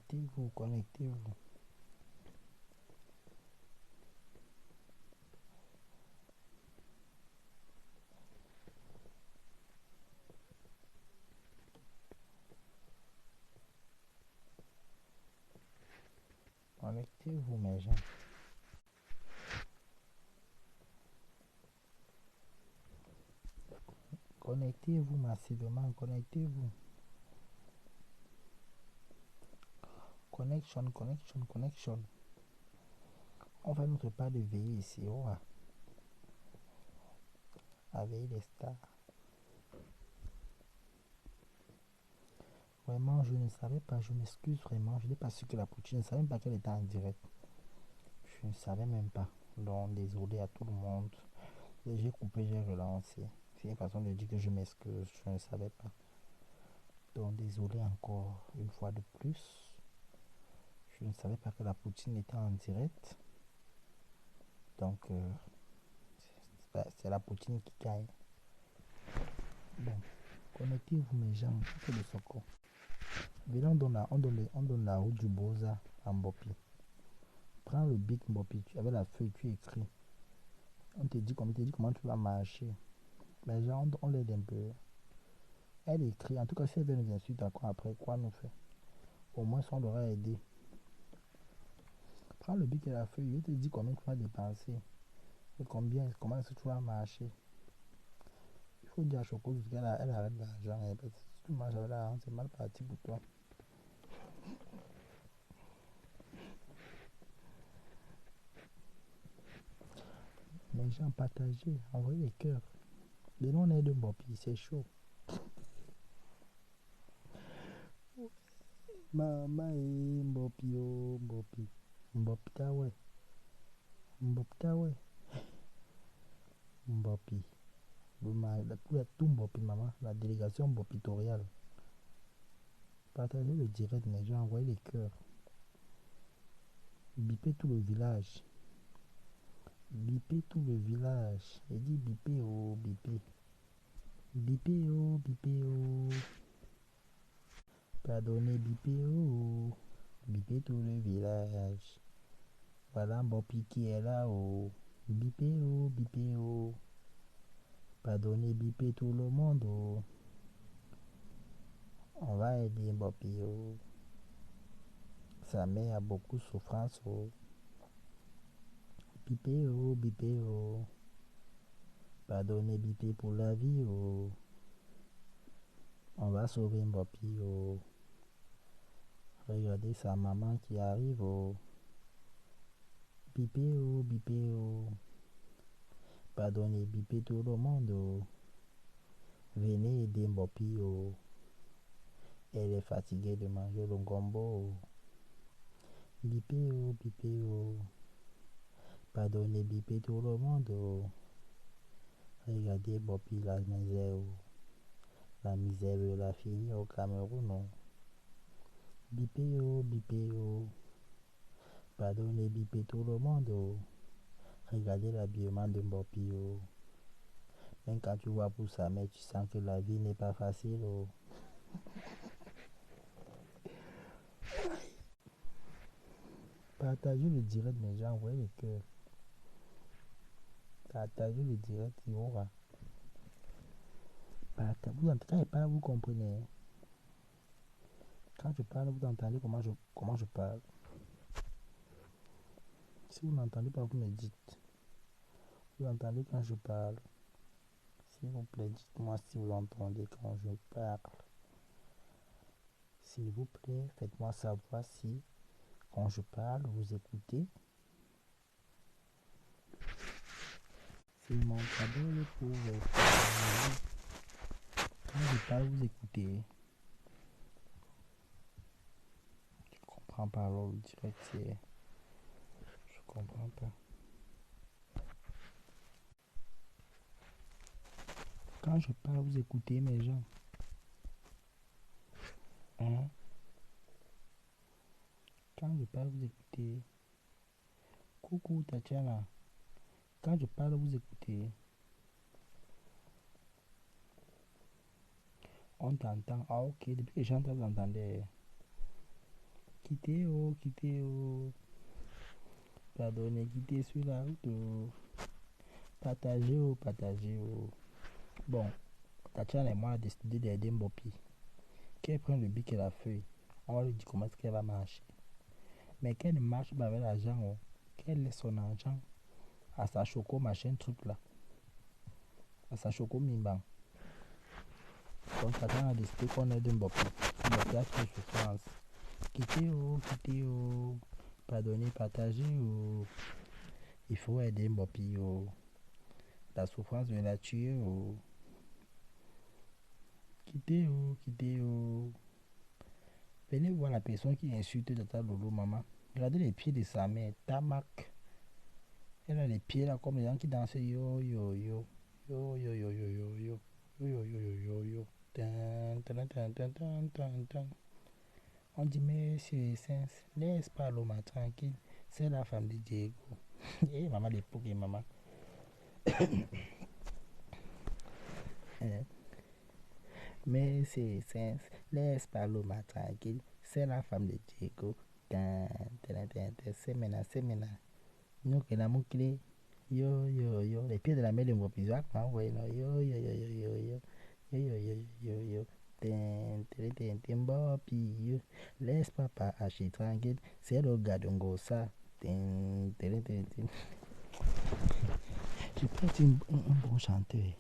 Connectez-vous, connectez-vous. Connectez-vous, mes gens. Connectez-vous massivement, connectez-vous. Connection, connection, connection. On fait notre part de veiller ici, oh, à veiller les stars. Vraiment, je ne savais pas, je m'excuse vraiment, je n'ai pas su que la poutine, je ne savais même pas qu'elle était en direct. Je ne savais même pas. Donc, désolé à tout le monde. J'ai coupé, j'ai relancé. C'est une façon de dire que je m'excuse, je ne savais pas. Donc, désolé encore une fois de plus. Je ne savais pas que la poutine était en direct. Donc, c'est la poutine qui gagne. Bon, connectez-vous mes gens, c'est le Soko. Venez, on donne la route du Boza à Mbopi. Prends le bic Mbopi, avec la feuille, tu écris. On te dit comment tu vas marcher. Mais gens, on l'aide un peu. Elle écrit, en tout cas, si elle veut nous insulter encore après, quoi nous fait? Au moins, on l'aura aidé. Prends le bic et la feuille, je te dis combien tu vas dépenser. Et comment est-ce que tu vas marcher. Il faut dire à Choco qu'elle elle arrête l'argent. Si tu marches avec l'argent, c'est mal parti pour toi. Les gens partagez, envoyez les cœurs. Les noms de Mbopi, c'est chaud. Mama et Mbopi, oh Mbopi. Mbopi ta ouais. Mbopi ta ouais. Mbopi. Tout Mbopi, maman. La délégation Mbopitoriale. Partagez le direct, les gens, envoyez les cœurs. Bipez tout le village. Bipez tout le village. Et dit bipez, oh bipez. Bipez, oh bipez, oh. Pardonnez, bipez, oh. Bipez tout le village. Voilà Mbopi qui est là, oh. Bipez, oh bipez, oh. Pardonnez, bipez tout le monde, oh. On va aider Mbopi, oh. Sa mère a beaucoup de souffrance, oh. Bipez, oh bipez, oh. Pardonnez, bipez pour la vie, oh. On va sauver Mbopi, oh. Regardez sa maman qui arrive, oh. Bipez, oh bipez, oh. Pardonnez, bipez tout le monde, oh. Venez aider Mbopi, oh. Elle est fatiguée de manger le gombo, oh. Bipez, oh bipez, oh. Pardonnez, bipez tout le monde, oh. Regardez Mbopi, la misère, oh. La misère de la fille au Cameroun, oh. Bipez, oh bipez, oh. Pardonnez, bipez tout le monde, oh. Regardez l'habillement de Mbopi, oh. Même quand tu vois pour sa mère, tu sens que la vie n'est pas facile, oh. Partagez le direct, mes gens, envoyez le cœur. Partagez le direct, il y aura. Vous entendez, quand je parle, vous comprenez. Quand je parle, vous entendez comment je parle. Si vous n'entendez pas, vous me dites. Vous entendez quand je parle. S'il vous plaît, dites-moi si vous entendez quand je parle. S'il vous plaît, faites-moi savoir si, quand je parle, vous écoutez. C'est mon cadeau pour vous. Quand je parle, vous écoutez. Je comprends pas alors le direct, c'est... Je comprends pas. Quand je parle, vous écoutez mes gens. Hein? Quand je parle, vous écoutez. Coucou Tatiana. Quand je parle, vous écoutez. On t'entend. Ah ok, depuis que j'entends, vous entendez. quittez, oh. Pardonnez, quittez sur la route, oh. Partagez, oh, partagez, oh. Bon, Tatiana et moi, on a décidé d'aider Mbopi. Qu'elle prenne le bic et la feuille. On va lui dire comment est-ce qu'elle va marcher. Mais qu'elle ne marche pas avec l'argent, oh. Qu'elle laisse son argent à sa choco, machin truc là. À sa choco mimban. Donc, Tatiana a décidé qu'on aide Mbopi. Mbopi a fait souffrance. Quittez, oh, quittez, oh. Pardonnez, partagez, oh. Il faut aider Mbopi, oh. La souffrance de la tuer, oh. Quittez, oh, quittez, oh. Venez voir la personne qui insulte Tata Lolo, maman. Regardez les pieds de sa mère, Tamak. Elle a les pieds là comme les gens qui dansent yo yo yo. Yo yo yo yo yo yo. Yo yo yo yo yo yo. Tan, tan, tan, tan, tan, tan, tan. On dit mais c'est sens, laisse pas l'homme tranquille. C'est la femme de Diego. Eh maman l'époque et maman. Mais c'est sens, laisse pas l'homme tranquille. C'est la femme de Diego. Tan, tan, tan, tan. C'est maintenant, c'est maintenant. Nous que la clé. Yo yo yo. Les pieds de la mère de mon pizza. Yo yo yo yo yo yo yo. Yo yo yo yo yo. Ten, ten, ten, ten, Bopi, yo. Laisse papa acheter tranquille. C'est le gars de Ngosa. Ten, ten, ten, ten. Je peux être un bon chanteur.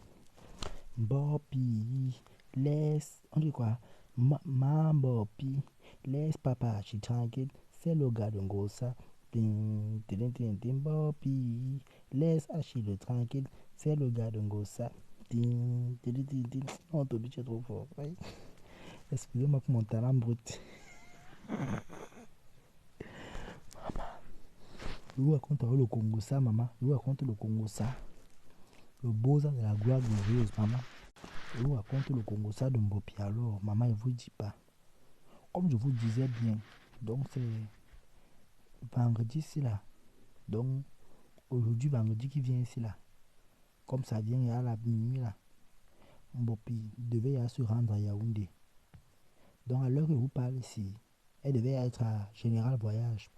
Bopi, laisse. On dit quoi? Bopi, laisse papa acheter tranquille. C'est le gars de Ngosa. Tin, tin, tin, tin, Bopi, laisse Achille tranquille. C'est le gars de Ngosa. Tin, tin, tin, tin. Oh, Toby, tu es trop fort. Oui. Excusez-moi pour mon talent brut. Je vous raconte le Congo ça, maman. Je vous raconte le Congo ça. Le beau de la gloire glorieuse, maman. Je vous raconte le Congo ça de Mbopi alors. Maman, il ne vous dit pas. Comme je vous disais bien. Donc, c'est vendredi ici là. Donc, aujourd'hui, vendredi qui vient ici là. Comme ça vient à la minuit là. Mbopi devait se rendre à Yaoundé. Donc, à l'heure que je vous parle ici, elle devait être à Général Voyage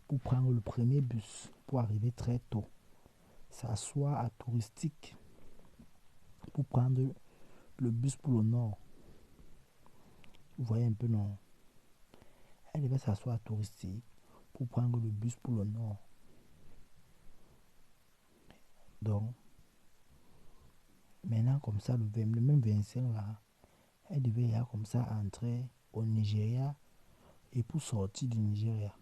pour prendre le premier bus pour arriver très tôt. S'asseoir à Touristique pour prendre le bus pour le nord. Vous voyez un peu, non? Elle devait s'asseoir à Touristique pour prendre le bus pour le nord. Donc, maintenant, comme ça, le même 25 là, elle devait comme ça entrer au Nigeria et pour sortir du Nigeria.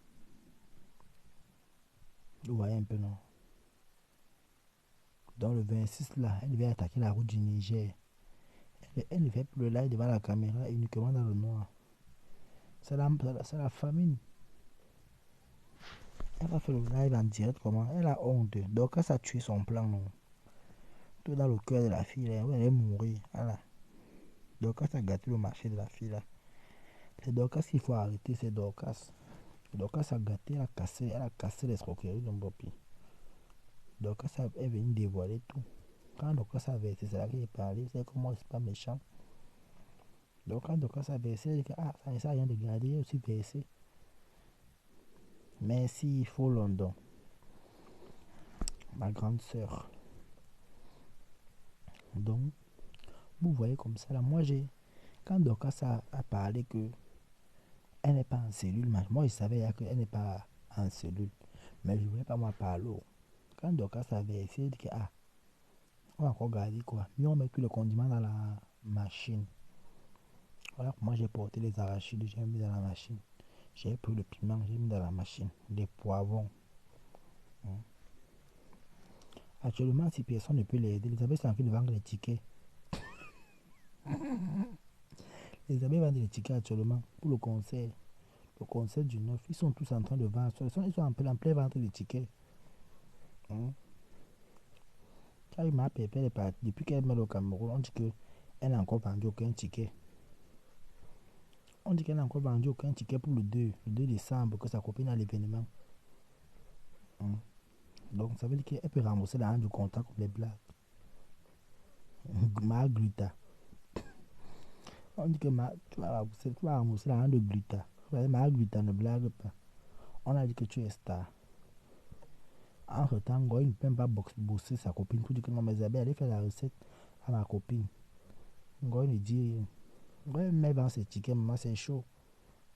Vous voyez un peu, non? Dans le 26 là, elle devait attaquer la route du Niger. Elle ne fait plus le live devant la caméra uniquement dans le noir. C'est la famine. Elle va faire le live en direct comment? Elle a honte. Donc quand ça a tué son plan, non? Tout dans le cœur de la fille, là, elle est mourir. Voilà. Donc quand ça a gâté le marché de la fille là. C'est Dorcas qu'il faut arrêter, c'est Dorcas. Dorcas a gâté, elle a cassé l'escroquerie de Mbopi. Dorcas est venue dévoiler tout. Quand Dorcas a versé, c'est là qu'il est parlé, c'est comme moi, c'est pas méchant. Donc quand Dorcas a versé, elle dit que ça ne sert à rien de garder, il a aussi versé. Merci, il faut London. Ma grande sœur. Donc, vous voyez comme ça là, moi j'ai. Quand Dorcas a parlé que elle n'est pas en cellule, moi je savais qu'elle n'est pas en cellule. Mais je ne voulais pas moi parler. Quand Dorcas a versé, il dit que on va encore garder quoi. Mais on met tous les condiments dans la machine. Voilà comment j'ai porté les arachides, j'ai mis dans la machine. J'ai pris le piment, j'ai mis dans la machine. Les poivrons. Actuellement, si personne ne peut l'aider, les abeilles sont en train de vendre les tickets. Les abeilles vendent les tickets actuellement pour le concert. Le concert du 9. Ils sont tous en train de vendre. Ils sont en plein vente des tickets. Quand il m'a appelé, depuis qu'elle est au Cameroun, on dit qu'elle n'a encore vendu aucun ticket. On dit qu'elle n'a encore vendu aucun ticket pour le 2 décembre, que sa copine a l'événement. Donc ça veut dire qu'elle peut rembourser l'argent du contrat comme les blagues. Ma gluta. On dit que tu vas rembourser l'argent de gluta. Marguerite ne blague pas. On a dit que tu es star. Entre-temps, Ngoy ne peut même pas bosser sa copine pour dire que non, mais Isabelle, allez faire la recette à ma copine. Ngoy ne dit rien. Ngoy met dans ses tickets, maman, c'est chaud.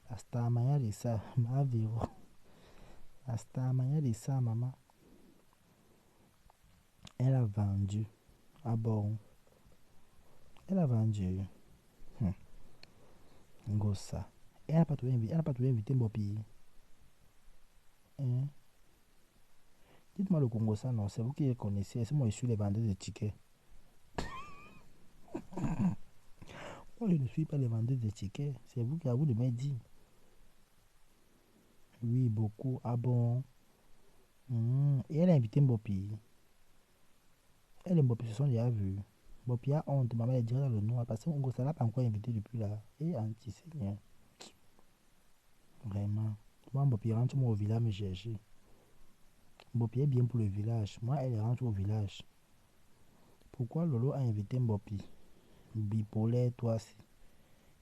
La star mania de ça, ma véro. La star mania de ça, maman. Elle a vendu. Ah bon? Elle a vendu. Ngossa. Elle n'a pas trouvé invité Mbopi. Hein? Dites-moi le Congo ça, non, c'est vous qui le connaissez. C'est moi, je suis les vendeurs de tickets. Moi, je ne suis pas les vendeurs de tickets. C'est vous qui avez de me dire. Oui, beaucoup. Ah bon? Et elle a invité Mbopi. Elle et Mbopi se sont déjà vus. Mbopi a honte. Maman est direct dans le noir. Parce que Ngossa n'a pas encore invité depuis là. Et anti-seigneur. Vraiment. Moi, Mbopi rentre moi au village me chercher. Mbopi est bien pour le village. Moi, elle rentre au village. Pourquoi Lolo a invité Mbopi? Bipolaire, toi aussi.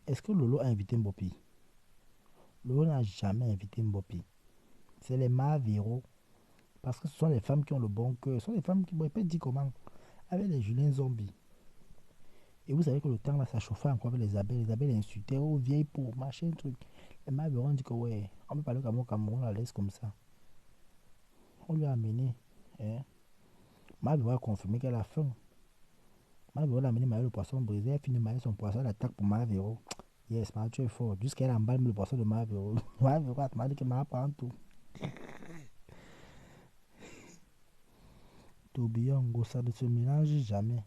Est-ce que Lolo a invité Mbopi? Lolo n'a jamais invité Mbopi. C'est les Mavéro. Parce que ce sont les femmes qui ont le bon cœur. Ce sont les femmes qui, bon, peut dire comment, avec les Julien Zombies. Et vous savez que le temps là, ça chauffait encore avec les abeilles. Les abeilles insultaient, oh vieille peau, machin, truc. Les Mavéro ont dit que ouais, on peut parler comme au Cameroun, on la laisse comme ça. On lui a amené. Hein. Mavéro a confirmé qu'elle a faim. Mavéro l'a amené mailler le poisson brisé. Elle finit de mailler son poisson, elle attaque pour Mavéro. Yes, tu es fort. Jusqu'à elle emballe le poisson de Mavéro. Mavéro a dit que m'a prend tout. Tourbillon, Ngossa ne se mélange jamais.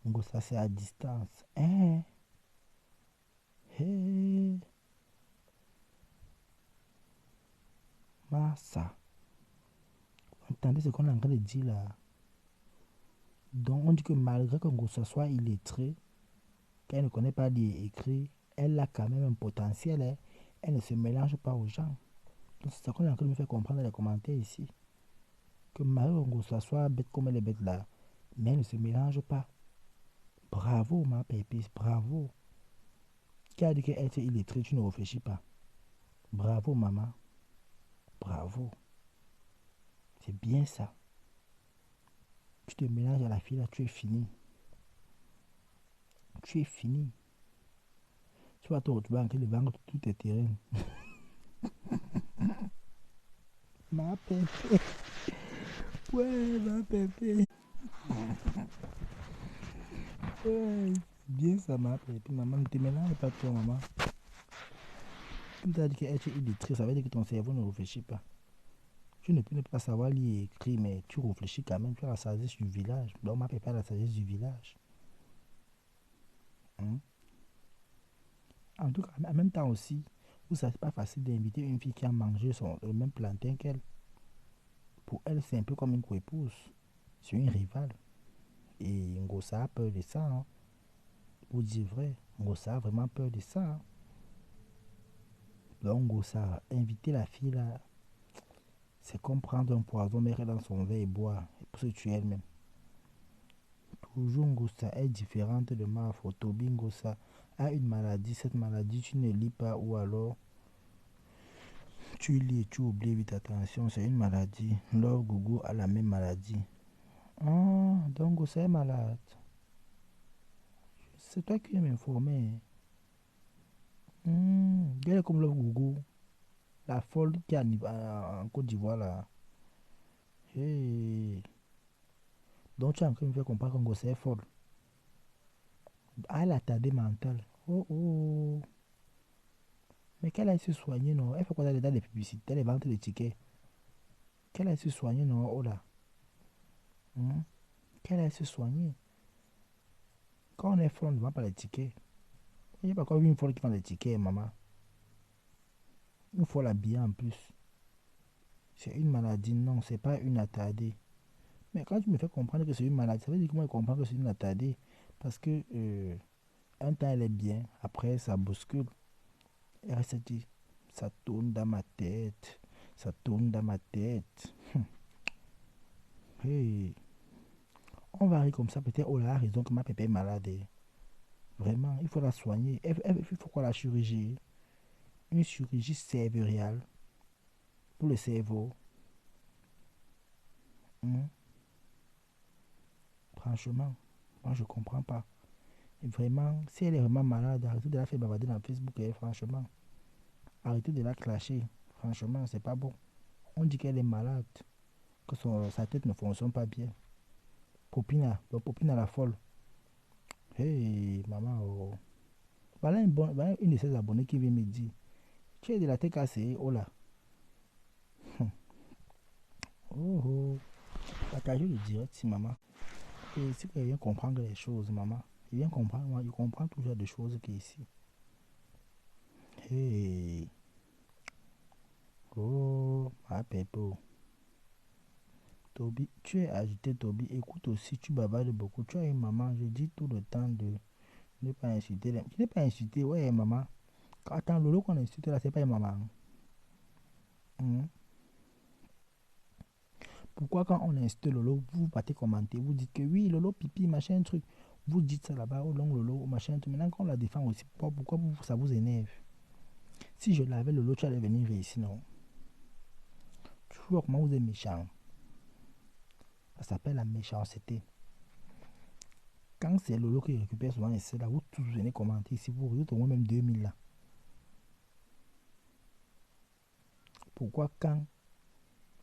Ngossa c'est à distance. Hein? Hé, Massa. Entendez ce qu'on est en train de dire là. Donc on dit que malgré que Ngossa soit illettré, qu'elle ne connaît pas lire et écrire, elle a quand même un potentiel. Hein. Elle ne se mélange pas aux gens. Donc c'est ça qu'on est en train de me faire comprendre dans les commentaires ici. Que malgré que Ngossa soit bête comme elle est bête là, mais elle ne se mélange pas. Bravo ma pépisse, bravo. Qui a dit qu'elle est illettrée, tu ne réfléchis pas. Bravo maman, bravo. C'est bien ça. Tu te mélanges à la fille là, tu es fini. Tu es fini. Tu vas te retrouver en train de vendre tous tes terrains. Ma pépé. Ouais, ma pépé. Ouais, bien ça, ma pépé. Maman, ne te mélange pas toi, maman. Comme tu as dit qu'être illettré, ça veut dire que ton cerveau ne réfléchit pas. Tu ne peux pas savoir lire et écrire, mais tu réfléchis quand même. Tu as la sagesse du village. Donc, ma pépé a la sagesse du village. Hein? En tout cas, en même temps aussi, vous savez, c'est pas facile d'inviter une fille qui a mangé le même plantain qu'elle. Pour elle, c'est un peu comme une coépouse. C'est une rivale. Et Ngossa a peur de ça. Hein. Pour dire vrai, Ngossa a vraiment peur de ça. Hein. Donc, Ngossa, inviter la fille là, c'est comme prendre un poison, mettre dans son verre et boire. Et pour se tuer elle-même. Toujours Ngossa est différente de ma photo. Ngossa a une maladie. Cette maladie, tu ne lis pas ou alors tu lis et tu oublies vite. Attention, c'est une maladie. Love Gougou a la même maladie. Ah, donc Ngossa est malade. C'est toi qui viens m'informer. Elle est comme Love Gougou. La folle qui est en Côte d'Ivoire là. Hey. Donc tu es en train de me faire comprendre que Ngossa est folle. Ah, elle a tardé mentale. Oh oh. Mais qu'elle a se soigner, non? Elle fait quoi dans les publicités, les ventes de tickets? Qu'elle a se soigner, non? Oh là. Qu'elle a se soigner. Quand on est folle, on ne vend pas les tickets. Il n'y a pas encore une folle qui vend les tickets, maman. Une folle habillée en plus. C'est une maladie, non, c'est pas une attardée. Mais quand tu me fais comprendre que c'est une maladie, ça veut dire que moi je comprends que c'est une attardée. Parce que un temps elle est bien, après ça bouscule. Et elle se dit, ça tourne dans ma tête, ça tourne dans ma tête. Hey, on va rire comme ça, peut-être on a raison que ma pépé est malade. Vraiment, il faut la soigner. Il faut quoi la chirurgie? une chirurgie cérébrale pour le cerveau. Hmm. Franchement, moi je comprends pas. Et vraiment, si elle est vraiment malade, arrêtez de la faire bavarder dans Facebook, franchement. Arrêtez de la clasher. Franchement, c'est pas bon. On dit qu'elle est malade, que sa tête ne fonctionne pas bien. Popine à la folle. Hey, maman, oh. Voilà une de ses abonnés qui vient me dire, tu es de la tête cassée, oh là. Oh oh. Partagez le direct, si maman. Et si tu viens comprendre les choses, maman. Il vient comprendre, moi, il comprend toujours des choses qui ici. Hey. Oh, ma pépo. Toby, tu es agité, Toby. Écoute aussi, tu bavardes beaucoup. Tu as une maman, je dis tout le temps de ne pas insulter. Tu n'es pas insulté, ouais, maman. Attends, Lolo qu'on insulte là, c'est pas une maman. Hmm. Pourquoi quand on insulte Lolo, vous partez commenter, vous dites que oui, Lolo, pipi, machin, truc. Vous dites ça là-bas, oh long Lolo, machin, truc. Maintenant qu'on la défend aussi, pourquoi ça vous énerve? Si je l'avais Lolo, tu allais venir ici, non? Tu vois comment vous êtes méchant. Ça s'appelle la méchanceté. Quand c'est Lolo qui récupère souvent ici, là, vous tous venez commenter ici, vous êtes au moins même 2000 là. Pourquoi quand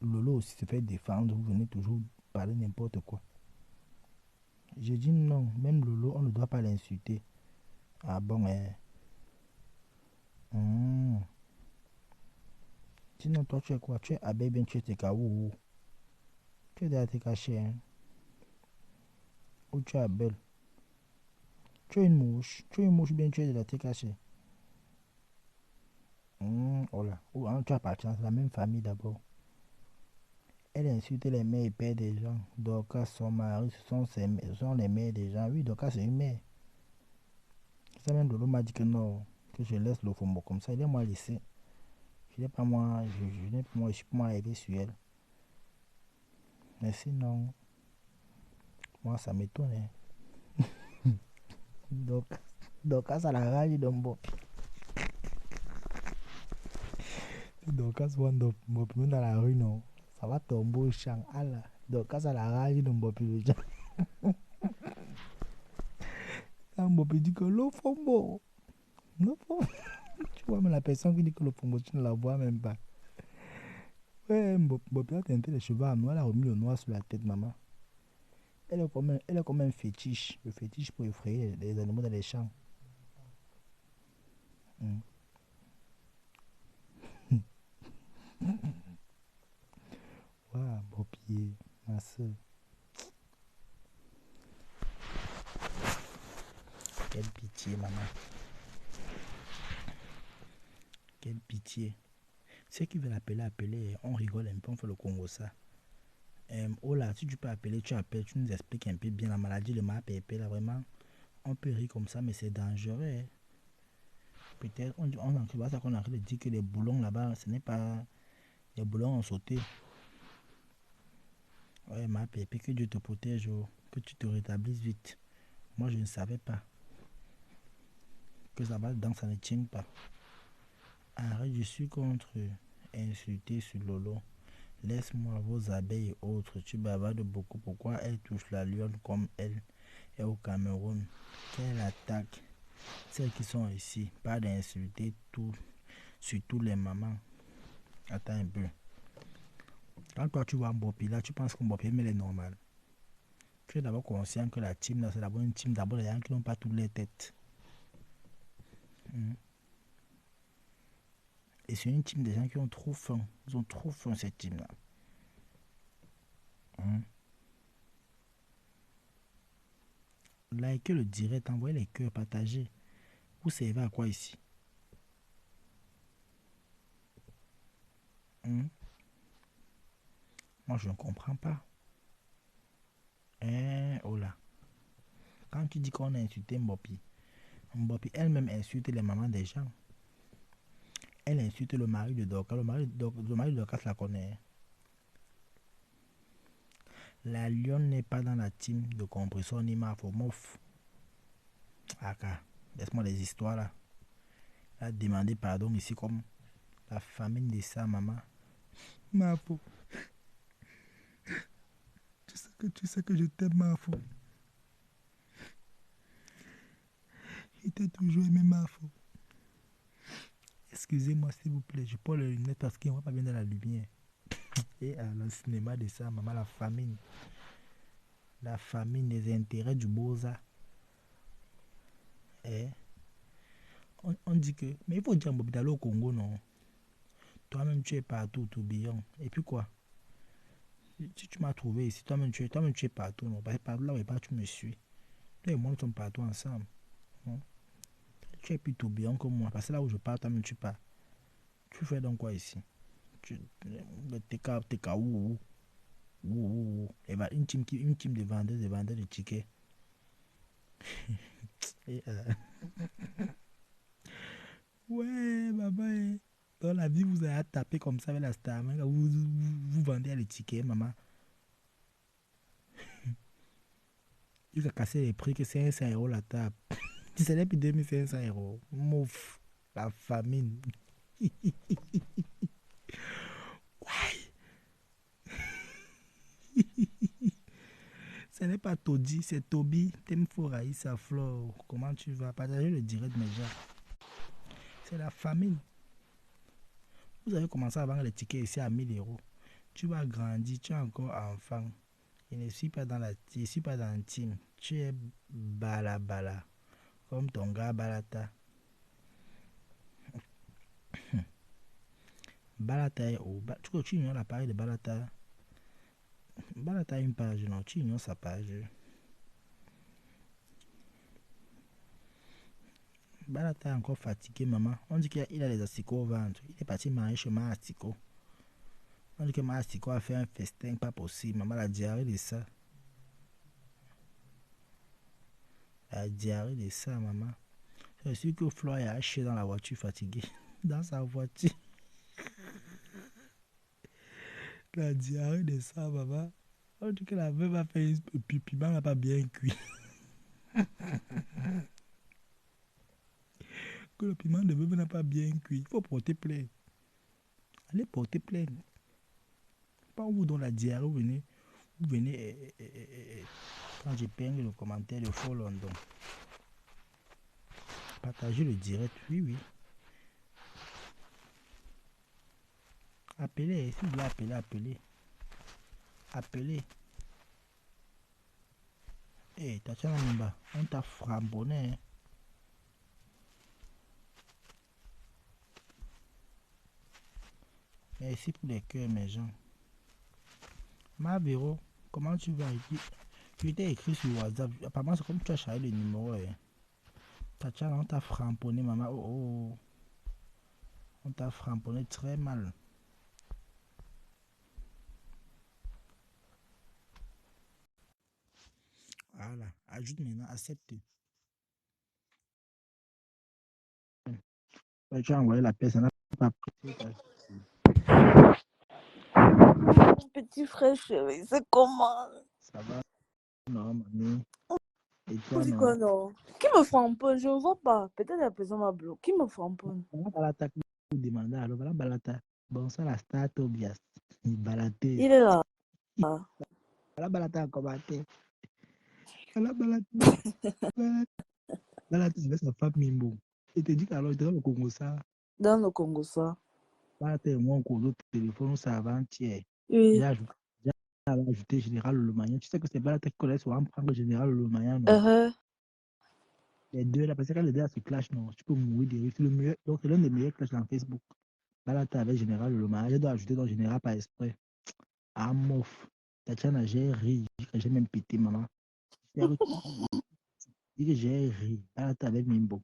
Lolo aussi se fait défendre, vous venez toujours parler n'importe quoi? Je dis non, même Lolo, on ne doit pas l'insulter. Ah bon, hein? Hmm. Sinon, toi, tu es quoi? Tu es abeille, bien, tu es TKO. Tu es de la TK, hein? Ou tu es abeille? Tu es une mouche. Tu es une mouche, bien, tu es de la TK. Oh là. Ou hein, tu appartiens à la même famille d'abord. Elle insulte les mères et pères des gens. Dorcas, son mari, ce sont les mères des gens. Oui, Dorcas, c'est une mère. Ça même Lolo m'a dit que non, que je laisse le fombo comme ça. Il est moi laissé. Je n'ai pas moi, je n'ai pas moi, je suis pas moi arrivé sur elle. Mais sinon, moi ça m'étonne. Hein. Donc, Dorcas à la rage d'un bon. Dorcas voit un bon dans la rue, non. Ça va tomber au champ. Allah. Dorcas à la rage d'un bon plus. Un bon dit que le fombo. Le fombo. Tu vois, mais la personne qui dit que le fombo, tu ne la vois même pas. Ouais, Bopi a teinté les cheveux à noir, elle a remis le noir sur la tête, maman. Elle est comme un fétiche. Le fétiche pour effrayer les animaux dans les champs. Mm. Waouh, Bopi, ma soeur. Quelle pitié, maman. Quelle pitié. Ceux qui veulent appeler, appeler. On rigole un peu, on fait le Congo ça. Oh là, si tu peux appeler, tu appelles, tu nous expliques un peu bien la maladie, le MAPP, là, vraiment. On peut rire comme ça, mais c'est dangereux. Hein. Peut-être, on en ça qu'on a envie de dire que les boulons là-bas, ce n'est pas. Les boulons ont sauté. Ouais, MAPP, que Dieu te protège, oh, que tu te rétablisses vite. Moi, je ne savais pas que ça va dedans, ça ne tient pas. Arrête, je suis contre insulter sur Lolo. Laisse-moi vos abeilles et autres. Tu bavardes beaucoup. Pourquoi elle touche la lionne comme elle est au Cameroun? Quelle attaque. Celles qui sont ici. Pas d'insulter tout, surtout les mamans. Attends un peu. Quand toi tu vois Mbopi là, tu penses que Mbopi mais elle est normale. Tu es d'abord conscient que la team là, c'est d'abord une team d'abord des gens qui n'ont pas toutes les têtes. Et c'est une team des gens qui ont trop faim. Ils ont trop faim cette team là. Likez le direct, envoyez les cœurs, partagez. Vous servez à quoi ici? Moi je ne comprends pas. Oh là. Quand tu dis qu'on a insulté Mbopi, Mbopi elle-même insulte les mamans des gens. Elle insulte le mari de Dorcas. Le mari de Dorcas la connaît. La lionne n'est pas dans la team de compresseur ni Mafomof. Aka, laisse-moi les histoires là. Elle a demandé pardon ici comme la famine de sa maman. Mafo, tu sais que je t'aime, Mafo. Il t'a toujours aimé, Mafo. Excusez-moi, s'il vous plaît, je prends les lunettes parce qu'il ne voit pas bien dans la lumière. Et à le cinéma de sa maman, la famine. La famine des intérêts du Boza. Eh? On dit que. Mais il faut dire, d'aller au Congo, non? Toi-même, tu es partout, tourbillon. Et puis quoi? Si tu m'as trouvé ici, toi-même, tu es partout, non? Parce que par là où pas, tu me suis. Toi et moi, nous sommes partout ensemble. Non? Tu es plus tourbillon que moi. Parce que là où je pars, toi-même, tu pars. Tu fais donc quoi ici? T'es où? Une team de vendeurs de tickets. Et, ouais, maman. Dans la vie, vous allez taper comme ça avec la star. Vous vendez les tickets, maman. Il a cassé les prix que c'est 500 € la table. Tu sais, depuis 2500 €. Mouf, la famine. Ce n'est pas Todi, c'est Toby. T'aimes fort Raïssa Flore. Comment tu vas partager le direct, mes gens? C'est la famine. Vous avez commencé à vendre les tickets ici à 1000 €. Tu vas grandir, tu es encore enfant. Je ne suis pas dans la, je suis pas dans le team. Tu es bala. Comme ton gars Balata. Balata est où? Tu crois que tu ignores l'appareil de Balata? Balata a une page, non? Tu ignores sa page. Balata est encore fatigué, maman. On dit qu'il a les asticots au ventre. Il est parti manger chez Mastico. On dit que Mastico a fait un festin pas possible. Maman, la diarrhée de ça. La diarrhée de ça, maman. Je suis que Flo a haché dans la voiture fatiguée. Dans sa voiture. La diarrhée de ça, maman. On dit que la veuve a fait un pipi, mais elle n'a pas bien cuit. Que le piment de bébé n'a pas bien cuit. Il faut porter plainte. Allez porter plainte. Pas où dans la diarrhée, vous venez quand j'épingle le commentaire de Fort London. Partagez le direct, oui. Appelez, si vous voulez appeler. Appelez. Hé, Tatiana Mimba, on t'a frambonné. Hein. Merci pour les cœurs, mes gens. Ma Véro, comment tu vas? Tu t'ai écrit sur WhatsApp. Apparemment, c'est comme tu as chargé le numéro. Hein. Tatiana, on t'a framponné, maman. Oh. On t'a framponné très mal. Voilà. Ajoute maintenant, accepte. Ouais, tu as envoyé la pièce, ça n'a pas pris. Mon petit frère chéri, c'est comment? Ça va, non, mamie. Et On toi, dit non? quoi, non? Qui me framponne? Je ne vois pas. Peut-être la personne m'a bloqué. Qui me framponne? Voilà Balata que vous demandez. Alors, voilà Balata. Bon, ça, la star Tobias. Balaté. Il est là. Voilà Balata en commentaire. Voilà Balata. Balata avec sa femme Mimbo. Il te dit qu'alors, il était dans le Congo, ça. Dans le Congo, ça. Balata et moi, on court d'autres téléphones, ça avant-hier. Oui. J'ai ajouté Général Lomagnan. Tu sais que c'est Balata qui connaît souvent prendre Général Lomagnan, non? Les deux là, parce que quand les deux se clashent, non, tu peux mourir de rire. C'est le meilleur, donc c'est l'un des meilleurs clashs dans Facebook. Balata avec Général Lomagnan. Je dois ajouter dans Général par exprès. Ah, mof. Tatiana, j'ai ri. J'ai même pété, maman. J'ai ri. Balata avec Mimbo.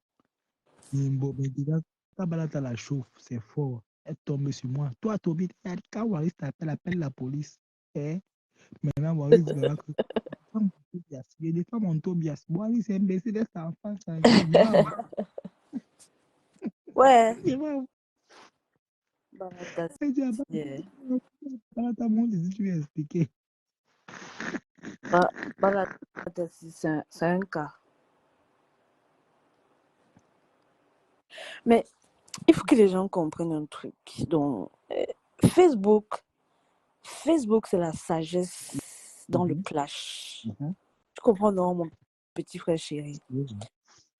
Mimbo, maintenant, quand Balata la chauffe, c'est fort. Elle tombe sur moi. Toi, Toby, quand Waris t'appelle, appelle la police. Eh? Maintenant, Waris dit que il défend mon Tobias. Waris, c'est imbécile, laisse ta enfant tranquille. Ouais. Il va. Balata, Elle dit, Balata, mon Dieu, tu veux expliquer. Balata, c'est un cas. Mais il faut que les gens comprennent un truc. Donc, Facebook, c'est la sagesse dans le clash. Tu comprends, non, mon petit frère chéri?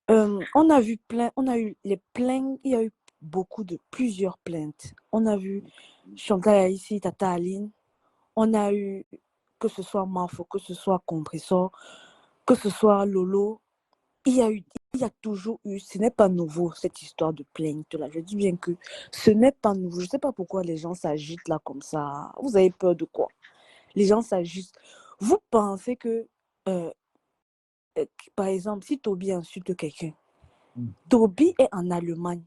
On a vu on a eu les plaintes, il y a eu plusieurs plaintes. On a vu Chantal ici, Tata Aline, on a eu, que ce soit Mafo, que ce soit Compressor, que ce soit Lolo, il y a toujours eu, ce n'est pas nouveau cette histoire de plainte là. Je dis bien que ce n'est pas nouveau. Je ne sais pas pourquoi les gens s'agitent là comme ça. Vous avez peur de quoi? Les gens s'agitent. Vous pensez que, par exemple, si Toby insulte quelqu'un, Toby est en Allemagne.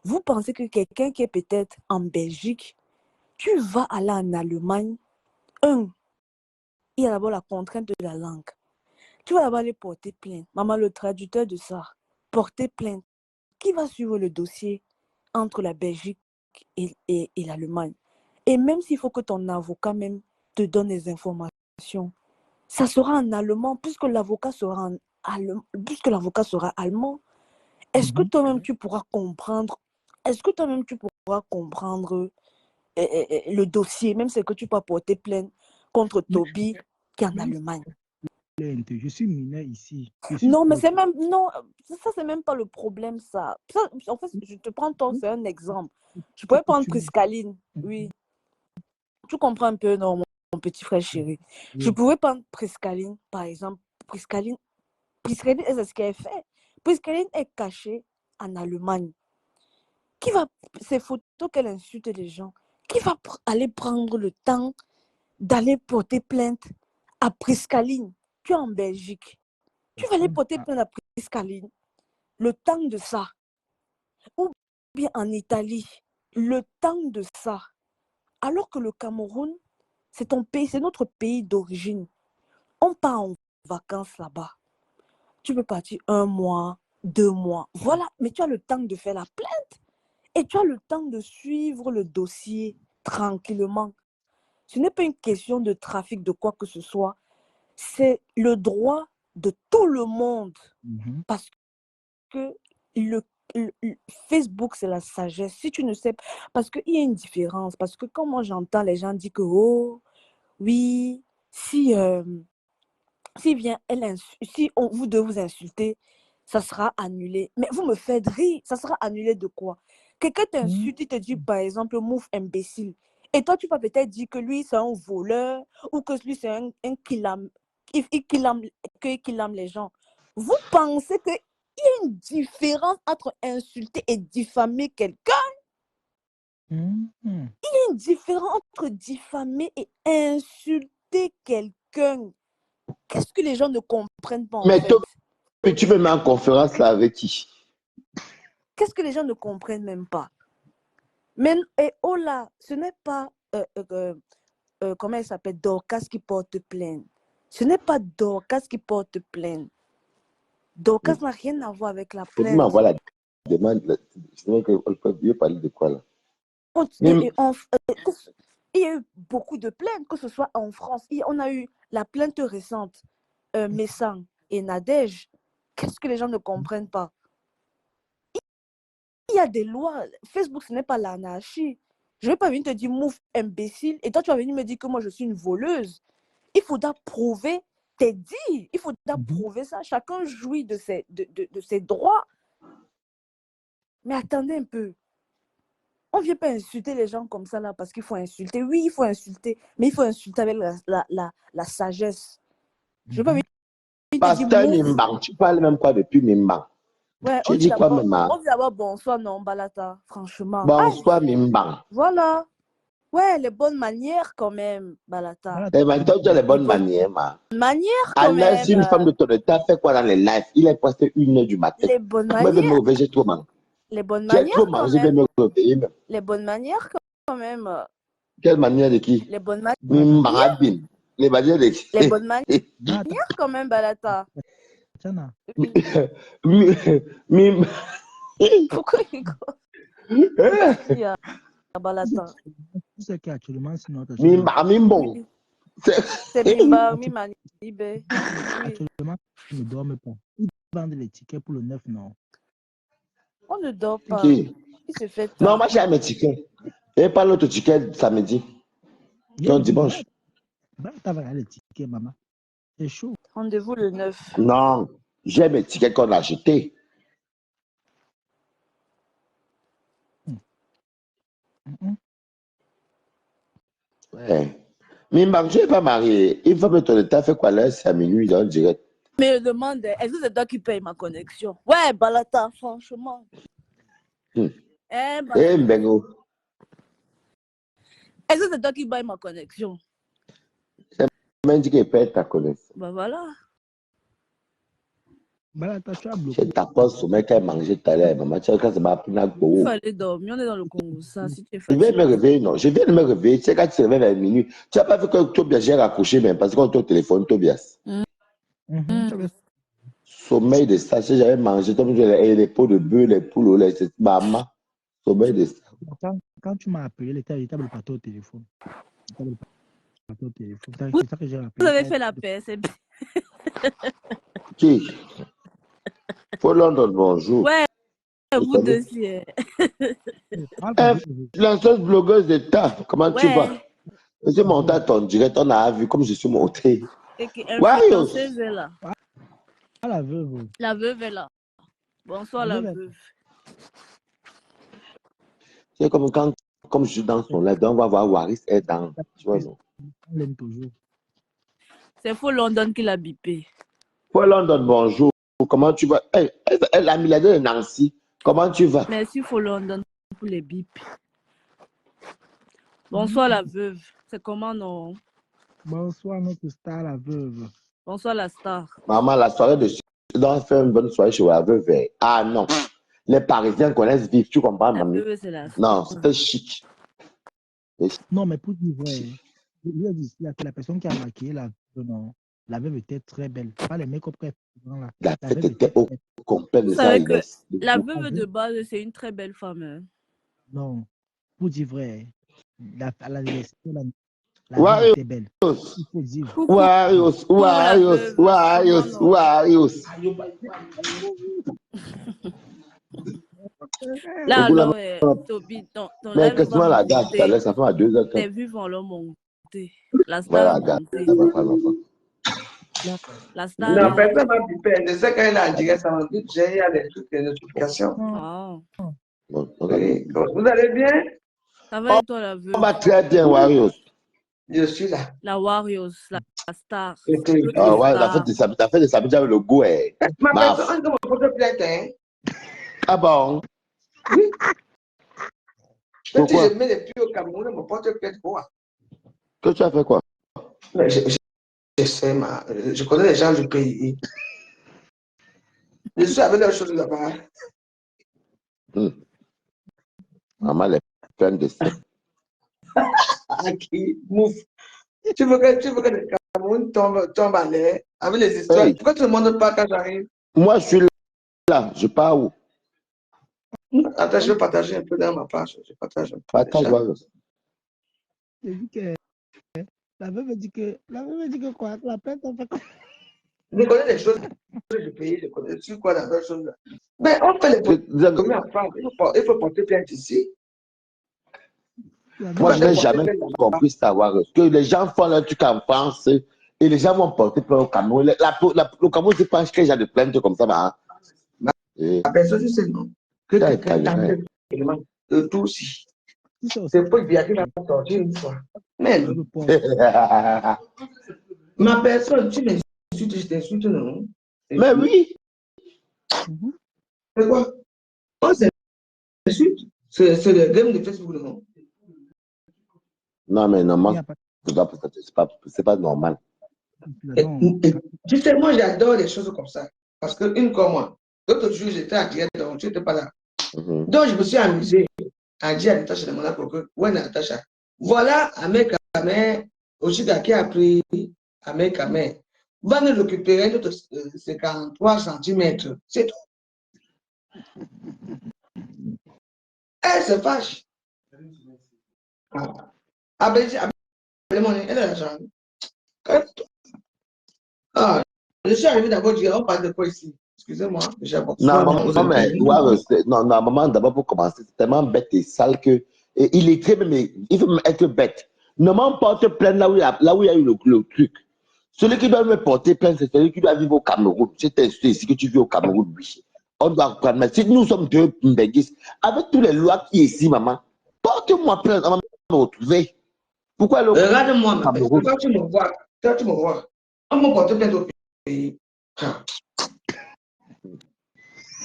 Vous pensez que quelqu'un qui est peut-être en Belgique, tu vas aller en Allemagne, il y a d'abord la contrainte de la langue. Tu vas d'abord aller porter plainte. Maman, le traducteur de ça, porter plainte. Qui va suivre le dossier entre la Belgique et l'Allemagne? Et même s'il faut que ton avocat même te donne les informations, ça sera en allemand, puisque l'avocat sera allemand. Est-ce que toi-même tu pourras comprendre? Est-ce que toi-même tu pourras comprendre le dossier, même si que tu peux porter plainte contre Toby qui est en Allemagne? Je suis mineur ici. Non, mais c'est même non, ça c'est même pas le problème ça. En fait, je te prends c'est un exemple. Je pourrais prendre Priscaline, oui. Tu comprends un peu, non, mon petit frère chéri. Je pourrais prendre Priscaline, par exemple. Priscaline, c'est ce qu'elle fait. Priscaline est cachée en Allemagne. Qui va, ces photos qu'elle insulte les gens, qui va aller prendre le temps d'aller porter plainte à Priscaline? Tu es en Belgique. Tu vas aller porter plainte à Priscaline. Le temps de ça. Ou bien en Italie. Le temps de ça. Alors que le Cameroun, c'est ton pays, c'est notre pays d'origine. On part en vacances là-bas. Tu peux partir 1 mois, 2 mois. Voilà, mais tu as le temps de faire la plainte. Et tu as le temps de suivre le dossier tranquillement. Ce n'est pas une question de trafic de quoi que ce soit. C'est le droit de tout le monde. Parce que Facebook, c'est la sagesse. Si tu ne sais pas, parce qu'il y a une différence. Parce que quand moi j'entends les gens dire que, oh, oui, si vient si vous deux vous insultez, ça sera annulé. Mais vous me faites rire. Ça sera annulé de quoi? Quelqu'un t'insulte, il te dit par exemple, mouf imbécile. Et toi, tu peux peut-être dire que lui, c'est un voleur ou que lui, c'est un qu'il aime les gens. Vous pensez qu'il y a une différence entre insulter et diffamer quelqu'un? Il y a une différence entre diffamer et insulter quelqu'un. Qu'est-ce que les gens ne comprennent pas en fait? Mais tu me mets en conférence là avec qui? Qu'est-ce que les gens ne comprennent même pas? Mais oh là, ce n'est pas comment elle s'appelle, Dorcas qui porte plainte. Ce n'est pas Dorcas qui porte plainte. Dorcas n'a rien à voir avec la plainte. Tu m'envoies la demande. Je ne peux parler de quoi là? Il y a eu beaucoup de plaintes, que ce soit en France. On a eu la plainte récente, Messang et Nadège. Qu'est-ce que les gens ne comprennent pas? Il y a des lois. Facebook, ce n'est pas l'anarchie. Je ne vais pas venir te dire mouf imbécile et toi tu vas venir me dire que moi je suis une voleuse. Il faudra prouver tes dires. Il faudra prouver ça. Chacun jouit de ses droits. Mais attendez un peu. On ne vient pas insulter les gens comme ça là parce qu'il faut insulter. Oui, il faut insulter, mais il faut insulter avec la sagesse. Je ne vais pas venir te dire Pasteur Mimbang, tu parles même pas depuis Mimbang. Ouais, Tu dis quoi même? on dit d'abord bonsoir, non, Balata, franchement. Bonsoir Mimbang. Voilà. Ouais, les bonnes manières quand même, Balata. Eh ben, toi, tu as les bonnes manières, ma. Manières quand Allah, même. si une femme de ton état fait quoi dans les lives? Il est presque 1h du matin. Les bonnes Moi, je vais me manières. réveiller trop, man. Les bonnes J'ai trop manières quand mangé, je vais même. me réveiller même. Les bonnes manières quand même. Quelle manière de qui? Les bonnes manières. Mimbaradine. Les manières de qui? Les bonnes manières quand même, Balata. Tchana. Mim. Pourquoi il rigole? Balata. Tu sais qu'actuellement, c'est notre Mimbong. C'est Bimba, Mimanibé. Actuellement, ils ne dorment pas. Ils vendent les tickets pour le 9, non? On ne dort pas. Qui? Il se fait Non, tard. moi j'ai mes tickets. Et pas l'autre ticket samedi. Donc dimanche. T'as les tickets, maman. C'est chaud. Rendez-vous le 9. Non, j'ai mes tickets qu'on a achetés. Ouais. Mais je n'es pas marié. Il faut que ton état fait quoi là? C'est à minuit, en direct. Mais je demande, est-ce que c'est toi qui paye ma connexion? Ouais, Balata, franchement. Eh, Balata. Mbengo. Est-ce que c'est toi qui paye ma connexion? C'est même dit qu'il paye ta connexion. Bah voilà. Balata, tu as Je bloqué. t'apporte sur mec qui a mangé tout à l'heure. Maman, tu as quand ça m'a pris un Il beau. faut aller dormir. On est dans le Congo, ça. Si tu es Je viens de me fatigué. réveiller, non. Je viens de me réveiller. Tu sais, quand tu te réveilles vers minuit, tu n'as pas vu que Tobias, j'ai raccroché, même parce qu'on est au téléphone, Tobias. Sommeil de ça, si j'avais mangé, les pots de bœuf, les poules, les maman. Sommeil de ça. Quand tu m'as appelé, il était pas au téléphone. Vous C'est ça que j'ai rappelé. Vous avez fait la paix, c'est bien. Qui? Faut London, bonjour. Ouais, Je vous savais. deux aussi. Lanceuse blogueuse d'État, comment tu vas? Ouais. Je suis monté à ton direct, on a vu comme je suis monté. Et qui Warios. influenceuse est là. Ah, la veuve. La veuve est là. Bonsoir, la veuve. C'est comme quand, comme je suis dans son live, on va voir Waris est dans. Tu vois, non? On l'aime toujours. C'est faux London qui l'a bipé. Faut London, bonjour. Comment tu vas? La milliardaire de Nancy, comment tu vas? Merci faux London pour les bips. Bonsoir, la veuve. C'est comment, non? Bonsoir, notre star, la veuve. Bonsoir, la star. Maman, la soirée de. On fait une bonne soirée chez la veuve. Ah non. Les Parisiens connaissent vivre, tu comprends, La mamie? veuve, c'est la star. Non, c'était chic. Non, mais pour dire vrai, il a dit que la personne qui a maquillé la veuve, non, la veuve était très belle. Pas les make-up là. La fête était au complet de Vous ça, savez que Inès. la veuve de base, c'est une très belle femme. Hein. Non, pour dire vrai, à l'anniversaire, la Warios. veuve était belle. Il faut dire. Warios, Warios, Warios, Warios. Là, alors, Toby, ton Mais live qu'est-ce que va la gare tout à l'heure, ça fait à 2h15. tes vues vont leur monter. La star Voilà, a la gare, monté. ça va pas l'enfant. La star Non, a personne m'a pipé. Je sais quand il est en direct, ça m'a dit que il y a des trucs, des notifications. Oh. Bon, Oui. Vous allez bien? Ça va et toi, la veuve? on va très bien, Warios. Je suis là. La Warriors, la star. Ah ouais, la fête de samedi avec le goût est. Ma personne, on me porte plainte, hein? Ah bon? Oui. Quand Pourquoi? je mets les pieds au Cameroun, on me porte plainte pour quoi? Que tu as fait quoi? Mais je connais les gens du pays. Je suis avec leurs choses là-bas. Maman, elle est pleine de ça. Qui mouf. Tu veux que le Cameroun tombe à l'air avec les histoires. Hey. Pourquoi tu ne me montres pas quand j'arrive? Moi, je suis là. Je pars où? Attends, je vais partager un peu dans ma page. Je partage un peu. Partage, Warios. J'ai dit que la veuve dit que quoi? La plainte, on fait quoi? Je connais les choses du pays, je connais sur quoi la même chose. Mais on fait les commis en France. Il faut porter plainte ici. Moi, je n'ai jamais compris ça, Warios. Que les gens font un truc en France et les gens vont porter plainte au Cameroun. Le Cameroun, c'est pas quel genre de plainte comme ça, hein? La personne, tu sais, non? Que quelqu'un tente de tout aussi. C'est pas bien qu'il va sortir une fois. Mais non. Ma personne, tu m'insultes, je t'insulte, non? Mais oui. C'est quoi? Oh, c'est l'insulte. C'est le game de Facebook, non? Non, mais normalement, c'est pas normal. Justement, j'adore les choses comme ça. Parce que, une comme moi, l'autre jour, j'étais en direct, donc tu n'étais pas là. Donc, je me suis amusé à dire à Natacha de Monaco que, ouais, Natacha, voilà Ahmed Kamé, Oshika qui a pris Ahmed Kamé, va nous récupérer notre 53 cm. C'est tout. Elle se fâche. Elle a l'argent. Ah, je suis arrivé d'abord dire, on parle de quoi ici? excusez-moi, déjà, bon, Non, souvent, vous maman, avez mais, compris. ouais, non, non, maman, d'abord pour commencer, c'est tellement bête et sale que, et il est très, mais il veut même être bête. Ne m'en porte plainte là où il y a eu le truc. Celui qui doit me porter plainte, c'est celui qui doit vivre au Cameroun. C'est insulté ici que tu vis au Cameroun, oui. On doit prendre, mais si nous sommes deux mbéguistes, avec toutes les lois qui sont ici, maman, porte-moi plainte, on va me retrouver. Pourquoi le Regarde-moi, ma personne, Cameroun? quand tu me vois, on me porte plainte au pays. Ah.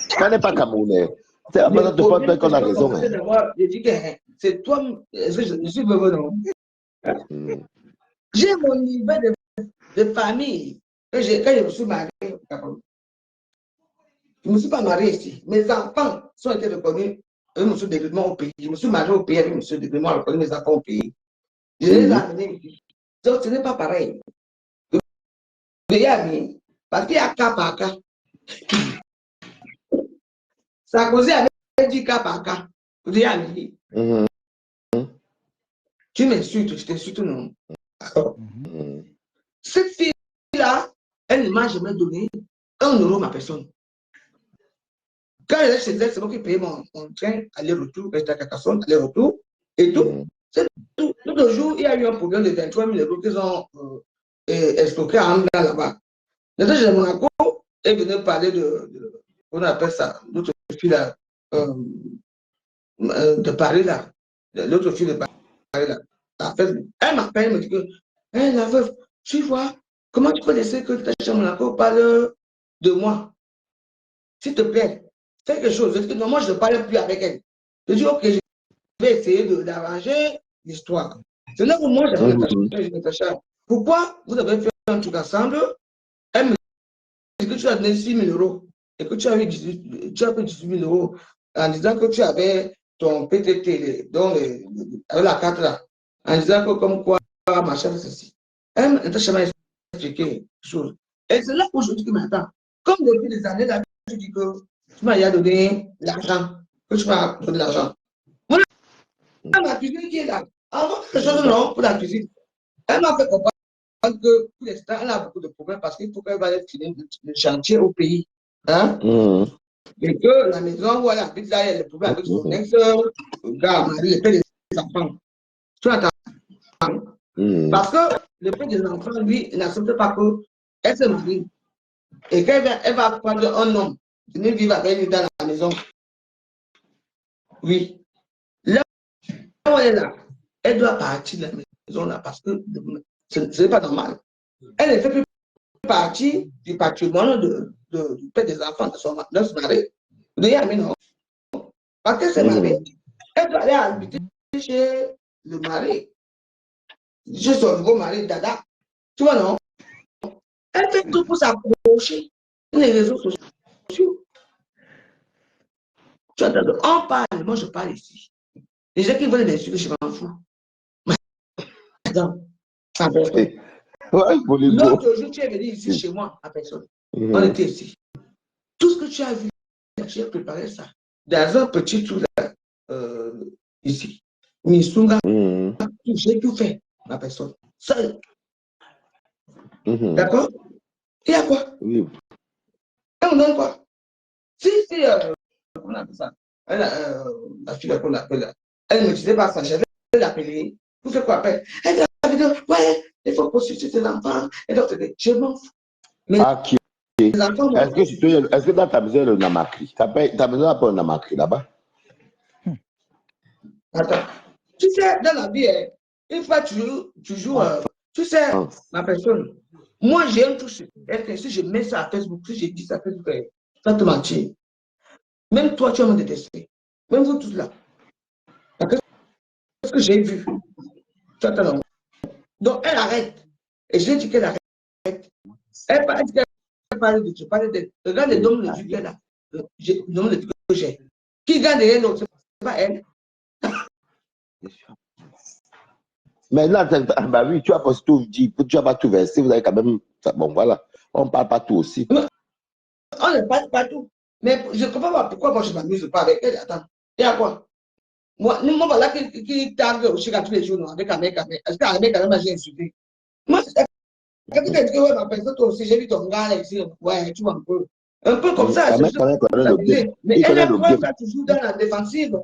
Ça n'est pas Camerounais. C'est la Mais personne de porte plainte qu'on a je raison. commencer d'avoir, je dis que hein, c'est toi, est-ce que je suis veuve, non? J'ai mon niveau de famille. Quand je me suis marié au Cameroun, je ne me suis pas marié ici. Mes enfants sont été reconnus avec monsieur Degrément au pays. Je me suis marié au pays avec monsieur Degrément, reconnu mes enfants au pays. Je les ai amenés ici. Donc, ce n'est pas pareil. Le pays a mis, parce qu'il y a cas par cas. Sarkozy avait dit cas par cas. Le pays a mis. Tu m'insultes, je t'insulte, non. Cette fille-là, elle ne m'a jamais donné 1 euro ma personne. Quand elle est chez elle, c'est moi qui paye mon train, aller-retour, Carcassonne, aller-retour, et tout. C'est tout. L'autre jour, il y a eu un problème de 23 000 euros qu'ils ont escroqué à Amna là-bas. Maintenant, j'ai Monaco, et venait parler on appelle ça, l'autre fille là, de Paris là, l'autre fille de Paris là. Elle m'appelle, elle me dit que, hey, la veuve, tu vois, comment tu peux laisser que ta chez Monaco parle de moi? S'il te plaît, fais quelque chose. Je dis que non, moi, je ne parle plus avec elle. Je dis, ok, je vais essayer d'arranger l'histoire. C'est là où moi, j'avais Natacha. Pourquoi vous avez fait un truc ensemble? Elle me dit que tu as donné 6 000 euros et que tu as pris 18 000 euros en disant que tu avais ton PTT, avec la carte là, en disant que comme quoi, machin, ceci. Natacha m'a expliqué quelque chose. Et c'est là où je dis que, mais attends, comme depuis des années, là, tu dis que tu m'as donné l'argent, que tu m'as donné l'argent. Voilà ma cuisine qui est là. Avant quelque chose, non, pour la cuisine. Elle m'a fait comprendre que pour l'instant, elle a beaucoup de problèmes parce qu'il faut qu'elle va finir le chantier au pays. Hein? Et que la maison où elle habite là, elle a des problèmes avec son ex-gars, le père des enfants. Tu entends? Parce que le père des enfants, lui, il n'accepte pas qu'elle se marie. Et qu'elle va prendre un homme, venir vivre avec lui dans la maison. Oui. Là où elle est là, elle doit partir de la maison là parce que ce n'est pas normal. Elle ne fait plus partie du patrimoine du père des enfants de son mari. Vous voyez, non? Parce qu'elle s'est mariée, elle doit aller habiter chez le mari, chez son nouveau mari, Dada. Tu vois, non? Elle fait tout pour s'approcher les réseaux sociaux. Tu vois, on parle, moi je parle ici. Les gens qui veulent m'insulter, je m'en fous. Non, ça personne. L'autre jour, tu es venu ici chez moi, à personne. On était ici. Tout ce que tu as vu, j'ai préparé ça dans un petit trou là, ici. Misunga, j'ai tout fait, ma personne. Seul. D'accord? Il y a quoi? Et on donne quoi? Si, on appelle ça. La fille qu'on appelle là, elle ne me disait pas ça, j'avais l'appeler. Vous faites quoi après? Elle dit la vidéo, ouais, il faut consulter tes enfants. Et donc, je m'en fous. Mais les enfants, est-ce que dans ta maison, le Namakri, ta maison n'a pas un Namakri là-bas? Attends. Tu sais, dans la vie, une fois tu joues, tu sais, ma personne, moi j'ai un truc, si je mets ça à Facebook, si je dis ça à Facebook, ça te mentir. Même toi, tu vas me détester. Même vous tous là. Parce que j'ai vu. Tu attends. Donc, elle arrête. Et je lui ai dit qu'elle arrête. Elle parle de tu parles de. Regarde les noms de Dieu qu'elle a. Le nom de Dieu que j'ai. Qui gagne rien d'autre, c'est pas elle. Mais là, bah oui, tu as pas tout dit, tu n'as pas tout versé, vous avez quand même. Bon, voilà. On ne parle pas tout aussi. On ne parle pas tout. Mais je ne comprends pas pourquoi moi je ne m'amuse pas avec elle. Attends, il y a quoi? Moi, voilà qui targue aussi tous les jours avec un mec. Est-ce qu'un mec a j'ai insulté? Moi, c'est quand tu dis que ouais, ma personne, toi aussi, j'ai vu ton gars là ici. Ouais, tu vois un peu. Un peu comme ça. Ahmed connaît le game. Mais Il elle connaît a le pris game. ça toujours dans la défensive.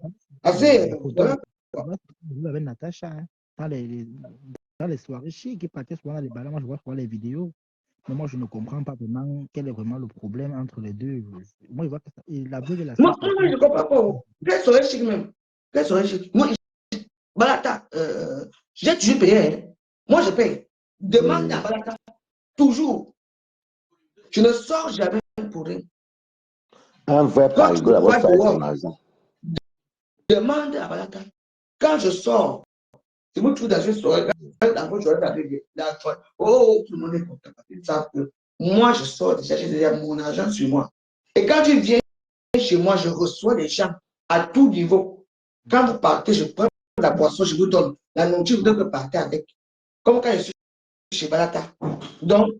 Assez. Voilà. Avec Natacha, hein, dans les soirées chic, qui partait souvent dans les balles. Moi, je vois souvent les vidéos. Mais moi, je ne comprends pas vraiment quel est vraiment le problème entre les deux. Moi, je vois que la veuve et la Moi, sœur. je ne comprends pas. Quelle serait chic même? Quelle serait chic? Moi, Balata, j'ai toujours payé. Hein. Moi, je paye. Demande à Balata. Toujours. Je ne sors jamais pour rien. Un vrai Quand tu parigo, la vois voix avec son dehors, argent. demande à Balata. Quand je sors, c'est moi qui trouve dans une soirée. Oh, tout le monde est content. Ils savent que moi, je sors déjà, j'ai déjà mon argent sur moi. Et quand tu viens chez moi, je reçois les gens à tout niveau. Quand vous partez, je prends la boisson, je vous donne. La nourriture, je vous donne que partez avec. Comme quand je suis chez Balata. Donc,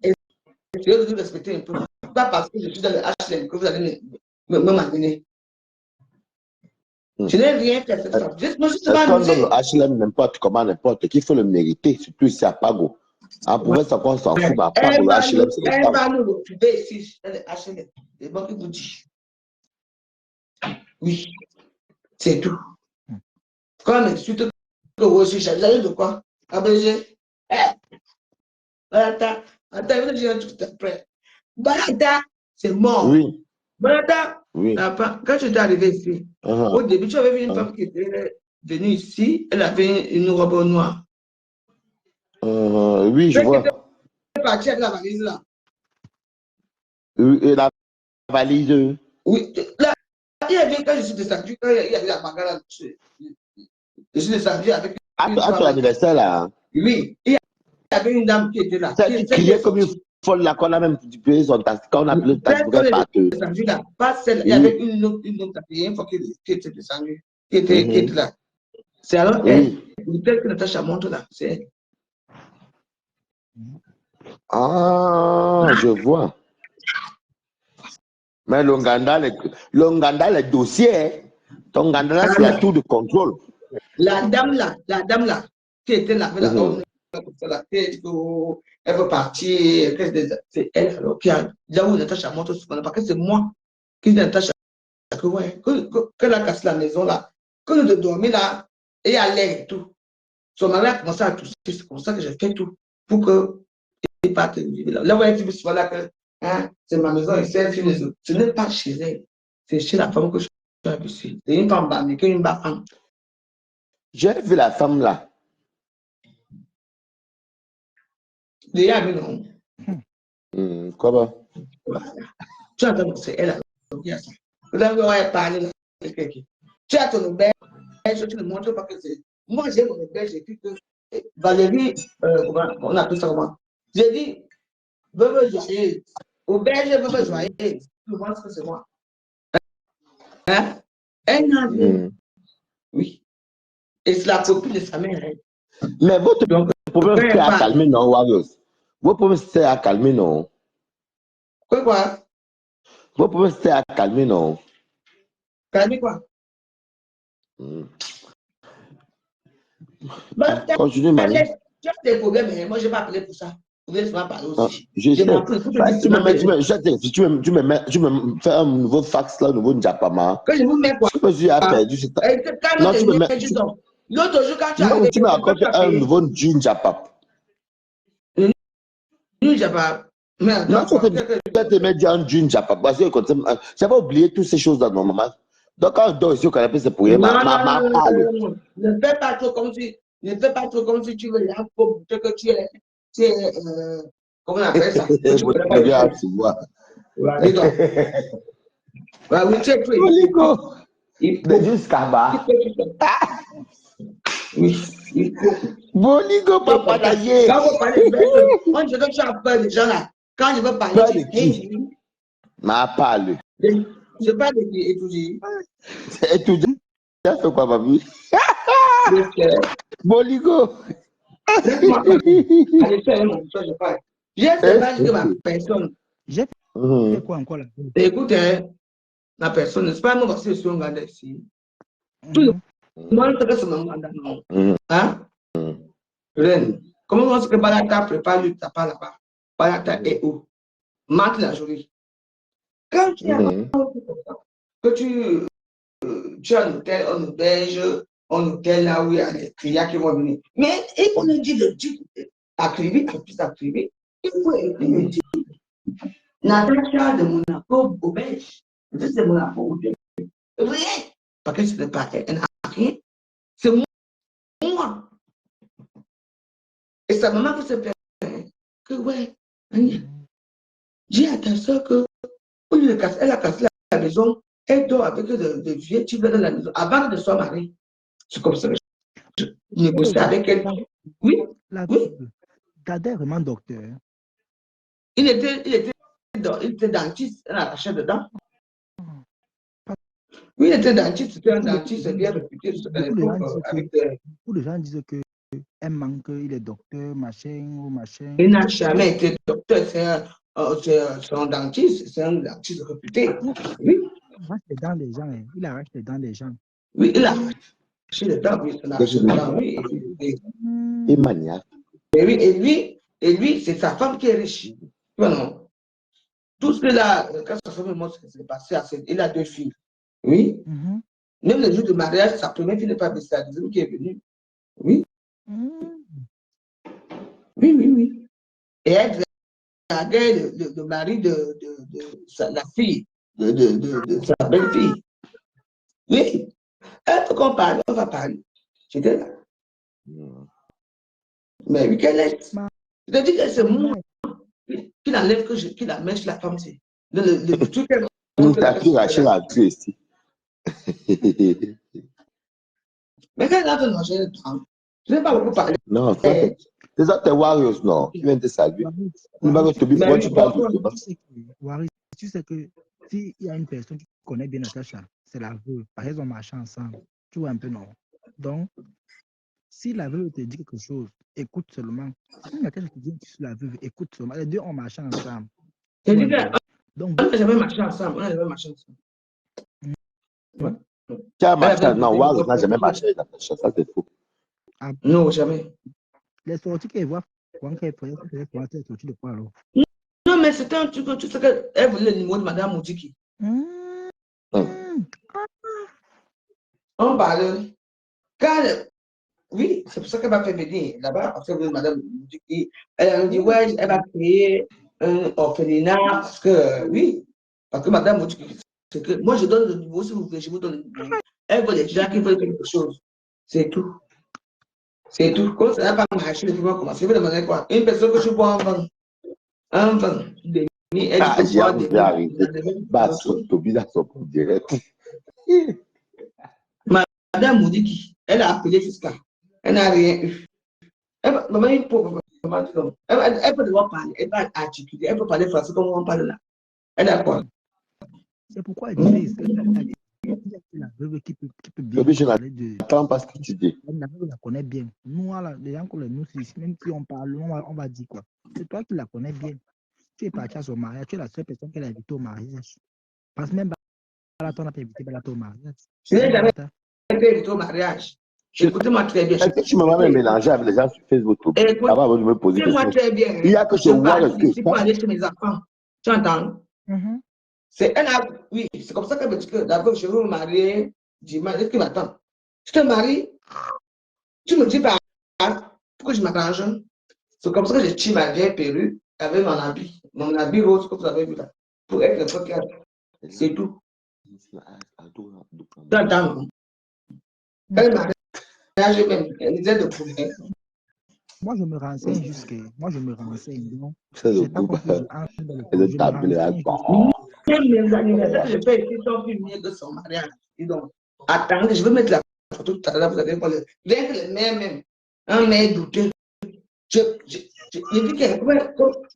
essayez de nous respecter un peu. Pas parce que je suis dans le HLM que vous allez m'amener. Je n'ai rien fait cette fois. Juste, moi, je suis Est-ce qu'on amusé. donne le HLM n'importe comment, n'importe qui, il faut le mériter, surtout ici à Pago. En province, on s'en fout, mais à Pago, le HLM, c'est le Elle temps. va nous retrouver ici, dans le HLM. C'est bon qui vous dit. Oui, c'est tout. Comme suite que vous aussi, j'avais de quoi? ABG. Balata. Attends, je vais dire un truc après. Balata, c'est mort. Oui, Balata, oui. quand tu es arrivé ici, au début, tu avais vu une femme qui était venue ici, elle avait une robe noire. Oui, je vois. Elle est partie avec la valise là. Et la valise. Oui, là, il y avait, quand je suis descendu, quand il y avait la bagarre là, je suis descendu avec À une ton femme. anniversaire, là. Oui, il y avait une dame qui était là. Qui criait comme une folle, là, qu'on a même payé son taxi, quand on a appelé le taxi pour qu'elle parte. Descendu là, pas celle, il y avait une autre une fois qui était descendue, qui était là. C'est alors elle, telle que Natacha montre là, c'est elle. Ah, je vois. Mais l'Onganda, les dossiers, ton Nganda, là, c'est la tour de contrôle. La dame là, qui était là, avec la robe, la tête, elle veut partir, c'est elle alors qui a, là où Natacha montre souvent, parce que c'est moi qui dis Natacha, que la casse la maison là, que nous de dormir là, et à l'air et tout. Son mari a commencé à tousser, c'est comme ça que j'ai fait tout, pour que il parte vivre là. Là où elle dit souvent là que, hein, c'est ma maison, et c'est ce n'est pas chez elle, c'est chez la femme que je suis habitué. C'est une femme bandée, une femme. J'ai vu la femme là. Déjà, mais non. Comment? Voilà. Tu entends, c'est elle a dit ça. Vous avez parlé là. Tu as ton auberge, tu ne montres pas que c'est. Moi, j'ai mon auberge, j'ai dit que Valérie, comment on appelle ça comment? J'ai dit, veuve joyeuse. Auberge, veuve joyeuse. Tu vois ce que c'est moi. Hein? Elle n'a rien. Oui. Et c'est la copine de sa mère. Hein. Mais votre problème, c'est à calmer, non, Warriors? Votre problème, c'est à calmer, non? Quoi? Votre problème, c'est à calmer, non? Calmer quoi? Continue, Marie. Tu as des problèmes, mais moi, je n'ai pas appelé pour ça. Vous voulez souvent parler aussi. Je sais. Tu me fais un nouveau fax, là, un nouveau Njapama. Que je vous mets quoi? Je me suis perdu. Non, tu me mets. L'autre jour, quand tu as non, tu m'as raconté un nouveau Njapap. Njapap. Non, tu te mets un Njapap. Parce que j'avais oublié toutes ces choses-là, normalement. Donc, quand on dort ici au canapé, c'est pour rien. Ne fais pas trop comme si. Ne fais pas trop comme si tu veux là pour que tu es. Comment on appelle ça? Tu vois. Oui, tu es Boligo. C'est juste Kaba. Oui. Boligo, papa d'ailleurs. Quand vous parlez de moi, je veux que tu as peur des gens là. Quand je veux parler de qui? Ma parle. Je parle de qui? Étudier. Étudier. Tu as fait quoi, papi? Boligo. Laisse-moi parler. Allez, fais un chose, je parle. J'ai fait pas que ma personne. J'ai fait quoi encore là? Écoute, la personne, n'est-ce pas moi parce que je suis un gars ici. Tout le monde sait que c'est mon gars, non? Hein? Reine, comment est-ce que Balata prépare le tapas là-bas? Balata est où? Marque la jolie. Quand tu as que tu as un hôtel, un auberge, un hôtel là où il y a des clients qui vont venir. Mais il faut le dire de dire activer, activer. Il faut le dire. Natacha de Monaco, auberge. C'est Monaco, auberge. Rien. Parce que ce n'est pas elle n'a rien. C'est moi. Et sa maman qui se fait que ouais, dis à ta soeur que elle a cassé la maison, elle dort avec de vieux types dans la maison avant de soit mariée. C'est comme ça que je négocie avec elle. Oui, oui. Dada est vraiment docteur. Il était dentiste, elle a acheté dedans. Oui, il était dentiste, c'était un dentiste bien réputé. Beaucoup de gens disent que elle manque, il est docteur, machin ou machin. Il n'a jamais été docteur, c'est un dentiste, c'est un dentiste réputé. Oui. Il arrache les dents des gens. Il arrache les dents des gens. Oui, il a arraché les dents, oui, il a arraché les dents, oui. Et maniaque. Et lui, c'est sa femme qui est riche. Non. Tout ce que là, quand sa femme est morte, c'est passé à il a 2 filles. Oui. Même le jour du mariage, sa première fille n'est pas blessée, la deuxième qui est venue. Oui. Oui. Et elle draguait le mari de la fille, de sa belle-fille. Oui. Elle peut qu'on parle, on va parler. J'étais là. Mais oui, qu'elle est. Je te dis que c'est moi qui l'enlève, qui la mèche la femme. C'est le truc qu'elle nous t'as pu racheter la tue ici. Mais quand elle a fait manger le temps, je n'ai pas beaucoup parlé. Non, c'est ça, tes Warriors, non. Ils viennent te saluer. Tu sais que s'il y a une personne qui connaît bien Natacha, c'est la veuve. Par exemple, on marche ensemble. Tu vois un peu, non? Donc, si la veuve te dit quelque chose, écoute seulement. Si Natacha te dit que tu la veuve, écoute seulement. Les deux ont marché ensemble. Je dis on n'a jamais marché ensemble. Ouais. Tu as marché, non, Warriors n'a jamais marché avec Natacha, ça c'est faux. Non, jamais. Les sorties qu'elle voit, quand elle est sortie de quoi alors? Non, mais c'était un truc, tu sais qu'elle voulait le numéro de Madame Moudiki. On parle. Oui, c'est pour ça qu'elle m'a fait venir là-bas, parce que Madame Moudiki, elle me dit, ouais, elle va créer un orphelinat, parce que, oui, parce que Madame Moudiki, c'est que moi je donne le numéro, si vous voulez, je vous donne le numéro. Elle veut les gens qui veulent quelque chose. C'est tout. C'est tout. Quand ça n'a pas marché, les gens commencent. Je vais demander quoi? Une personne que je bois un vin. J'ai arrêté. Bah, Tobi dans son direct. Madame Moudiki, elle a appelé jusqu'à. Elle n'a rien eu. Elle peut devoir parler, elle va articuler, elle peut parler français comme on parle là. Elle a quoi? C'est pourquoi elle disait la veuve qui peut bien parler de. Attends parce que tu dis. La veuve la connaît bien. Nous, les gens comme nous, même si on parle, on va dire quoi? C'est toi qui la connais bien. Tu es parti à son mariage, tu es la seule personne qu'elle a invitée au mariage. Parce que même Balaton n'a pas invité Balaton au mariage. Je n'ai jamais été invité au mariage. Écoutez-moi très bien. Est-ce que tu m'as même mélangé avec les gens sur Facebook? Avant de me poser moi très bien. Il y a que ce Warriors que je peux aller chez mes enfants. Tu entends? Oui, c'est comme ça qu'elle me dit que d'abord je veux me marier dimanche. Est-ce qu'il m'attend? Je te marie, tu me dis pas pourquoi je m'arrange. C'est comme ça que je tire ma vieille perruque avec mon habit rose que vous avez vu là, pour être le coquin. C'est tout. Tu entends? Elle mariage même, elle disait de poulet. Moi, je me renseigne jusqu'à. Moi, je me renseigne. Donc, c'est le pas compris. le tableau. Mes anniversaires, je fais ici, sont plus mieux que son mariage. Donc, attendez, je vais mettre la photo tout à l'heure, vous allez voir rien que le maire même, un maire douteux. Je dis que,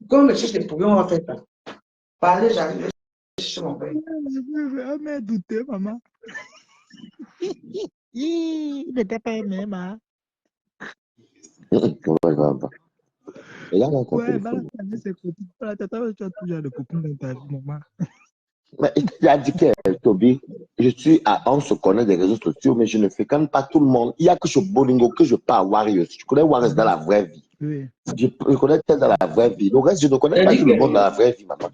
comment me cherche les problèmes, on va faire ça. Parlez, j'arrive, je cherche mon père. Un maire douteux, maman. Il n'était pas aimé, ma. Ouais, tu as toujours des copines dans ta vie, maman. Mais il a dit que, Toby, on se connaît des réseaux sociaux, mais je ne fréquente pas tout le monde. Il n'y a que sur Bolingo que je parle Warriors. Je connais Warriors dans la vraie vie. Oui. Je connais tel dans la vraie vie. Le reste, je ne connais pas tout le monde dans la vraie vie, maman.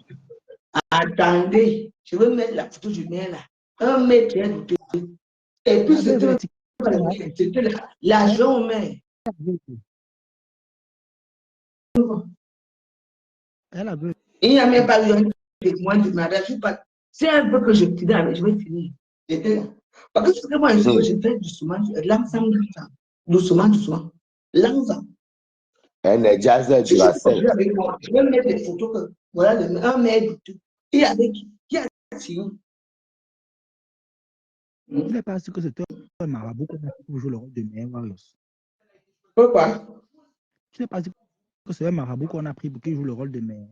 Attendez, je veux mettre la photo du maire là. 1 mètre et douté. Et puis c'était l'argent au maire. Il n'y a même pas eu un témoin du mariage. C'est un peu que je tenais, je vais finir. J'étais là. Parce que c'est moi, je fais doucement, l'ensemble, doucement, doucement. L'ensemble. Elle est jazz du Racel. Je vais mettre des photos que voilà, 1 mètre. Et avec qui a tiré? Il n'est pas sûr que c'était un marabout qu'on a pris pour jouer le rôle de maire, Warriors. Pourquoi? Tu n'es pas sûr que c'est un marabout qu'on a pris pour qu'il joue le rôle de maire.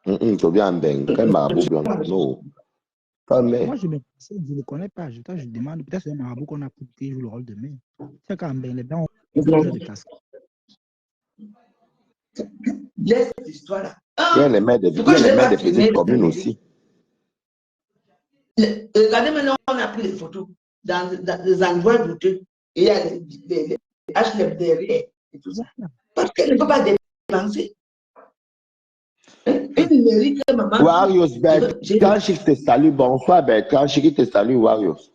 Tu bien ben, quel marabout blanc? Non. Moi, je ne connais pas. Je demande, peut-être c'est un marabout qu'on a pris pour qu'il joue le rôle de maire. C'est quand même les blancs ont de casque. Laisse cette histoire-là. Il y a les maires de petites communes aussi. Regardez maintenant, on a pris les photos dans des endroits douteux. Et il y a les HLF derrière et tout ça. Parce qu'elle ne peut pas dépenser. Une mairie que maman. Warriors, Bertrand Chic te salue. Bonsoir, Bertrand Chic te salue, Warriors.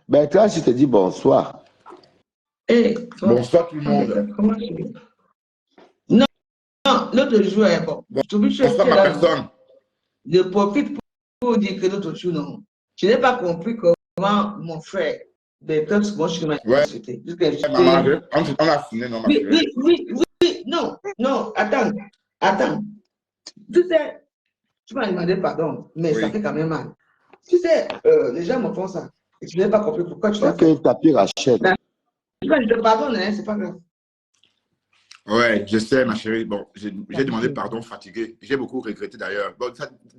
Bertrand Chic te dit bonsoir. Bonsoir tout le monde. Non, l'autre jour est bon. Bonsoir ma personne. Je profite pour dire que l'autre jour, non. Je n'ai pas compris comment mon frère, Bertrand, moi je suis ma société. Maman, on a fini, non, ma chérie. Oui, non, attends. Tu sais, tu m'as demandé pardon, mais ça fait quand même mal. Tu sais, les gens me font ça. Et tu n'as pas compris pourquoi tu l'as fait. Ok, tapis Rachel. Je te pardonne, hein, c'est pas grave. Ouais, je sais, ma chérie. Bon, j'ai demandé pardon, fatigué. J'ai beaucoup regretté d'ailleurs. Bon,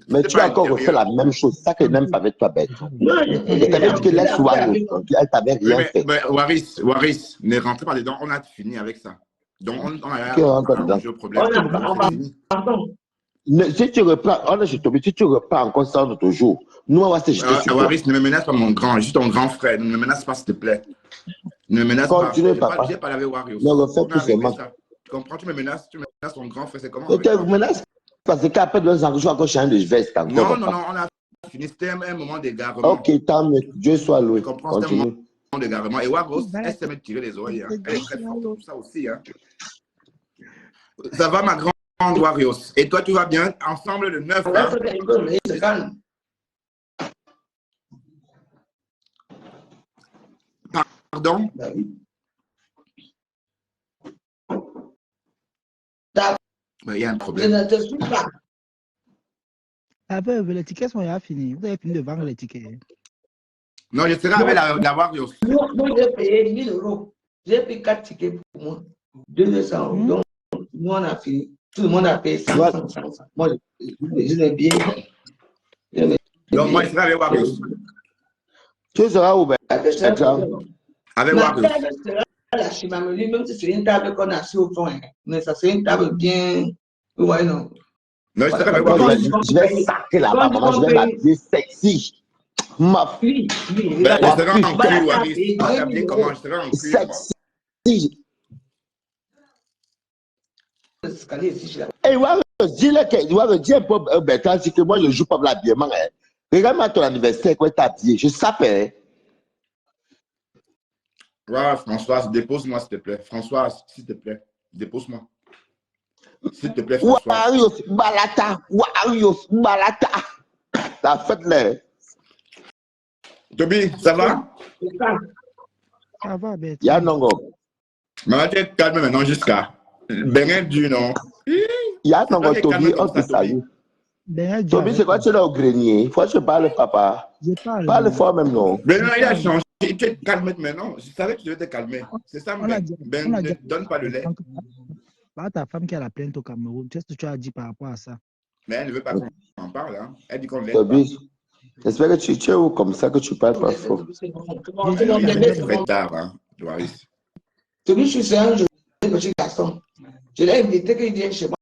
mais tu as encore refait la même chose. C'est ça que je n'aime pas avec toi, Bertrand. Elle t'avait dit que laisse Warriors. Elle t'avait rien fait. Mais Waris, ne rentrez pas dedans. On a fini avec ça. Donc, on a arrangé le problème. Si tu reprends, si tu reprends encore ça notre jour, nous, on va se jeter sur toi. Waris, ne me menace pas mon grand, juste ton grand frère. Ne me menace pas, s'il te plaît. Ne me menace pas. Continue, papa. J'ai parlé avec Warriors. Ne refais plus seulement. Tu comprends? Tu me menaces ton grand frère, c'est comment? Tu me menaces parce qu'après 2 ans, je vais encore changer de veste. Non, on a fini. C'était un moment d'égarement. Ok, tant mieux. Dieu soit loué. Tu comprends? C'était un moment d'égarement. Et Warriors, elle s'est tirer les oreilles. Elle est très forte pour ça aussi. Ça va, ma grande Warriors. Et toi, tu vas bien? Ensemble, le 9. Pardon? Il y a un problème. Je ne te suis pas. Les tickets sont déjà finis. Vous avez fini de vendre les tickets. Non, je serai avec la Warriors. Moi, j'ai payé 1 000 €. J'ai payé 4 tickets pour moi. 200 €. Donc, nous, on a fini. Tout le monde a payé 100. Moi, je l'ai bien. Donc, moi, je serai avec Warriors. Tu seras où, Avec Warriors. La chimameli, même si c'est une table qu'on a sur au fond, mais ça c'est une table bien. Ouais, non. Non, je serai avec Warriors. Je vais sacrer là-bas, maman. Je vais m'habiller sexy. Ma fille. Je serai en cul, Waris. Tu as bien comment je serai en cul. Sexy. Et Warriors, dis un peu, Bertrand, c'est que moi, je joue pas l'habillement. Regarde-moi ton anniversaire, quand tu es habillé. Je savais. Ouais, Françoise, dépose-moi, s'il te plaît. Françoise, s'il te plaît, dépose-moi. S'il te plaît, Françoise. Warriors, Balata. La fête là. Toby, ça va? Ça va, Bertrand. Yanongo. Maman, tu es calme maintenant jusqu'à. Ben, du non. Yanongo, Toby, on te salue. Toby, c'est quoi tu es là au grenier? Faut que je parle, papa. Parle fort même, non? Ben non, il a changé. Tu es calme maintenant. Je savais que tu devais te calmer. C'est ça, Ben, ne donne pas le lait. Pas ta femme qui a la plainte au Cameroun. Qu'est-ce que tu as dit par rapport à ça? Mais elle ne veut pas qu'on en parle. Hein. Elle dit qu'on l'aide. Toby, j'espère que tu es où comme ça que tu parles pas fort. C'est très tard, hein, Waris. Toby, je suis un petit garçon. Je l'ai invité qu'il vienne chez moi.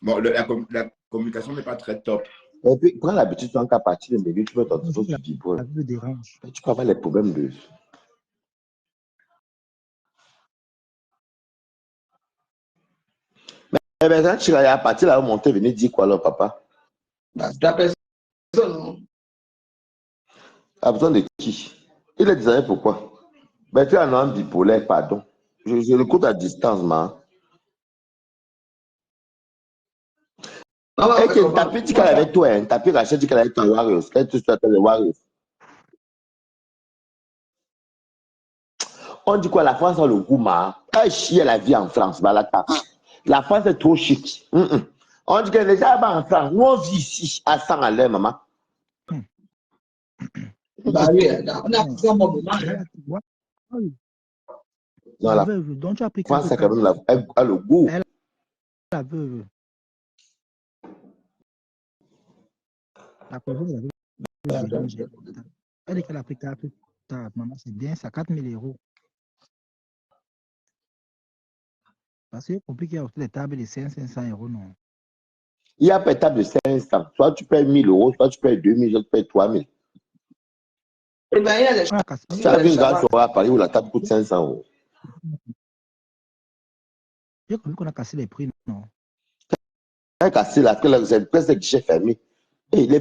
Bon, la communication n'est pas très top. Et puis, prends l'habitude, tu en qu'à partir de début, tu peux ton téléphone sur vibreur. La vie me dérange. Tu peux avoir les problèmes de. Eh bien, quand tu vas partir là, monter, venir dire quoi, alors, papa? Bah, tu appelles ça, non? A besoin de qui? Il est désolé pourquoi? Ben, tu es un bipolaire, pardon. Je l'écoute à distance, man. On va Et faire que comment? Tapi dit qu'elle est avec toi, hein. Tapi Rachel dit qu'elle est avec toi, Warriors. Elle te souhaite les Warriors. On dit quoi, la France a le goût, man. Elle chie la vie en France, bah, la France est trop chic. On dit que les gens en France, nous on vit ici à 100 à l'heure, maman. Bah oui, on a pris un bon moment. Hein. Oui. Non, La la veuve, donc tu as pris France, quelques c'est quand temps. même elle a le goût. La veuve. La veuve, la veuve, elle dit qu'elle a pris 4 tables. Maman, c'est bien ça, 4 000 euros. Parce que c'est compliqué aussi les tables de 500 euros, non. Il y a pas de table de 500. Soit tu payes 1000 euros, soit tu payes 2000, soit tu payes 3000. Eh bien, il y a des On a cassé. Tu as vu une grande soirée à Paris où la table coûte 500 euros. J'ai compris qu'on a cassé les prix, non. Elle a cassé là, que c'est presque des guichets fermés. Et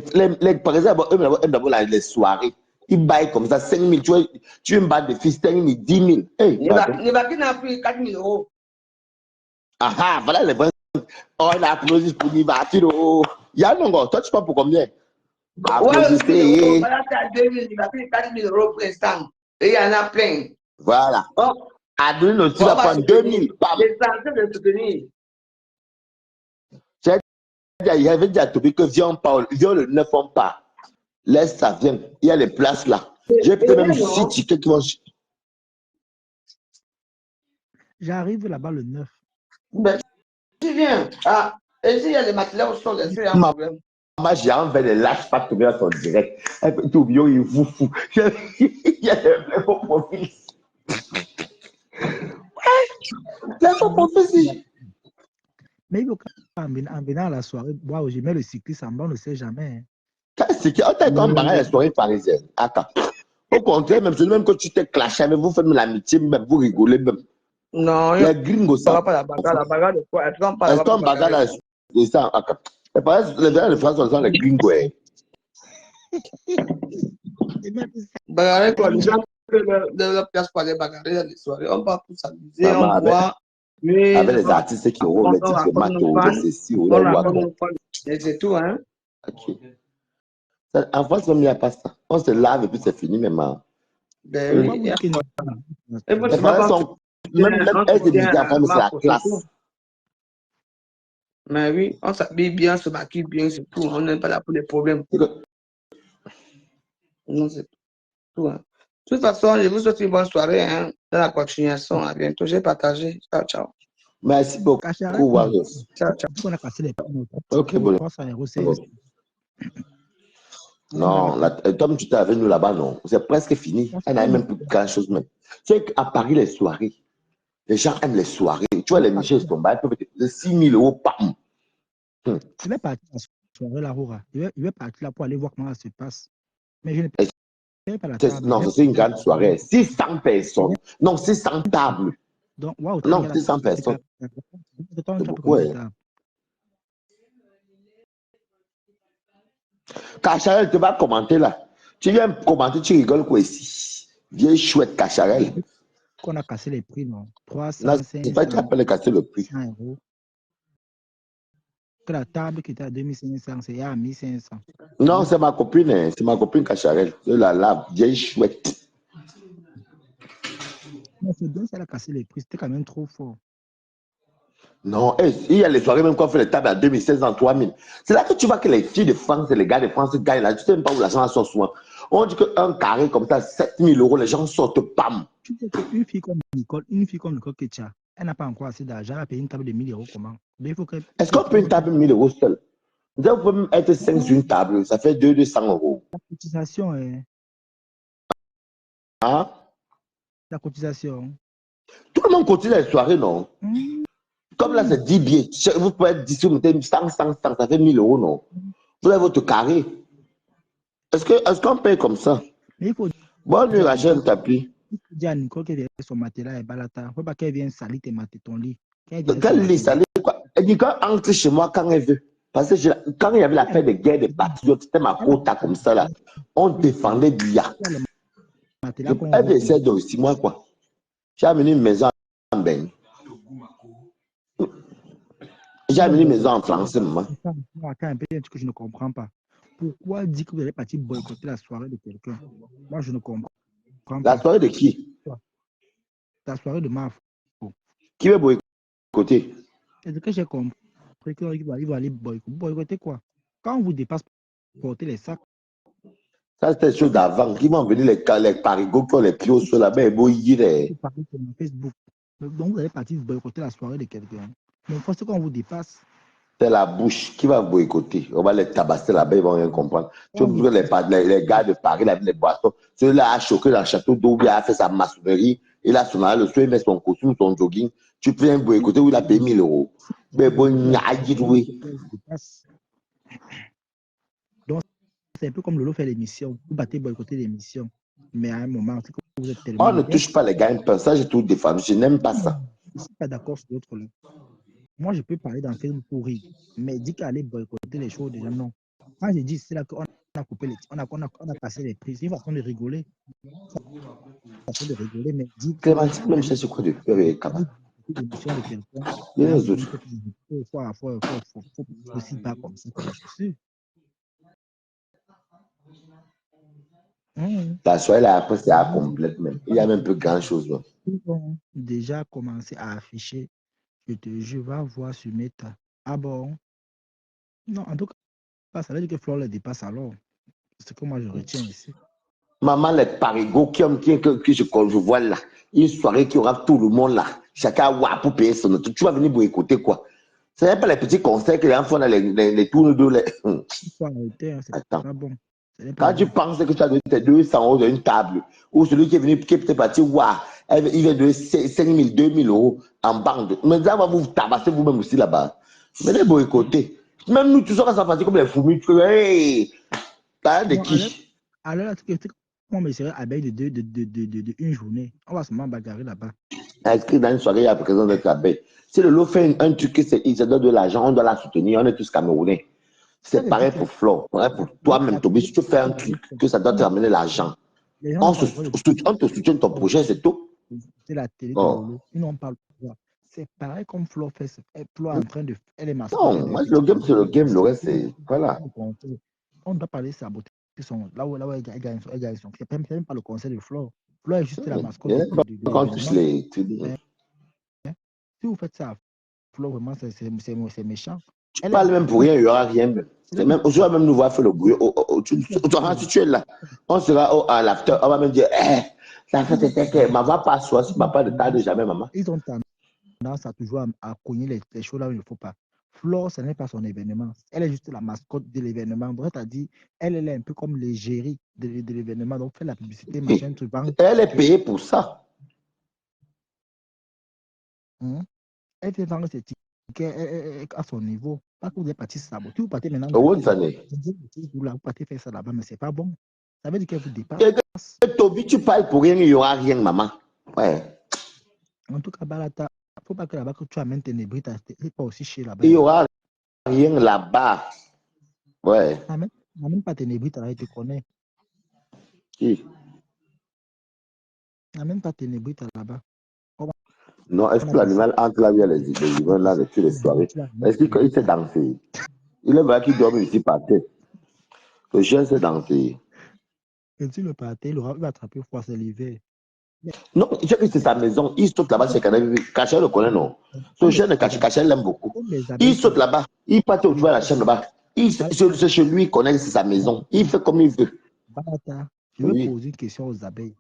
par exemple, eux, d'abord, les soirées, ils baillent comme ça 5 000. Tu veux me battre des fils, 5 000, 10 000. Hey, Les vaccins ont pris 4 000 euros. Ah ah, voilà les vrais. Oh, il a applaudi pour Nibatiro. Il y a un encore. Toi, tu parles pour combien? Applaudissez. Voilà, tu as 2 000, il a pris 4 000 euros pour l'instant. Et il y en a plein. Voilà. Oh, Adeline aussi va prendre 2 000. Les centaines de soutenir. Il y avait déjà Tobi que viens le 9 on part. Laisse ça, viens. Il y a les places là. J'ai peut-être même 6 tickets qui vont. J'arrive là-bas le 9. Ben, tu viens. Ah, et s'il y a les matériels au sol, il y a un problème. Moi, j'ai envie de lâche pas Tobi dans son direct. Et puis Tobi, il vous fout. Il y a des vrais bons profils. Les bons profils. Mais il faut qu'en venant à la soirée, wow, je mets le cycliste en bas, on ne sait jamais. C'est qui? On t'a comme barrage la soirée parisienne. Au contraire, même, même que tu t'es clashé, mais vous faites l'amitié, même vous rigolez même. Non, les gringos, ça. Pas la bagarre de quoi? Est-ce qu'on parle pas bagarre de ça? Et par exemple, les gens de France sont les gringos. Bagarre quoi? Les gens de la place pour aller bagarrer dans les soirées. On va pour s'amuser, on voit. Avec les artistes qui auront les titres matos, les ceci ou les wagons. C'est tout, hein? Ok. En France, même, il n'y a pas ça. On se lave et puis c'est fini, même. Ben oui. Les Français sont. Même elles se disent en France, mais c'est la classe. Mais oui, on s'habille bien, on se maquille bien, c'est tout. On n'est pas là pour les problèmes. Non, c'est tout. Hein. De toute façon, je vous souhaite une bonne soirée. Hein, dans la continuation. À bientôt. J'ai partagé. Ciao, ciao. Merci beaucoup. Ciao, ciao. On a cassé les prix. Ok, bon. Non, Tom, tu étais avec nous là-bas, non. C'est presque fini. Elle n'a même plus grand chose même. Tu sais qu'à Paris, les soirées, les gens aiment les soirées. Tu vois, les Michel Stomba, ils peuvent te 6 000 euros par mois. Je vais partir à la soirée, la Roura. Je vais partir là pour aller voir comment ça se passe. Mais je ne paye pas la table. Non, c'est une grande soirée. 600 personnes. Non, 600 tables. Donc, wow, non, 600 personnes. Ouais. Cacharel te va commenter là. Tu viens commenter, tu rigoles quoi ici? Vieille chouette Cacharel. Qu'on a cassé les prix, non? 300, non, c'est pas tu appelles casser le prix. 100 euros. Que la table qui était à 2500, c'est à 1500. Non, c'est ma copine, Cacharel. C'est la vieille chouette. Non, c'est bien, ça a cassé les prix. C'était quand même trop fort. Non, il y a les soirées même qu'on fait les tables à 2500, 3000. C'est là que tu vois que les filles de France et les gars de France gagnent là. Tu sais même pas où l'argent sort souvent. On dit qu'un carré comme ça, 7000 euros, les gens sortent pam. Une fille comme Nicole Ketcha, elle n'a pas encore assez d'argent. Elle a payé une table de 1000 euros. Comment? Est-ce qu'on peut une table de 1000 euros seule? Vous pouvez même être 5 sur une table, ça fait 200 euros. La cotisation est. Hein? La cotisation. Tout le monde cotise les soirées, non? Comme là, c'est 10 billets. Vous pouvez être 10 100, ça fait 1000 euros, non? Vous avez votre carré. Est-ce qu'on paye comme ça? Mais il faut Bonne nuit, dire à Rachel Nicole, Tapi. il faut dire à Nicole qu'elle vient son matelas et balata. Il ne faut pas qu'elle vienne salir ton lit. Qu'elle vienne son Quel lit, ça matelas. lit quoi? Elle dit quand entre chez moi quand elle veut. Parce que quand il y avait l'affaire de guerre des patriotes, c'était ma quota comme ça là. On défendait Bia. Le matelas qu'on Elle veut. essaie de 6 mois quoi. J'ai amené une maison en Ben. J'ai amené une maison en français, maman. Attends un peu, un truc que je ne comprends pas. Pourquoi dire que vous allez partir boycotter la soirée de quelqu'un? Moi, je ne comprends La pas. soirée de qui? La soirée de Maf. Qui veut boycotter? C'est ce que j'ai compris. Il va aller boycotter. Boycotter quoi? Quand on vous dépasse, porter les sacs. Ça, c'était chose d'avant. Qui vont venir les parigots qui ont les pieds au sol là-bas et beau y ir. Vous parlez sur mon Facebook. Donc, vous allez partir boycotter la soirée de quelqu'un. Mais parce qu'on vous dépasse. C'est la bouche qui va boycotter. On va les tabasser là-bas, ils vont rien comprendre. Tu vois, les gars de Paris, les boissons, celui-là a choqué dans le château d'eau, il a fait sa maçonnerie, il a son mari, le soir, il met son costume, son jogging. Tu peux un boycotter où il a payé 1000 €. Mais bon, oui. Donc, c'est un peu comme Lolo fait l'émission. Vous battez boycotter l'émission. Mais à un moment, c'est que vous êtes tellement. On ne touche pas les gars, ça, j'ai tout défendu. Je n'aime pas ça. Je ne suis pas d'accord sur l'autre là. Moi, je peux parler dans Facebook pour rire, mais dit qu'aller boycotter les choses, déjà non. Quand j'ai dit, c'est là qu'on a coupé les on a passé les prix. C'est une façon de rigoler. Mais dit Clémentine, même c'est quoi de faire avec Kaba? Il faut aussi pas comme ça pour les chaussures. La soirée là, après, c'est à complète même. Il y a même peu grand chose. Ils vont déjà commencé à afficher. Je vais voir sur Meta. Ah bon? Non, en tout cas, ça veut dire que Flore le dépasse alors. C'est ce que moi je retiens ici. Maman, les parigots que je vois là, une soirée qui aura tout le monde là, chacun va pour payer son autre. Tu vas venir pour écouter quoi? Ce n'est pas les petits concerts que les enfants dans les tours de les. Attends. Pas bon. Quand tu penses que tu as donné tes 200 € d'une table, ou celui qui est venu, qui est peut-être parti, waouh, il va donner 5 000, 2 000 € en bande. Mais ça va vous tabasser vous-même aussi là-bas. Mais les boycotter. Même nous, tu seras ça partir comme les fourmis. Hey, t'as de qui? Alors, on me serait abeille de une journée. On va seulement bagarrer là-bas. Est-ce que dans une soirée, il y a présence d'être abeille? Si le lot fait un truc, il se donne de l'argent, on doit la soutenir, on est tous Camerounais. C'est pareil pour Flo, pour toi-même, Toby. Si tu fais un truc, que ça doit te ramener l'argent, on te soutient ton projet, c'est tout. C'est la télé de Lolo. Ils n'ont pas le pouvoir. C'est pareil comme Flo fait. Flo est en train de. Elle est masquée. Non, moi, le game, c'est le game. Le reste, c'est. Voilà. On doit parler de saboter là où elle gagne son. C'est même pas le conseil de Flo. Flo est juste la mascotte. Si vous faites ça, Flo, vraiment, c'est méchant. Tu parles même pour rien, il n'y aura rien. Même, on va même nous voir faire le bruit. Si tu es là, on sera à l'after, on va même dire, ça fait que maman pas soit, si maman ne tarde jamais, maman. Ils ont tendance à toujours à cogner les choses là où il ne faut pas. Flore, ce n'est pas son événement. Elle est juste la mascotte de l'événement. Donc, elle a dit, elle est un peu comme l'égérie de l'événement. Donc, fait la publicité, machin, truc. Elle est payée pour ça. Elle fait vendre ses tickets à son niveau. Pas que vous êtes parti saboter. Vous partez maintenant. Vous partez faire ça là-bas, mais c'est pas bon. Ça veut dire qu'elle vous dépasse. Toby, tu parles pour rien, il n'y aura rien, maman. Ouais. En tout cas, Balata, il ne faut pas que là-bas que tu amènes tes nébrites, c'est pas aussi chez là-bas. Il n'y aura rien là-bas. Ouais. N'amène pas tes nébrites là, il te connaît. Qui? N'amène pas tes nébrites là-bas. Non, est-ce que l'animal entre là, il y a les humains là depuis les soirées? Est-ce qu'il sait danser? Il est vrai qu'il dorme ici par terre. Le chien sait danser. Et si le pâté, il va attraper froid, c'est l'hiver. Non, c'est sa maison. Il saute là-bas chez Canal. Caché le connaît, non? Son chien de Caché l'aime beaucoup. Il saute là-bas. Il part au la chaîne là-bas. C'est chez lui, il connaît, c'est sa maison. Il fait comme il veut. Je vais poser une question aux abeilles.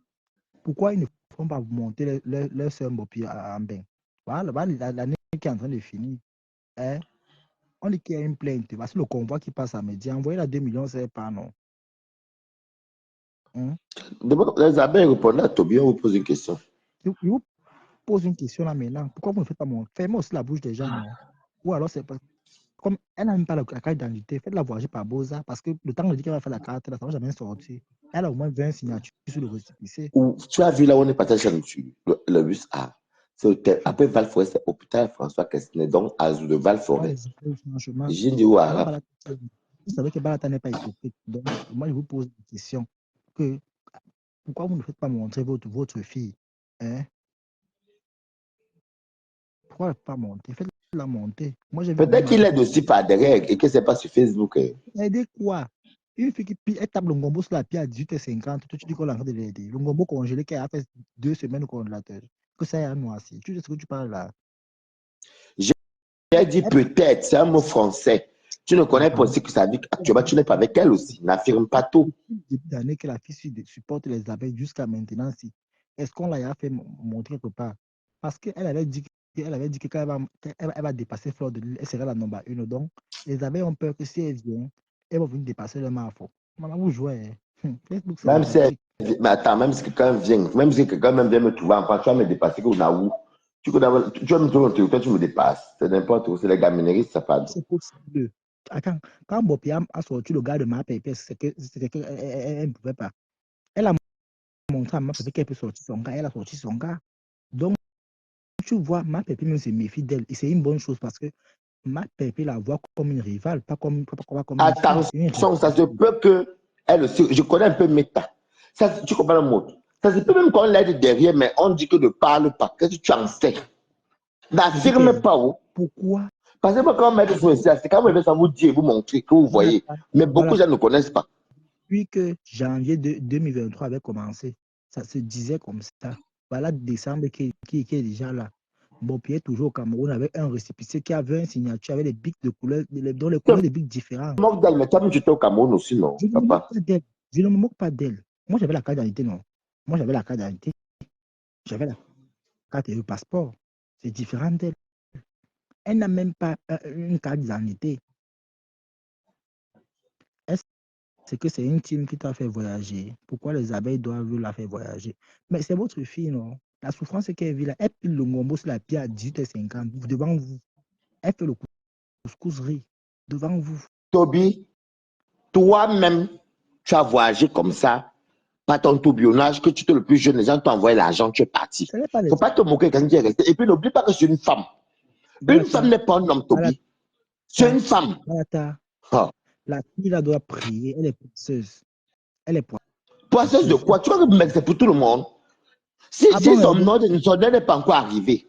Pourquoi ils ne font pas monter leur soeur Mbopi en bain? Voilà, l'année qui est en train de finir. On dit qu'il y a une plainte. Parce que le convoi qui passe à midi, envoyer la 2 millions, c'est pas non. Les abeilles répondent à Toby, on vous pose une question. Je vous pose une question là maintenant. Pourquoi vous ne faites pas mon. Fermez aussi la bouche des gens. Non? Ou alors c'est pas. comme elle n'a même pas la carte d'identité, faites-la voyager par Boza, parce que le temps de dire qu'elle va faire la carte, là, ça ne va jamais sortir. Elle a au moins 20 signatures sur le récépissé. Ou tu as vu là où on est parti le bus A. C'est hôtel. Après Valforêt, c'est hôpital François Quesnay, donc Azou de Valforêt. Franchement, J'ai dit où arabe. vous savez que Balata n'est pas hypocrite. Donc, moi, je vous pose une question. Pourquoi vous ne faites pas montrer votre fille? Hein? Pourquoi pas monter? Faites-la monter. Peut-être qu'il aide aussi par derrière et que c'est pas sur Facebook. Aider quoi? Une fille qui elle tape le ngombo sur la pied à 18h50, toi tu dis qu'on est en train de l'aider. Le ngombo congelé qui a fait 2 semaines au congélateur. Que ça ait noirci. Tu sais ce que tu parles là? J'ai dit peut-être, c'est un mot français. Tu ne connais pas aussi que ça dit qu'actuellement tu n'es pas avec elle aussi. N'affirme pas tout. Depuis d'années que la fille supporte les abeilles jusqu'à maintenant, si. Est-ce qu'on l'a fait montrer quelque part? Parce qu'elle avait dit que quand elle va dépasser Fleur de Lille, elle serait la number 1. Donc, les abeilles ont peur que si elle vient, elles vont venir dépasser le marfo. Maman, vous jouez. Facebook, Même si mais attends, même si quelqu'un vient, même si quelqu'un même vient me trouver en France, tu vas me dépasser que où? Tu vas me trouver, toi tu me dépasses. C'est n'importe où, c'est les gamineries, ça parle. C'est possible. Attends, quand Bopi a sorti le gars de ma pépé, c'est qu'elle ne pouvait pas. Elle a montré à ma pépé qu'elle peut sortir son gars, elle a sorti son gars. Donc, tu vois, ma pépé même se méfie d'elle. Et c'est une bonne chose parce que ma pépé la voit comme une rivale, pas comme attention, ça se peut que elle aussi, je connais un peu Meta. Ça, tu comprends le mot? Ça se peut même qu'on l'aide derrière, mais on dit que ne parle pas. Qu'est-ce que tu en sais? N'affirme pas où. Pourquoi? Parce que quand on met sur le c'est quand même ça vous dire, vous montrer que vous voyez. Mais beaucoup de gens ne connaissent pas. Puis que janvier 2023 avait commencé, ça se disait comme ça. Voilà, décembre qui est déjà là. Bon, puis toujours au Cameroun avec un récépissé qui avait une signature avec des bics de couleurs, dont les couleurs des bics différentes. Moque d'elle, mais toi-même, tu étais au Cameroun aussi, non, papa? Je ne me moque pas d'elle. Moi, j'avais la carte d'identité, non. Moi, j'avais la carte d'identité. J'avais la carte et le passeport. C'est différent d'elle. Elle n'a même pas une carte d'identité. C'est que c'est une team qui t'a fait voyager. Pourquoi les abeilles doivent la faire voyager? Mais c'est votre fille, non? La souffrance qu'elle vit là, elle pile le ngombo sur la pied à 18h50 devant vous. Elle fait le couscous-riz devant vous. Toby, toi-même, tu as voyagé comme ça, par ton tourbillonnage, que tu étais le plus jeune, les gens t'ont envoyé l'argent, tu es parti. Il ne faut pas te moquer quand tu es resté. Et puis n'oublie pas que c'est une femme. Une femme n'est pas un homme, Toby. C'est une femme. La fille là doit prier, elle est poisseuse. Elle est poisseuse de quoi? Tu vois que mec, c'est pour tout le monde. Si son nom n'est pas encore arrivé,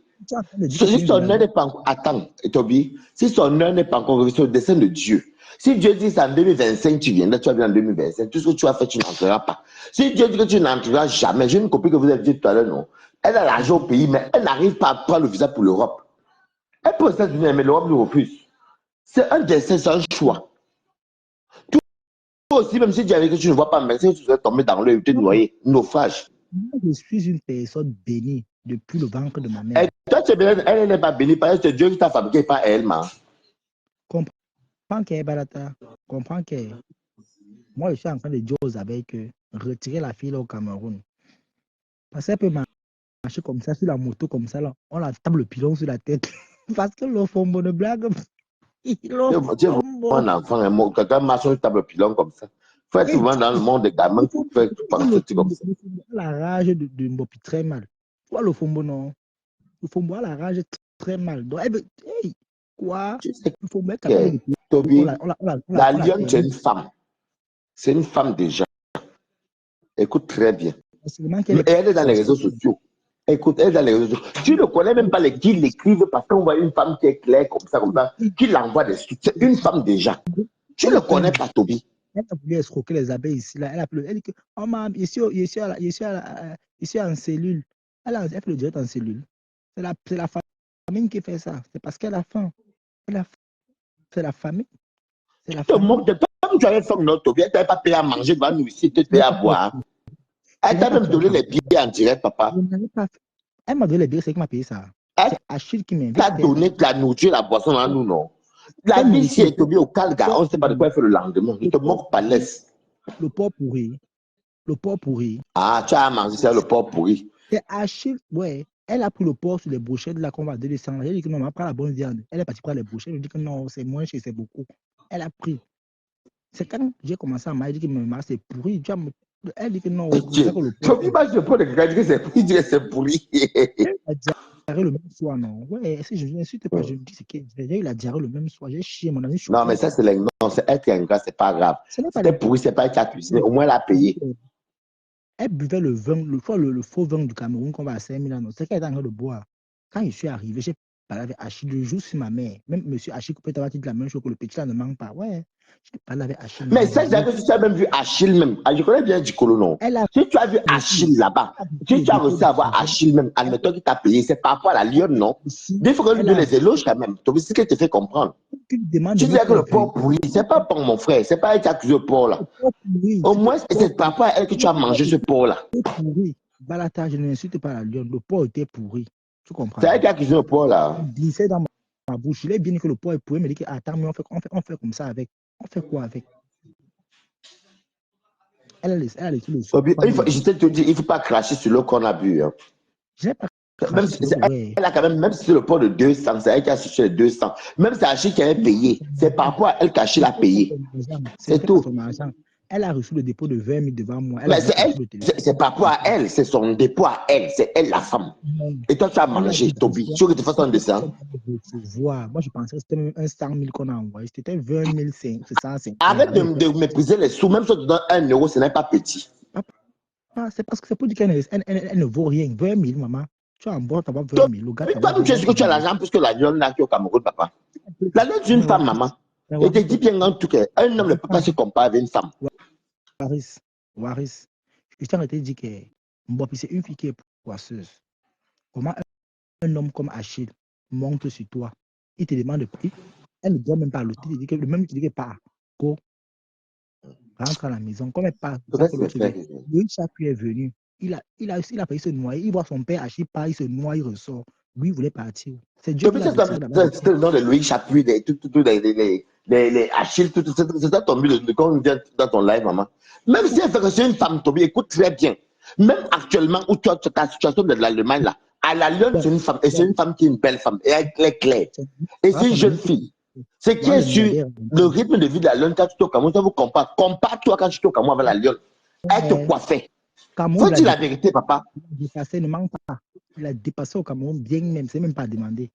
si son heure n'est pas encore... Attends, Toby, si son heure n'est pas encore arrivé, c'est le dessein de Dieu. Si Dieu dit c'est en 2025, tu viendras, tu vas venir en 2025. Tout ce que tu as fait, tu n'entreras pas. Si Dieu dit que tu n'entreras jamais, j'ai une copine que vous avez dit tout à l'heure, non? Elle a l'argent au pays, mais elle n'arrive pas à prendre le visa pour l'Europe. Elle peut aux États-Unis, mais l'Europe lui refuse. C'est un dessein, c'est un choix. Toi aussi, même si tu avais que tu ne vois pas, mais si tu serais tombé dans l'œil, tu es noyé, naufrage. Moi, je suis une personne bénie depuis le ventre de ma mère. Et toi, elle n'est pas bénie parce que c'est Dieu qui t'a fabriqué, pas elle-même. Comprends qu'elle est balata. Comprends que moi, je suis en train de dire aux abeilles que retirer la fille là, au Cameroun. Parce qu'elle peut marcher comme ça, sur la moto, comme ça, là. On la tape le pilon sur la tête. Parce que le fombo ne blague. Un enfant, quelqu'un marche sur le pilon comme ça. Faut être souvent dans le monde des gamins pour faire penser comme ça. La rage de Mbopi très mal. Quoi, le fombo, non? Le fombo a la rage très mal. Donc, elle veut. Hey, quoi? Le fombo est capable de. Toby, la lionne, c'est une femme. C'est une femme déjà. Écoute très bien. Et elle est dans les réseaux sociaux. Écoute, elle est dans les réseaux sociaux. Tu ne connais même pas qui l'écrivent parce qu'on voit une femme qui est claire comme ça, qui l'envoie des trucs. C'est une femme déjà. Tu ne connais pas, Toby. Elle a voulu escroquer les abeilles ici. Là. Elle a pleuré. Elle dit que, oh maman, ici en cellule. Elle fait le direct en cellule. C'est la famille qui fait ça. C'est parce qu'elle a faim. C'est la famille. Tu te moques de toi. Comme tu avais faim, non, Toby, elle ne t'avait pas payé à manger devant nous ici, tu te payé à boire. Elle t'a même donné les billets en direct, papa. Elle m'a donné les billets, c'est qui m'a payé ça. C'est Achille qui m'invite. Elle t'a donné la nourriture, la boisson à nous, non. La vie, si elle est tombée au Calga, on ne sait pas de quoi elle fait le lendemain. Ne te moque pas, laisse. Le porc pourri. Le porc pourri. Ah, tu as mangé ça, le porc pourri. C'est Achille, ouais. Elle a pris le porc sur les brochettes là qu'on va 200. Elle dit que non, on va prendre la bonne viande. Elle est partie prendre les brochettes. Je dis que non, c'est moins cher, c'est beaucoup. Elle a pris. C'est quand j'ai commencé à manger, elle dit que maman, c'est pourri. Elle dit que non, c'est ça que le porc. Tu imagines pas de quelqu'un qui c'est pourri, dire que c'est pourri. Elle a diarrhée le même soir, non. Ouais, si je n'insulte pas, je me dis que j'ai eu la diarrhée le même soir. J'ai chié, mon ami. Non, mais ça, c'est non, c'est elle qui est ingrat, c'est pas grave. C'était pourri, c'est pas elle qui a cuisiné. Au moins, elle a payé. Elle buvait le vin, le faux vin du Cameroun qu'on va à 5 000 ans. C'est qu'elle était en train de boire. Quand je suis arrivé, j'ai parlé avec Achille le jour sur ma mère. Même monsieur Achille peut avoir dit la même chose que le petit là ne manque pas. Ouais, j'ai parlé avec Achille. Mais ça, j'avais tu as même vu Achille même. Je connais bien Dicolo, non. Si tu as vu Achille là-bas, si tu as réussi à voir Achille même, admettons qu'il t'a payé, c'est par rapport à la lionne, non? Il faut que lui donne les éloges quand même. Tu sais ce qu'elle te fait comprendre. Tu dis que le porc pourri, c'est pas pour mon frère, c'est pas elle qui a accusé le porc là. Au moins, c'est par rapport à elle que tu as mangé ce porc là. Balata, je n'insulte pas la lionne, le porc était pourri. Tu comprends? C'est elle qui a accusé le porc là. Il glissait dans ma bouche. Il est bien dit que le porc est pourri, mais il dit que attends, mais on fait comme ça avec. On fait quoi avec? Elle a laissé le je te dis, il ne faut pas cracher sur l'eau qu'on a bu. Hein. Je n'ai pas même elle a quand même, même si c'est le pot de 200, c'est elle qui a acheté les 200. Même si c'est Achille qui avait payé, c'est par rapport à elle qu'Achille a payé. C'est tout. Elle a reçu le dépôt de 20 000 devant moi. C'est par rapport à elle, c'est son dépôt à elle, c'est elle la femme. Et toi, tu as mangé, Toby. Tu veux que tu fasses un dessin? Moi, je pensais que c'était un 100 000 qu'on a envoyé. C'était 20 550. Arrête de mépriser les sous. Même si tu donnes 1 euro, ce n'est pas petit. C'est parce que c'est pour dire qu'elle ne vaut rien. 20 000, maman. Tu as en bois, tu vas 20 000. Toi, tu sais que tu as l'argent plus que la lionne là qui est au Cameroun, papa. La lionne, c'est une femme, maman. Et tu dis bien en tout cas, un homme ne peut pas se comparer avec une femme. Waris, je t'en ai dit que Mbopi, c'est une fille qui est poisseuse. Comment un homme comme Achille monte sur toi? Il te demande de prix. Elle ne doit même pas l'autre. Il dit que le même qui dit que pas. Go. Rentre à la maison. Comme elle part. Le Chapuis est venu. Il a failli se noyer. Il voit son père Achille part, il se noie, il ressort. Lui, il voulait partir. C'est Dieu qui l'a dit. C'est le nom de Louis Chapuis, les Achille, c'est ça ton but quand on vient dans ton live, maman. Même si elle fait que c'est une femme, Toby, écoute très bien. Même actuellement, où tu as ta situation de l'Allemagne là, à la Lyon, c'est une femme, et c'est une femme qui est une belle femme, et elle est claire. Et c'est une jeune fille. C'est qui est sur le rythme de vie de la Lyon quand tu es au Cameroun, ça vous compare. Compare-toi quand tu es au Cameroun avec la Lyon. Elle te coiffait. Faut dire la vérité, papa. Il ne manque pas. Il a dépassé au Cameroun bien même, c'est même pas demandé.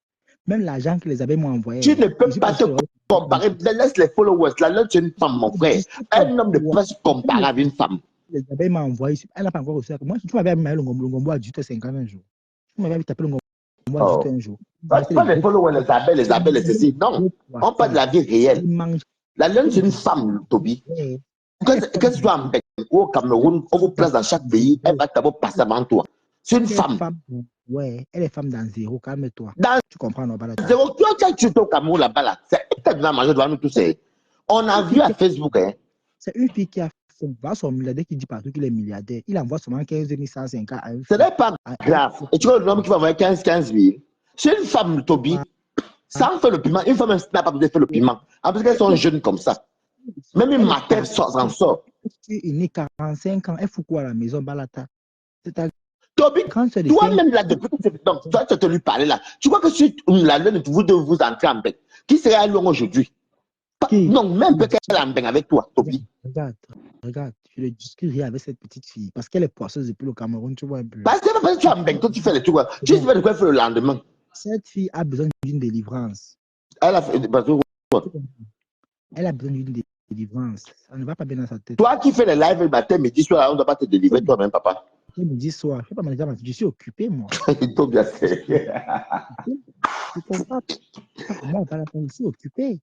Même l'argent que les abeilles m'ont envoyé. Tu ne peux pas te comparer. Laisse les followers. La Lyon, c'est une femme, mon frère. Un homme ne peut pas se comparer avec une femme. Les abeilles m'ont envoyé. Elle n'a pas encore reçu. Moi, tu m'avais amené le Ngombo à 18h50 un jour. Tu m'avais tapé le Ngombo à 18h un jour. Pas les followers, les abeilles, ceci. Non. On parle de la vie réelle. La Lyon, c'est une femme, Toby. Que tu sois en Belgique ou au Cameroun, on vous place dans chaque pays, elle va d'abord passer avant toi. C'est une femme. Ouais, elle est femme dans zéro, calme-toi. Tu comprends, non? Zéro, tu es au Cameroun là-bas, là. C'est elle qui a mangé devant nous tous. On a vu à Facebook. Hein. C'est une fille qui a son milliardaire qui dit partout qu'il est milliardaire. Il envoie seulement 15 150 à une fille. Ce n'est pas grave. Et tu vois l'homme qui va envoyer 15 000. C'est une femme, Toby. Sans faire le piment, une femme n'a pas besoin de faire le piment. En plus qu'elles sont jeunes comme ça. Même une matin s'en sort. Il n'est 45 ans, elle fout quoi à la maison, Balata? Toby, toi-même là, depuis que toi, tu te lui parler là, tu crois que si la lune vous devez vous entrer en bain, qui serait à Lyon aujourd'hui? Non, même peut-être qu'elle est en bain avec toi, Toby. Regarde, je ne discute rien avec cette petite fille, parce qu'elle est poisseuse depuis le Cameroun, tu vois un peu. Parce que tu es en bain, quand tu fais les trucs, tu sais de quoi faire le lendemain. Cette fille a besoin d'une délivrance. Elle a besoin d'une délivrance. Ça ne va pas bien dans sa tête. Toi qui fais les lives le matin, midi, soir, on ne doit pas te délivrer toi-même, papa. Midi, soir, je ne sais pas manier, je suis occupé, moi. Il faut bien faire. Je comprends. Moi, je suis occupé.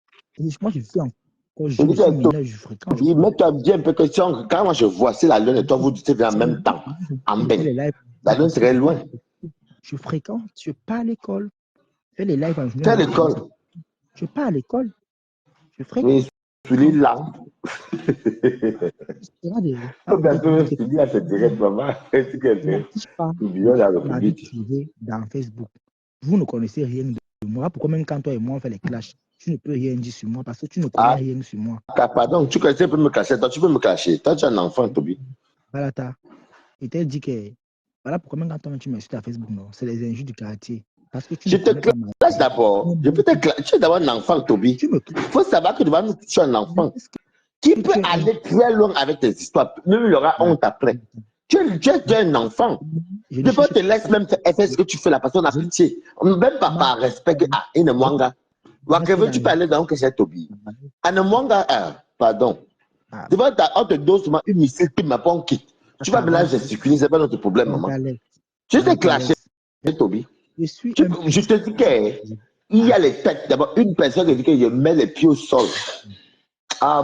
Moi, je suis encore. Je fréquente. Mets-toi bien un peu question. Quand moi je vois, c'est la lune et toi, vous dites en même temps. En bain. La lune serait loin. Je fréquente, je ne suis pas à l'école. Je fais les lives en journée. Tu es à l'école? Je ne suis pas à l'école. Je fréquente. Oui, tu lis là. Dans Facebook. Vous ne connaissez rien de moi. Pourquoi même quand toi et moi on fait les clashs, tu ne peux rien dire sur moi parce que tu ne connais rien sur moi. Pardon, tu peux me cacher. Toi, tu peux me cacher. Toi, tu es un enfant, Toby. Balata. Il t'a dit que Voilà pourquoi même quand toi, tu m'insultes à Facebook, non, c'est les injures du quartier. Parce que tu Je ne te connais pas ma classe d'abord. Je peux te classer. Tu es d'abord un enfant, Toby. Tu me Il faut savoir que devant nous, tu es un enfant qui que peut tu es un... aller très loin avec tes histoires. Même il aura honte après. Tu es un enfant. Je ne Des fois, cherche te laisse même faire ce que tu fais, la personne a pitié. Même pas par respect que, ah, il ne mwanga. Tu peux aller dans que c'est Toby. Ah, ne mwanga, pardon. Des fois, on te donne souvent une missile, puis ma ponte quitte. Tu vas maintenant gesticuler, c'est pas notre problème, maman. Tu t'es clashé, Toby. Je te dis qu'il y a les têtes. D'abord, une personne qui dit que je mets les pieds au sol. Ah,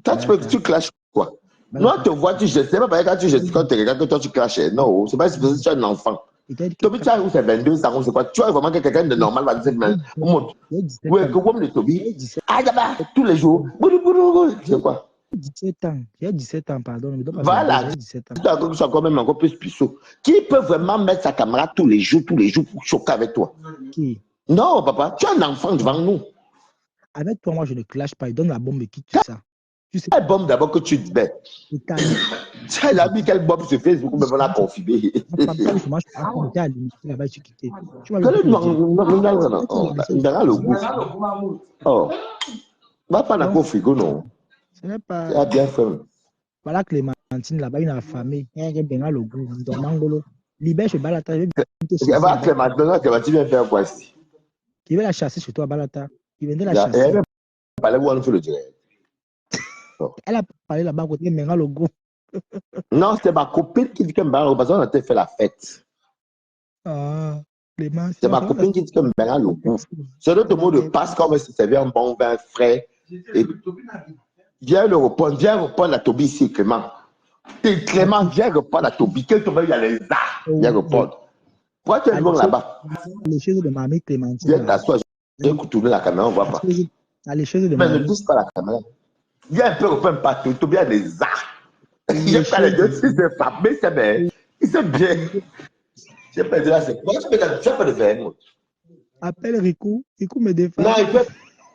toi, tu clashes quoi? Non, te vois, tu gestes. C'est pas parce que quand tu gestes, quand tu regardes que toi, tu clashes. Non, c'est pas parce que tu es un enfant. Toby, tu as où c'est 22 ans, c'est quoi? Tu vois vraiment que quelqu'un de normal va dire, mais oui, que comme le Toby. Ah, d'abord, tous les jours. C'est quoi? 17 ans. J'ai 17 ans, pardon. Voilà, j'ai 17 ans. Tu es encore même encore plus puceau. Qui peut vraiment mettre sa caméra tous les jours pour choquer avec toi? Qui? Non, papa, tu es un enfant devant nous. Avec toi, moi, je ne clash pas. Il donne la bombe et quitte tout ça. Tu sais la bombe d'abord que tu te mets. Tu as mis quelle bombe sur Facebook pour me la confirmer. Il aura le goût. Oh, va pas dans le frigo, non. Ce n'est pas. Tu as bien fait. Voilà Clémentine là-bas, une affamée. Elle a bien le goût. Donc, Mangolo. Libère chez Balata. Clémentine vient faire quoi ici? Il va la chasser chez toi, Balata. Il viendrait la chasser. Elle a parlé où on fait le direct. Elle a parlé là-bas côté Menga Logo. Non, c'est ma copine qui dit que Menga parce qu'on a fait la fête. Ah, c'est ma copine qui dit que Menga Logo. C'est notre mot de passe quand on va se servir un bon vin frais. Et viens répondre à Toby ici, Clément. Clément, viens répondre à Toby. Quel Toby, il y a les arts. Viens répondre. Pourquoi tu es loin là-bas? Les choses de mamie Clémentine. Viens t'asseoir. Je vais tourner la caméra, on ne voit pas. Les choses de mais ne touche pas la caméra. Viens un peu répondre partout. Toby a des arts. Il a pas les deux, c'est pas, mais c'est bien. C'est bien. Je peux dire là, c'est quoi? Tu peux le faire. Appelle Rico. Rico me défend. Non, il peut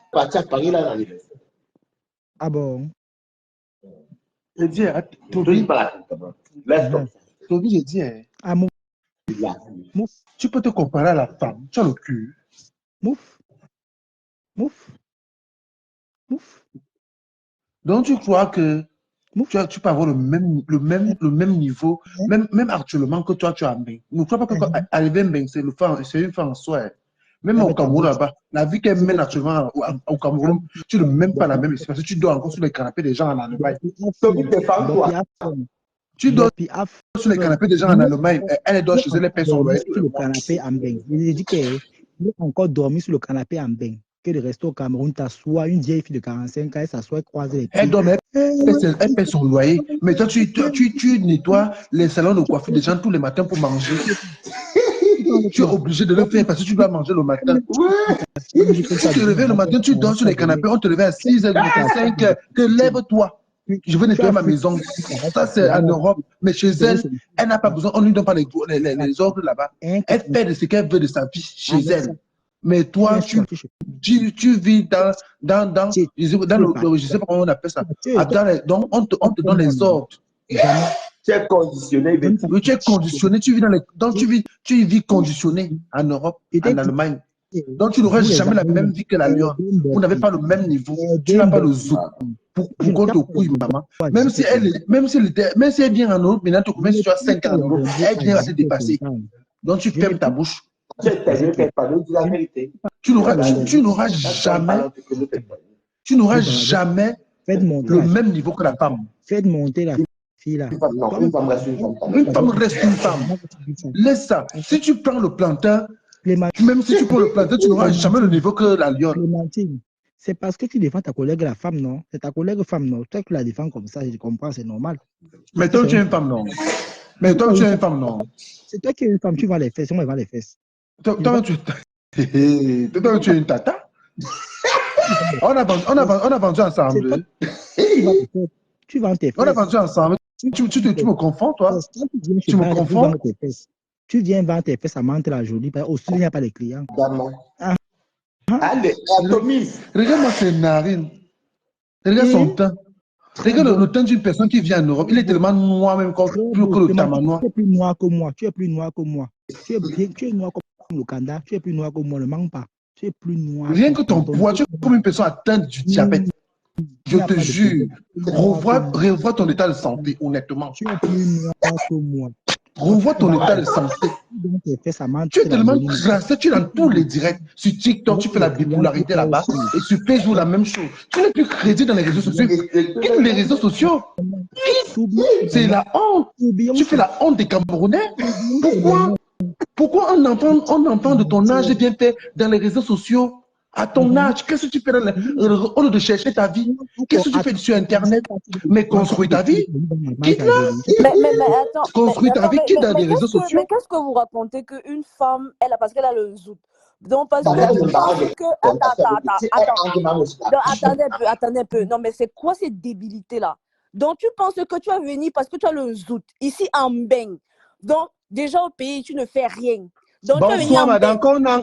partir à Paris là dans l'anniversaire. Ah bon? Je dis, Toby, je dis, Mouf. Tu peux te comparer à la femme. Tu as le cul. Mouf. Mouf. Mouf. Donc tu crois que tu peux avoir le même niveau, même actuellement que toi, tu as Mbeng. Ne crois pas qu'arriver Mbeng, c'est une femme en soi. Même au Cameroun là-bas, la vie qu'elle mène actuellement au Cameroun, tu ne mènes pas la même parce que tu dors encore sur les canapés des gens en Allemagne. Tu dors sur les canapés des gens en Allemagne, elle dort chez elle, les personnes loyales. Sur le canapé en Mbeng. Je dis qu'elle a encore dormi sur le canapé en Mbeng. Que de rester au Cameroun, t'assois, une vieille fille de 45 ans, elle s'assoit, croise les pieds. Elle dort, elle paie son loyer. Mais toi, tu nettoies les salons de coiffure des gens tous les matins pour manger. Tu es obligé de le faire parce que tu dois manger le matin. Si tu te réveilles le matin, tu dors sur les canapés, on te réveille à 6h, 5h, que lève-toi. Je veux nettoyer ma maison. Ça, c'est en Europe. Mais chez elle, elle n'a pas besoin, on ne lui donne pas les ordres là-bas. Elle fait de ce qu'elle veut de sa vie chez elle. Mais toi, tu vis dans je sais pas comment on appelle ça. Donc, on te donne les ordres. Tu es conditionné. Oui, tu es conditionné. Tu vis conditionné en Europe, en Allemagne. Donc, tu n'auras jamais la même vie que la Lyon. Vous n'avez pas le même niveau. Tu n'as pas le zouk. Pour qu'on te couille, maman. Même si elle vient en Europe, maintenant, même si tu as 5 ans en Europe, elle vient à te dépasser. Donc, tu fermes ta bouche. Tu n'auras jamais le même niveau que la femme. Faites monter la fille là. Une femme reste une femme. Laisse ça. Si tu prends le plantain, même si tu prends le plantain, tu n'auras jamais le niveau que la lionne. Clémentine, c'est parce que tu défends ta collègue la femme, non? C'est ta collègue femme, non? Toi, tu la défends comme ça, je comprends, c'est normal. Mais toi, tu es une femme, non? Mais toi, tu es une femme, non? C'est toi qui es une femme, tu vends les fesses, moi, je vends les fesses. Toi, tu es une tata? On a vendu ensemble. Tu vends tes fesses. On a vendu ensemble. Tu me confonds, toi? Tu me confonds? Tu viens vendre tes fesses à Mantes la Jolie, au sud, il n'y a pas de clients. Allez, Atomis. Regarde-moi ses narines. Regarde son teint. Regarde le teint d'une personne qui vient en Europe. Il est tellement noir, même comme plus que le tamanois. Tu es plus noir que moi. Tu es plus noir que moi. Tu es noir comme le Kanda. Tu es plus noir que moi. Ne manque pas. Tu es plus noir. Rien que ton poids, tu es comme une personne atteinte du diabète. Je te jure. Revois ton état de santé, honnêtement. Tu es plus noir que moi. Revois ton état de santé. Tu es tellement classé, tu es dans tous les directs. Sur TikTok, tu fais la bipolarité là-bas. Et sur Facebook, la même chose. Tu n'es plus crédible dans les réseaux sociaux. Quitte les réseaux sociaux. C'est la honte. Tu fais la honte des Camerounais. Pourquoi un enfant de ton âge vient faire dans les réseaux sociaux? À ton âge, qu'est-ce que tu fais au lieu de chercher ta vie? Qu'est-ce que tu fais sur Internet? Mais construis ta vie. Quitte-la. Mais attends. Construis ta vie, quitte dans les réseaux sociaux. Mais qu'est-ce que vous racontez qu'une femme, parce qu'elle a le zout. Donc, parce que. Attendez un peu. Non, mais c'est quoi cette débilité-là? Donc, tu penses que tu vas venir parce que tu as le zout. Ici, en Beng. Donc, déjà au pays, tu ne fais rien. Donc, bonsoir, madame.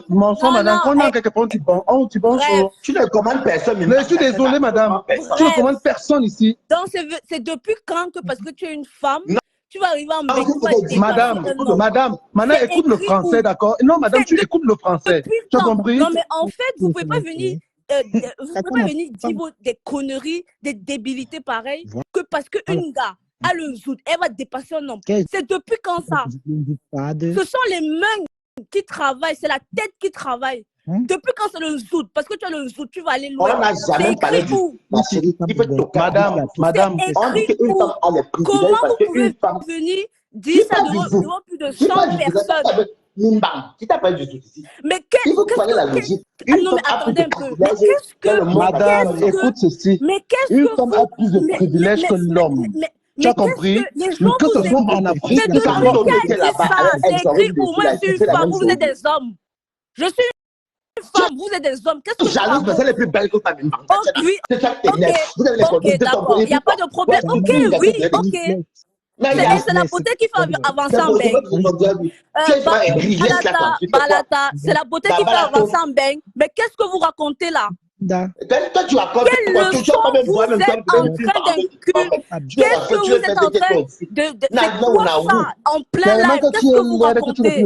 Bonsoir, madame. Quand on a quelque part, tu bonsoir. Tu ne commandes personne. Mais je suis désolé, madame. Tu ne commandes personne ici. Donc, c'est depuis quand que parce que tu es une femme, tu vas arriver en Madame, écoute le français, d'accord? Non, madame, tu écoutes le français. Tu as compris? Non, mais en fait, vous ne pouvez pas venir. Vous pouvez pas venir dire des conneries, des débilités pareilles, que parce qu'une gars a le zout, elle va dépasser un homme. C'est depuis quand ça? Ce sont les mains qui travaillent, c'est la tête qui travaille. Depuis quand c'est le zout? Parce que tu as le zout, tu vas aller loin. On n'a jamais parlé du Madame, comment vous pouvez venir dire ça devant plus de 100 personnes? Qui t'a parlé du zout ici? Mais qu'est-ce que... Non, mais attendez un peu. Mais qu'est-ce que... Madame, écoute ceci. Mais qu'est-ce Une que... femme a plus de privilèges que l'homme. Tu as compris? Que ce soit en Afrique, c'est écrit où moi je suis une femme, vous êtes des hommes. Je suis une femme, vous êtes des hommes. Qu'est-ce que vous jalouse, mais c'est les plus belles que ta maman. Ok, d'accord, il n'y a pas de problème. Ok, oui, ok. C'est la beauté qui fait avancer en beigne. Balata, c'est la beauté qui fait avancer en beigne. Mais qu'est-ce que vous racontez là? Toi, tu racontes quelle leçon vous êtes en train d'inculquer? Qu'est-ce que vous êtes en train de c'est quoi ça? En plein live, qu'est-ce que vous racontez?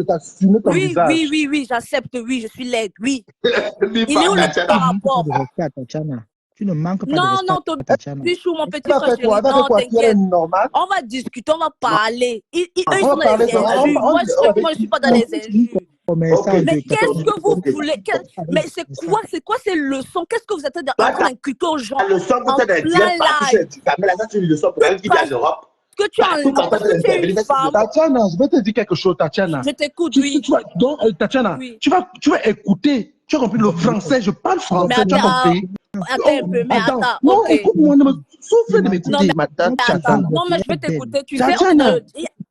Oui, j'accepte, oui, je suis laide, oui. Il est où le rapport? Tu ne manques pas non, Pichou, mon petit frère chéri, non, t'inquiète. On va discuter, on va parler. Eux, ils sont dans les injures. Moi, je ne suis pas dans les injures. Mais qu'est-ce que vous voulez? Mais c'est quoi ces leçons? Qu'est-ce que vous êtes en train d'inculquer aux gens? La leçon que tu as mais là, c'est une leçon pour elle qui vient en Europe. Que tu es une femme. Tatiana, je vais te dire quelque chose, Tatiana. Je t'écoute, oui. Donc, Tatiana, tu vas écouter. Tu as compris le français, je parle français, tu as compris? Attends un peu, mais attends. Non, écoute-moi, souffle de m'écouter, madame. Non, mais je vais t'écouter. Tu sais,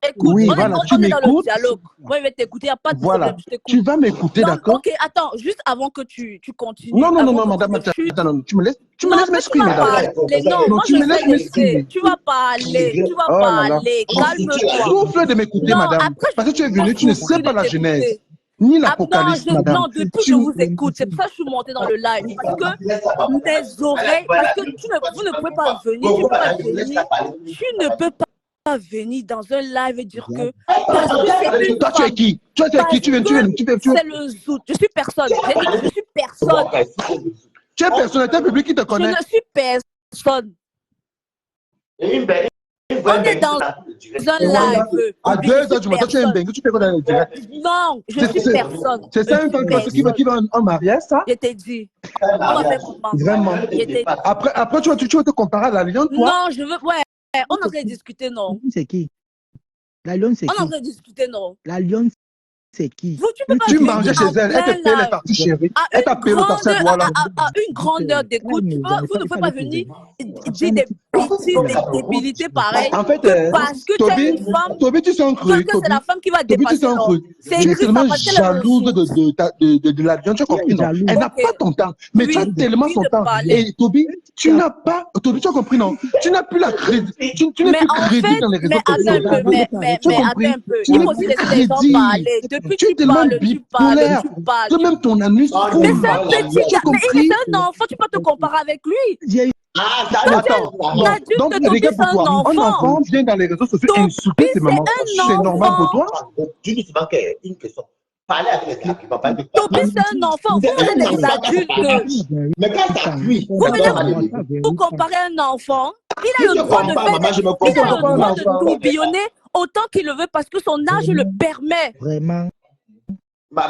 écoute, oui, voilà, tu m'écoutes. Moi, je vais t'écouter, il n'y a pas de problème. Tu vas m'écouter, d'accord? Ok, attends, juste avant que tu continues. Non, madame, attends, tu me laisses m'exprimer. Non, tu me laisses m'exprimer. Tu vas parler, calme-toi. Souffle de m'écouter, madame. Parce que tu es venu, tu ne sais pas la Genèse. Ni l'Apocalypse, madame. Non, depuis que je vous écoute, c'est pour ça que je suis montée dans le live. Parce que mes oreilles, parce que vous ne pouvez pas venir, tu ne peux pas venir dans un live et dire que... Toi, tu es qui? Tu viens. C'est le zout. Je suis personne. Je suis personne. Tu es personne, tu es un public qui te connaît. Je ne suis personne. On est dans un live. À 2h du matin, tu es un bengue, tu fais quoi dans le direct? Non, je suis personne. C'est ça une femme qui va en mariage, ça? Je t'ai dit. On va faire comment? Vraiment. Après, tu vas te comparer à la Lyon, toi? Non, je veux. Ouais, on est en train de discuter, non? C'est qui? La Lyon, c'est qui? On est en train de discuter, non? La Lyon, c'est qui? Tu mangeais chez elle, elle te paye les parties chéries. Elle t'a payé le taxi, voilà. À une grande heure d'écoute, vous ne pouvez pas venir dire des bêtises, des débilités pareilles. En fait, parce que tu es une femme. Toby, tu sens cru. C'est la femme qui va dépasser l'homme. Tu es tellement jalouse de la Lyon, tu as compris, non? Elle n'a pas ton temps, mais tu as tellement son temps. Et Toby, tu n'as pas, Toby, tu as compris, non? Tu n'as plus la crédit. Tu n'es plus crédit dans les réseaux sociaux. Mais attends un peu. Il faut aussi laisser les gens parler. Depuis tu es tellement bipolaire. Même ton anus. Mais c'est un petit gars. Mais il est un enfant, tu peux te comparer avec lui. Ah, ça Quand dépend. tu es Non. un adulte, Donc, Toby, regarde c'est pour toi, un un enfant. enfant vient dans les réseaux sociaux Toby, insulter ses c'est mamans. un C'est normal pour enfant. toi? Tu dis souvent une question. Parler avec les arguments, pas avec Toby, toi. c'est un enfant. Vous, C'est vous êtes un des enfant qui adultes. s'appuie. Mais quand ça appuie, Vous on venez doit parler de vous comparer à un enfant. Il Si a je le droit de compare, faire maman, je me Qui il te a compare. le compare un droit de enfant? tourbillonner autant qu'il le veut parce que son âge le permet. Vraiment. Et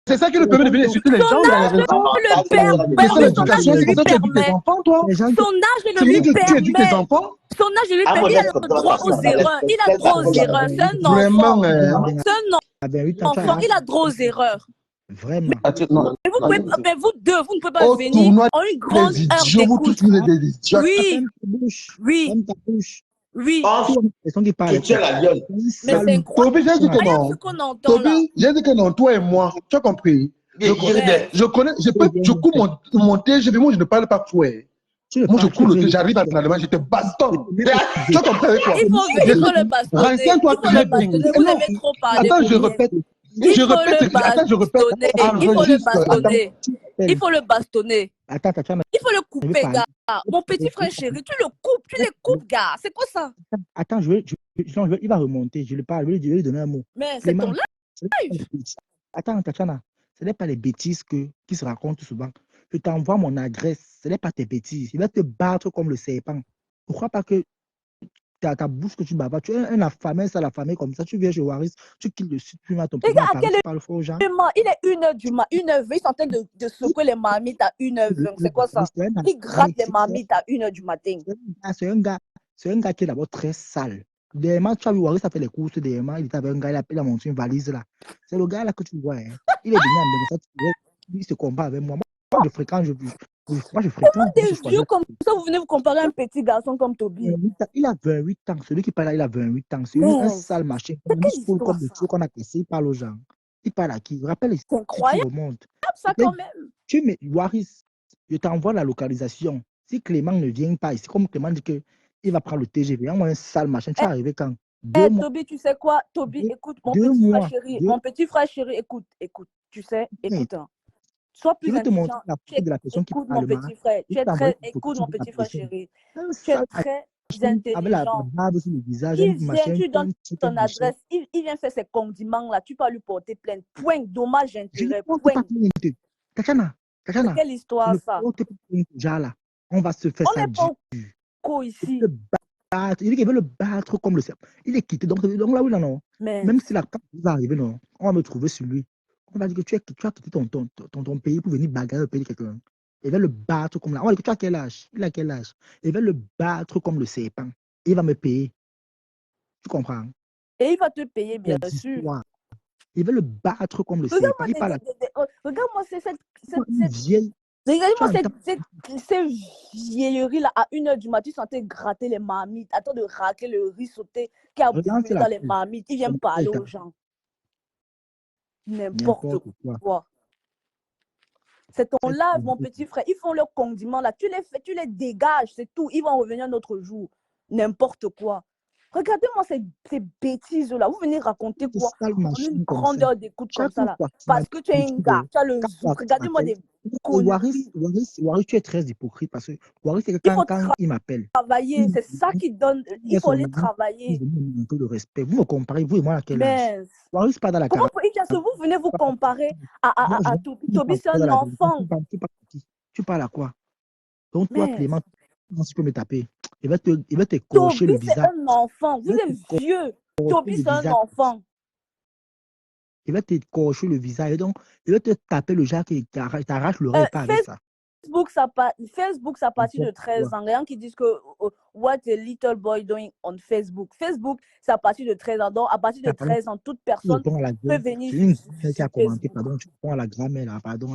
c'est ça qui le permet de venir insulter les Son gens dans les âge réseaux. le permet. C'est ça Oui, son âge l'éducation. C'est lui comme ça que tu éduques tes permet. enfants, toi. Les gens Son âge C'est le lui comme ça que tu éduques tes permet. enfants. Son âge lui À mon permet. Il a avis, le droit aux erreurs. Il a droit aux erreurs. C'est un Vraiment. enfant. C'est un à 28 ans, tu enfant. as Il a droit aux erreurs. vraiment. Non. Mais vous deux, vous ne pouvez pas Au venir tournoi en une grande des heure idiots, vous tous, d'écoute. vous êtes des idiots. Oui, Ferme ta bouche. oui, Ferme ta bouche. oui. Oh, Personne qui parle. tu tiens la gueule. Mais c'est incroyable. Toby, j'ai dit que Regarde non. ce qu'on entend là. Toby, j'ai dit que non, toi et moi. Tu as compris? Bien, Mais Je connais, je coupe mon TGV, moi je ne parle pas fouet. Moi je cours le thé, j'arrive à Allemagne, je te bastonne. Tu as compris avec quoi? il faut le bastonner. Renseigne-toi Il faut très le bien. bastonner. Et Vous non, aimez trop parler. attends, je Toby. répète. Il faut le Attends, je répète. bastonner. Il faut le Enregistre. Attends. bastonner. Il faut le bastonner. Attends, Il faut le je vais couper, parler. gars. Mon petit frère chéri, tu le coupes, tu les coupes, gars. C'est quoi ça? Attends, il va remonter. Je lui parle, je vais lui donner un mot. Mais c'est ton Clément, live. attends, Tatiana, ce n'est pas les bêtises qui se racontent souvent. Je t'envoie mon adresse, ce n'est pas tes bêtises. Il va te battre comme le serpent. Ne crois pas que ta bouche que tu bavardes, tu es un affamé, ça l'affamé comme ça, tu viens chez Waris, tu quittes le sud, tu vas ton Les premier gars, à Paris, quelle tu parles faux aux gens. Il est 1h du matin, 1h20, ils sont en train de secouer les marmites à 1h20. C'est quoi ça? Ils grattent les marmites à 1h du matin. C'est un gars qui est d'abord très sale. Dernièrement, tu as vu Waris, ça fait les courses, dernièrement, il était avec un gars, il a monté une valise là. C'est le gars là que tu vois, hein. Il est venu à il se compare avec moi. Moi, je fréquente, moi, je fréquente. Des vieux comme ça, vous venez vous comparer à un petit garçon comme Toby. Il a 28 ans. Celui qui parle là, il a 28 ans. C'est un sale machin. C'est quelle histoire, comme le truc qu'on a cassé, il parle aux gens. Il parle à qui? Rappelle c'est incroyable, remonte. ça quand même. Tu mets Waris, je t'envoie la localisation. Si Clément ne vient pas ici, comme Clément dit qu'il va prendre le TGV, envoie un sale machin. Tu es arrivé quand? 2 mois. Toby, tu sais quoi? Toby, écoute, mon petit frère chéri, écoute, tu sais, écoute. Sois plus Je vais te montrer intelligent. la photo de la personne qui Écoute, parle mon petit frère. Écoute, mon petit frère chéri. Tu es très intelligent. avec la barbe sur le visage, Il vient, machin, tu donnes ton adresse, il vient faire ses condiments là, tu peux lui porter plainte. Point, dommage, intérêt, point. Tatiana, Quelle histoire ça? Là. On va se faire On ça n'est pas au ici. Il dit qu'il veut le battre comme le serpent. Il est quitté. Donc là, oui, non. Mais même si la carte va arriver, non, on va me trouver sur lui. On va dire que tu as quitté ton pays pour venir bagarrer le pays de quelqu'un. Il va le battre comme là. On va dire que tu as quel âge? Il a quel âge? Il va le battre comme le serpent. Il va me payer. Tu comprends? Et il va te payer, bien sûr. Il va le battre comme le serpent. Regarde-moi cette vieille. Regardez-moi ces vieilleries là à 1h du matin, ils sont en train de gratter les marmites, attends de raquer le riz sauté qui a bouffé dans les marmites. Ils viennent parler aux gens. N'importe quoi. C'est ton live, mon petit frère. Ils font leurs condiments là. Tu les dégages, c'est tout. Ils vont revenir un autre jour. N'importe quoi. Regardez-moi ces bêtises-là. Vous venez raconter quoi? Une grandeur d'écoute comme ça là. Parce que tu es un gars, tu as le zouk. Regardez-moi des Waris, tu es très hypocrite parce que Waris, c'est quand il m'appelle. Travailler, c'est ça qui donne. Il faut aller travailler. Un peu de respect. Vous me comparez, vous et moi, à quel âge? Waris, pas dans la Comment vous venez vous comparer à Toby? Toby, c'est un enfant. Tu parles à quoi? Donc, toi, Clément, tu peux me taper. Il va te cocher le visage. Toby, c'est un enfant. Vous êtes vieux. Toby, c'est un enfant. Il va te cocher le visage. Donc, il va te taper le genre qui t'arrache l'oreille pas avec ça. Facebook, ça partit de 13 ans. Rien qui disent que what a little boy doing on Facebook. Facebook, ça partit de 13 ans. Donc, à partir de 13 ans, toute personne peut venir. Pardon, tu prends la grammaire là, pardon.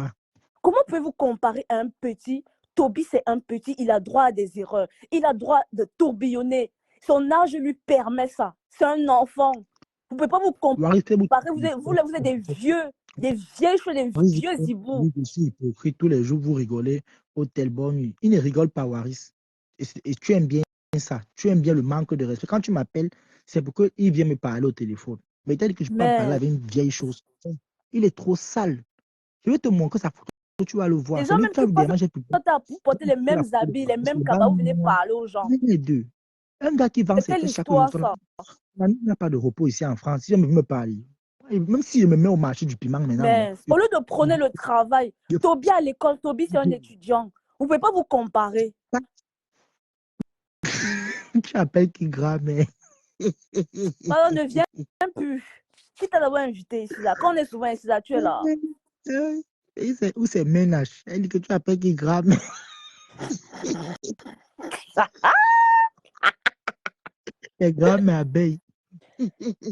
Comment pouvez-vous comparer à un petit? Toby, c'est un petit, il a droit à des erreurs. Il a droit de tourbillonner. Son âge lui permet ça. C'est un enfant. Vous ne pouvez pas vous comparer. Vous êtes des vieux, des vieilles choses, des vieux zibous. Je suis hypocrite. Tous les jours, vous rigolez. Hôtel bonne nuit. Il ne rigole pas, Waris. Et tu aimes bien ça. Tu aimes bien le manque de respect. Quand tu m'appelles, c'est pour qu'il vient me parler au téléphone. Mais peut-être que je peux parler avec une vieille chose. Il est trop sale. Je vais te montrer sa photo tu vas le voir. Les C'est gens, lui même qui a tu passes évidemment, j'ai pu vous portez les mêmes habits, les mêmes cabas, vous venez parler aux gens. les deux. Un gars qui vend C'est ses quelle fesses chaque jour, histoire, ça? il n'a pas de repos ici en France. Si je me parle, même si je me mets au marché du piment maintenant, Mais au lieu de prôner le travail, Toby à l'école, Toby c'est un étudiant. Vous ne pouvez pas vous comparer. tu appelles qui grave, mais. Pardon, ne viens plus. Qui t'a d'abord invité ici, là? Quand on est souvent ici, là, tu es là. Où c'est ménage? Elle dit que tu appelles qui grave, mais. C'est grave, mais abeille.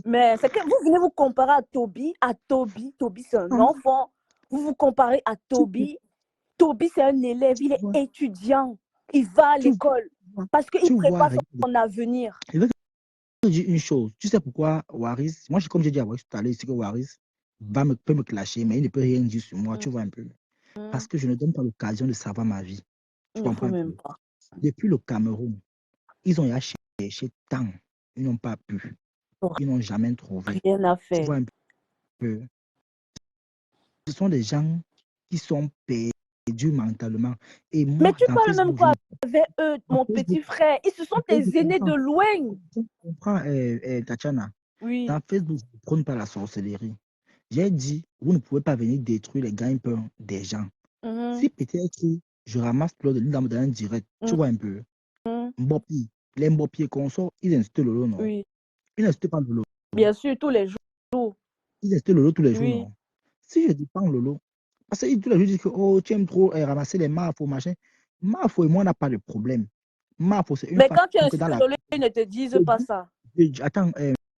Mais c'est que vous venez vous comparer à Toby. Toby c'est un enfant. Vous vous comparez à Toby. Toby c'est un élève, il est étudiant. Il va à l'école parce qu'il prépare son avenir. Je vais te dire une chose. Tu sais pourquoi Waris, moi, comme j'ai dit à Waris tout à l'heure, c'est que Waris peut me clasher, mais il ne peut rien dire sur moi, tu vois un peu. Parce que je ne donne pas l'occasion de savoir ma vie. Tu comprends un peu? Depuis le Cameroun, ils ont cherché tant. Ils n'ont pas pu. Ils n'ont jamais trouvé. Rien à faire. Tu vois un peu? Ce sont des gens qui sont perdus mentalement. Et moi, mais tu parles même quoi avec eux, mon petit frère? Ils se sont tes aînés de loin. Tu comprends, Tatiana? Oui. Dans Facebook, je ne prône pas la sorcellerie. J'ai dit, vous ne pouvez pas venir détruire les gagne-pains des gens. Si peut-être je ramasse l'eau de l'île dans un direct, tu vois un peu. Mbopi, les Mbopi consorts, ils insultent le lot, non? Oui. Ils n'insultent pas le lot. Bien sûr, tous les jours. Ils insultent le lot tous les jours, non? Si je dépends le lot, parce que tous les jours, ils disent que oh, tu aimes trop ramasser les mafos, machin. Mafo et moi, on n'a pas de problème. Mafo, c'est une mais femme quand tu que dans la... insultes, ils ne te disent pas ça. Attends,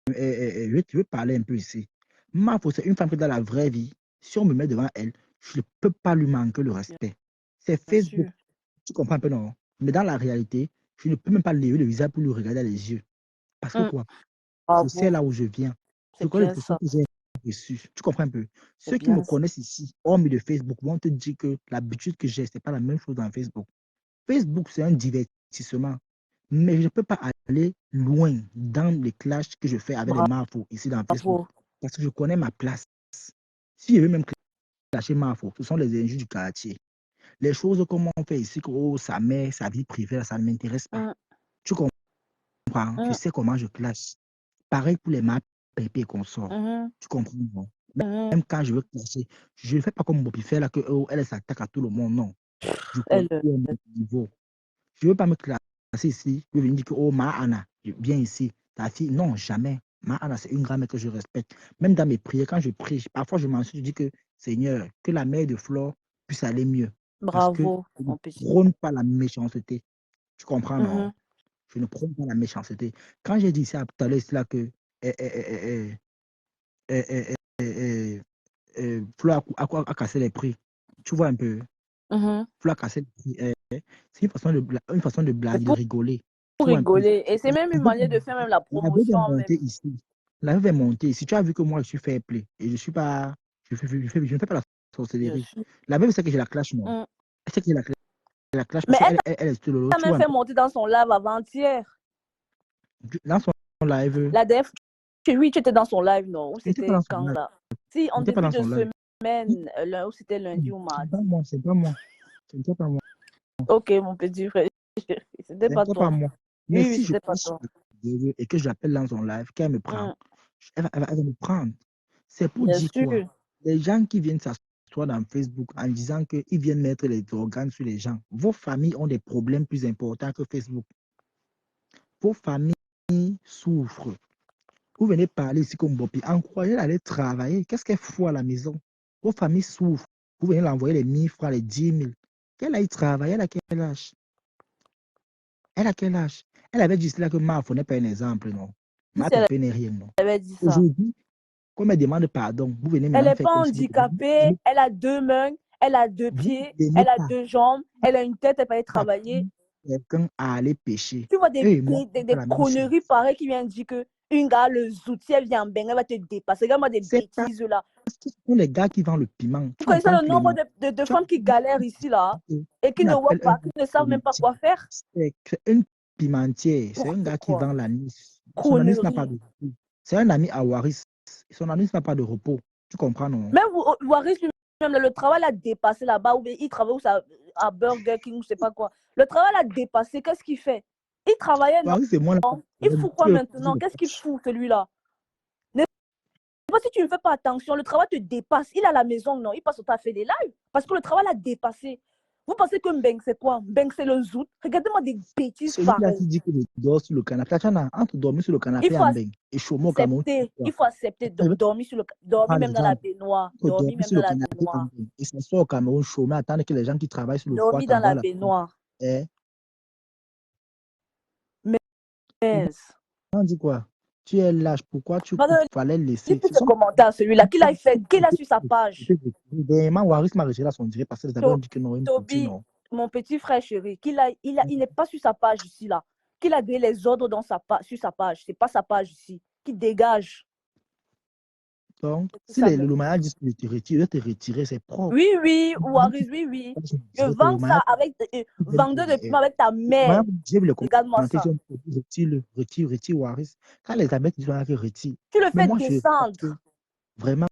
je veux parler un peu ici. Mafo, c'est une femme que dans la vraie vie, si on me met devant elle, je ne peux pas lui manquer le respect. C'est Facebook. Tu comprends un peu, non? Mais dans la réalité, je ne peux même pas lever le visage pour lui regarder les yeux. Parce que quoi? Je sais là où je viens. Je connais les questions que j'ai reçues. Tu comprends un peu? Ceux qui me connaissent ici, hormis de Facebook, vont te dire que l'habitude que j'ai, ce n'est pas la même chose dans Facebook. Facebook, c'est un divertissement. Mais je ne peux pas aller loin dans les clashs que je fais avec les mafos ici dans Facebook. Parce que je connais ma place. Si je veux même clasher mafos, ce sont les injures du quartier. Les choses comme on fait ici, que oh, sa mère, sa vie privée, ça ne m'intéresse pas. Tu comprends? Je sais comment je classe. Pareil pour les maps pépé qu'on sort. Tu comprends? Même quand je veux clasher, je ne fais pas comme Bobby fait là, que oh, elle s'attaque à tout le monde. Non. Je connais mon niveau. Je ne veux pas me classer ici. Je veux venir dire que oh, ma Anna, viens ici. Ta fille, non, jamais. Ma Anna, c'est une grand-mère que je respecte. Même dans mes prières, quand je prie, parfois je m'en suis dit que Seigneur, que la mère de Flore puisse aller mieux. Bravo, mon petit. Je ne prône pas la méchanceté. Tu comprends, non? Je ne prône pas la méchanceté. Quand j'ai dit ça tout à l'heure, c'est là que Flo a cassé les prix. Tu vois un peu? Flo a cassé les prix. C'est une façon de blaguer, de rigoler. Pour rigoler. Et c'est même une manière de faire même la promotion. La veuve est montée ici. Tu as vu que moi, je suis fair play. Et je suis pas... Je ne fais pas la sorcellerie. La veuve, c'est que j'ai la clash, non? C'est que j'ai la clash parce qu'elle est sur le lot. Elle a même fait monter dans son live avant-hier. Dans son live? La def, oui, tu étais dans son live, non? Ou c'était quand là? Si, en début de semaine, ou c'était lundi ou mardi. C'est pas moi. C'est pas moi. Ok, mon petit frère. C'était pas toi. Moi. Mais oui, si je pas toi. Et que je l'appelle dans son live, qu'elle me prend, elle va me prendre. C'est pour dire quoi? Les gens qui viennent s'asseoir dans Facebook en disant qu'ils viennent mettre les organes sur les gens, vos familles ont des problèmes plus importants que Facebook. Vos familles souffrent. Vous venez parler ici comme Bopi, encouragez d'aller travailler. Qu'est-ce qu'elle fout à la maison? Vos familles souffrent. Vous venez l'envoyer les 1000 francs, les 10 000. Qu'elle aille travailler, elle a quel âge? Elle a quel âge? Elle avait dit cela que Mafo n'est pas un exemple, non? Mafo n'est rien, non? Elle avait dit ça. Aujourd'hui, comme elle demande pardon, vous venez elle maintenant n'est faire pas comme handicapée, elle a 2 mains, elle a 2 pieds, elle a 2 jambes, elle a une tête, elle peut aller travailler. Quelqu'un à aller pêcher. Tu vois des conneries pareilles qui viennent dire que une gars, le zoutier, elle vient en Benga, elle va te dépasser. Regarde-moi des bêtises là. Ce sont les gars qui vendent le piment. Vous connaissez le nombre de femmes qui galèrent ici là et qui ne voient pas, qui ne savent même pas quoi faire? C'est une pimentière. C'est un gars qui vend l'anis. Son anis n'a pas de repos. C'est un ami à Waris. Son anis n'a pas de repos. Tu comprends, non? Même Waris même le travail a dépassé là-bas, ou bien il travaille à Burger King, ou je sais pas quoi. Le travail a dépassé, qu'est-ce qu'il fait? Il travaillait, non? Bah oui, c'est moi. Il fout quoi maintenant? Qu'est-ce qu'il fout, celui-là? Si tu ne fais pas attention, le travail te dépasse. Il est à la maison, non? Il passe son temps à faire des lives parce que le travail l'a dépassé. Vous pensez que Mbeng, c'est quoi? Mbeng, c'est le zout. Regardez-moi des bêtises Celui-là pareilles. qui dit que je dors sur le canapé. Tu as entre dormir sur le canapé à Mbeng et chômer au Cameroun. Il faut accepter de dormir même dans la baignoire. Dormir même dans la baignoire. Et s'asseoir au Cameroun, chômer, attendre que les gens qui travaillent sur le foie dormir dans la baignoire. Mais on dit quoi? Tu es lâche, pourquoi tu fallait laisser? Dis ce commentaire, celui-là, qu'il a fait, qu'il a sur sa page. Dernièrement, Waris m'a retiré son direct parce que les avons dit que non. Toby, mon petit frère chéri, il n'est pas sur sa page ici, là. Qu'il a donné les ordres sur sa page. C'est pas sa page ici. Qui dégage. Donc, si le manager dit que je te retirer, c'est propre. Oui, Waris, oui. Je vends ça avec vendeur de piment avec ta mère. Regarde-moi ça. Retire, Waris. Quand les amis disent que retire. Tu le fais descendre. Vraiment,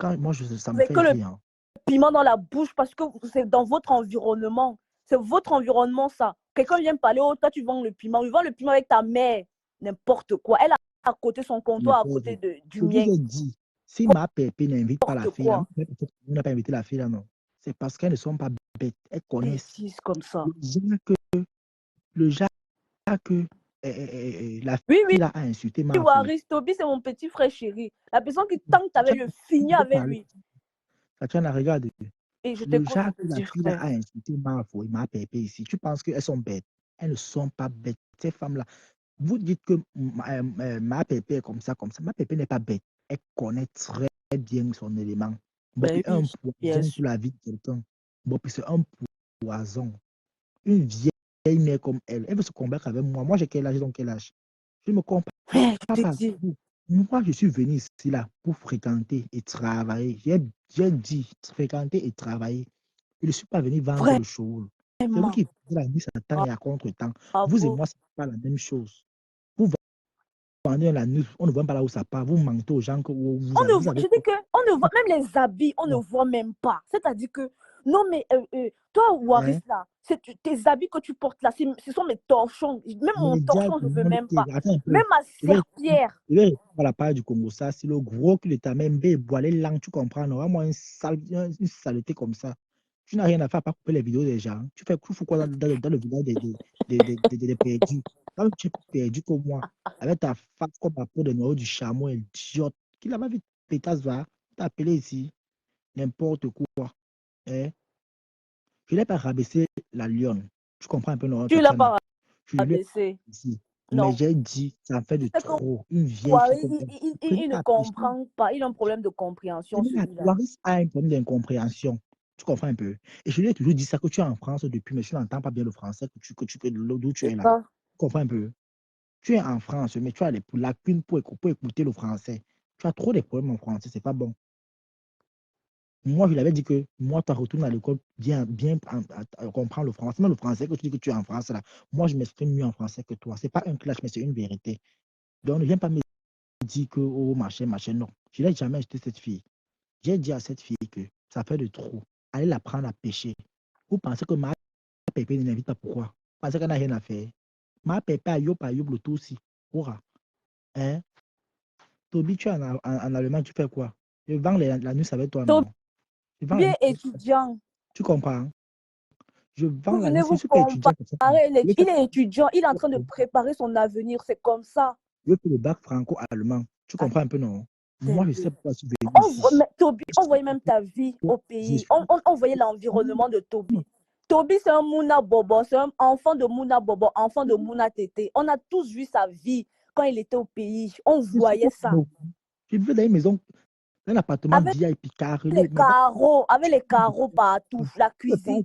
quand moi, ça me fait rire. Piment dans la bouche parce que c'est dans votre environnement. C'est votre environnement, ça. Quelqu'un vient parler, oh, toi, tu vends le piment. Il vend le piment avec ta mère. N'importe quoi. Elle a à côté son comptoir, à côté du mien. Si ma pépé n'invite pas la fille, on n'a pas invité la fille là, non. C'est parce qu'elles ne sont pas bêtes. Elles connaissent. Comme ça. Le genre que la fille a insulté ma fille. Toby, c'est mon petit frère chéri. La personne qui tente avec le fini avec lui. Tatiana, regarde. Et je le genre que la fille a insulté ma pépé ici. Tu penses qu'elles sont bêtes? Elles ne sont pas bêtes. Ces femmes-là. Vous dites que ma pépé est comme ça. Ma pépé n'est pas bête. Elle connaît très bien son élément. Bon, puis un poison sur la vie de quelqu'un. Bon, puis c'est un poison. Une vieille mère comme elle veut se combattre avec moi. Moi, j'ai quel âge, donc quel âge? Je me compare pas. Moi, je suis venu ici là pour fréquenter et travailler. J'ai dit fréquenter et travailler. Je ne suis pas venu vendre le show. C'est vous qui la nuit, ça temps et à contre-temps. Vous et moi, ce n'est pas la même chose. Vous vendez la nuit, on ne voit pas là où ça part. Vous mentez aux gens que vous je dis que on ne voit même les habits, on ne voit même pas. C'est-à-dire que non, mais toi, Waris, là, c'est tes habits que tu portes là, ce sont mes torchons. Même mon torchon, je ne veux même pas. Même ma serpillère. Je vais répondre à la page du Congo, ça, c'est le gros que ta même boiler langue, tu comprends. Normalement, une saleté comme ça. Tu n'as rien à faire à part couper les vidéos des gens. Tu fais quoi dans le village des perdus. Quand tu es perdu comme moi, avec ta face comme la peau de noyau du chameau, idiote, qui l'a pas vu pétasse va t'appeler ici, n'importe quoi. Je n'ai pas rabaissé la lionne. Tu comprends un peu, non? Tu ne l'as pas rabaissé. Mais j'ai dit, ça fait de trop. Une vieille il ne comprend pas. Il a un problème de compréhension. Waris a un problème d'incompréhension. Tu comprends un peu? Et je lui ai toujours dit ça, que tu es en France depuis, mais tu n'entends pas bien le français, d'où tu es là. Tu comprends un peu? Tu es en France, mais tu as les lacunes pour écouter le français. Tu as trop de problèmes en français, c'est pas bon. Moi, je l'avais dit que moi, tu retournes à l'école bien comprendre le français. Mais le français que tu dis que tu es en France, là, moi, je m'exprime mieux en français que toi. Ce n'est pas un clash, mais c'est une vérité. Donc, ne viens pas me dire que, oh, machin, non. Je n'ai jamais acheté cette fille. J'ai dit à cette fille que ça fait de trop. Allez la prendre à pêcher. Vous pensez que ma pépé ne l'invite pas, pourquoi? Vous pensez qu'elle n'a rien à faire? Ma pépé a yop le tout aussi. Pourra. Hein? Toby, tu es en Allemagne, tu fais quoi? Je vends la nuit avec toi, non? Bien étudiant. Tu comprends? Je vends vous venez vous comparer. Il est étudiant, il est en train de préparer son avenir, c'est comme ça. Je fais le bac franco-allemand. Tu comprends un peu, non? Moi, je sais pas si tu veux. Toby, on voyait même ta vie au pays. On voyait l'environnement de Toby. Toby, c'est un Mouna Bobo, c'est un enfant de Mouna Bobo, enfant de Mouna Tété. On a tous vu sa vie quand il était au pays. On voyait ça. Je vivais dans une maison, un appartement VIP carré. Avec les carreaux partout, la cuisine.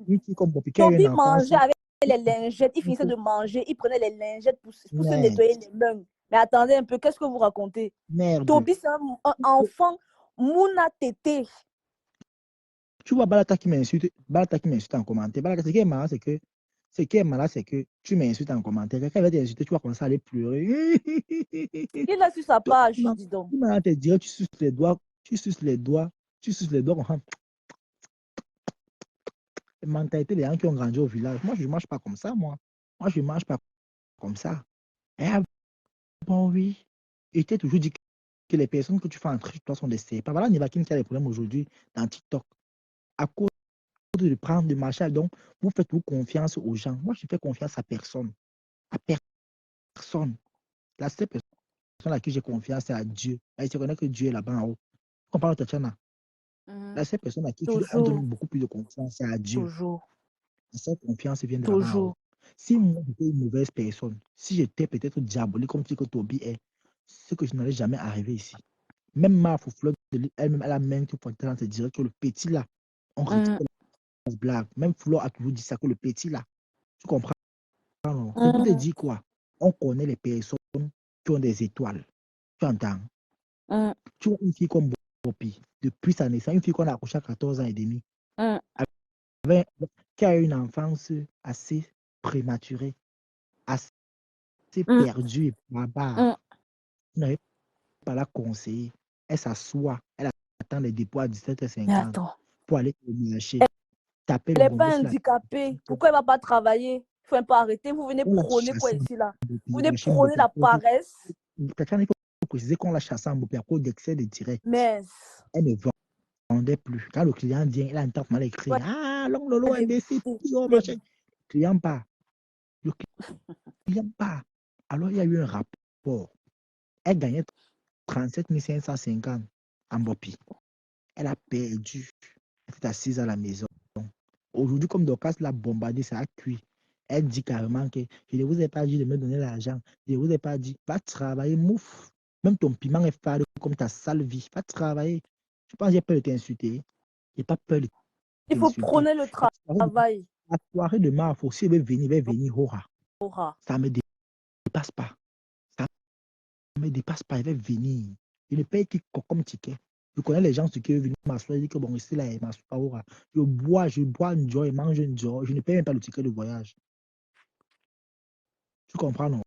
Toby mangeait avec les lingettes. Il finissait de manger, il prenait les lingettes pour se nettoyer les mains. Mais attendez un peu, qu'est-ce que vous racontez? Merde. Toby, c'est un enfant Mouna Tété. Tu vois, Balata qui m'insulte en commentaire. Balata, ce qui est marrant, c'est que tu m'insultes en commentaire. Quelqu'un va t'insulter, tu vas commencer à aller pleurer. Il a sur sa page, dis donc. Tu te dirais, tu suces les doigts, mentalité des gens qui ont grandi au village. Moi, je ne mange pas comme ça, moi. Moi, je ne mange pas comme ça. Et bon, oui. Et tu t'es toujours dit que les personnes que tu fais entrer, toi, sont des serpents. Voilà, Nivakin qui a des problèmes aujourd'hui dans TikTok. À cause de prendre, de marcher. Donc, vous faites vous confiance aux gens. Moi, je fais confiance à personne. À personne. La seule personne à qui j'ai confiance, c'est à Dieu. Et je reconnais que Dieu est là-bas en haut. On parle de Tatiana. La seule personne à qui on donne Toujours, beaucoup plus de confiance, c'est à Dieu. toujours, La seule confiance vient de là-bas en haut. toujours. Si moi, j'étais une mauvaise personne, si j'étais peut-être diabolique, comme tu dis que Toby est, ce que je n'allais jamais arriver ici. Même ma Fleur elle-même, elle a même tout pour te dire que le petit là, on Mm, récupère la blague. Même Fleur a toujours dit ça, que le petit là. Tu comprends? Non? C'est pour te mm, dire quoi? On connaît les personnes qui ont des étoiles. Tu entends? mm, Tu vois une fille comme Bopi, depuis sa naissance, une fille qu'on a accouchée à 14 ans et demi, mm, qui a eu une enfance assez prématurée, assez mm, perdue et mm. barbare. Tu n'avais pas la conseiller. Elle s'assoit, elle attend les dépôts à Mais 17h50 attends, pour aller au marché, taper elle le n'est pas bonbon sur la handicapée. Pourquoi elle ne va pas travailler? Il faut un peu arrêter. Vous venez on la prôner quoi chasse en ici là? Vous Bopi, venez la chaîne prôner Bopi à la cause paresse. il faut préciser qu'on la chasse en Bopi à cause d'excès de direct. Mais Elle ne vendait plus. Quand le client vient, il a un temps mal écrit. ouais, Ah, long lolo, des, imbécile, des- machin. Le client part. Le client part. Alors, il y a eu un rapport. Elle gagnait 37 550 en Bopi. Elle a perdu. Elle était assise à la maison. Aujourd'hui, comme Dorcas l'a bombardé, ça a cuit. Elle dit carrément que je ne vous ai pas dit de me donner l'argent. Je ne vous ai pas dit, va travailler, mouf. Même ton piment est fade comme ta sale vie. Va travailler. Je pense que j'ai peur de t'insulter. Je n'ai pas peur de il faut t'insulter. prôner le travail. La soirée de Marfo, si elle veut venir, Hora. Aura. Ça ne me dépasse pas. Ça ne me dépasse pas. Elle va venir. Je ne paye que comme ticket. Je connais les gens qui veulent venir m'asseoir. Ils disent que bon, ici, là, m'assoit Hora. Je bois un joy, je mange un joy. Je ne paye même pas le ticket de voyage. Tu comprends, non?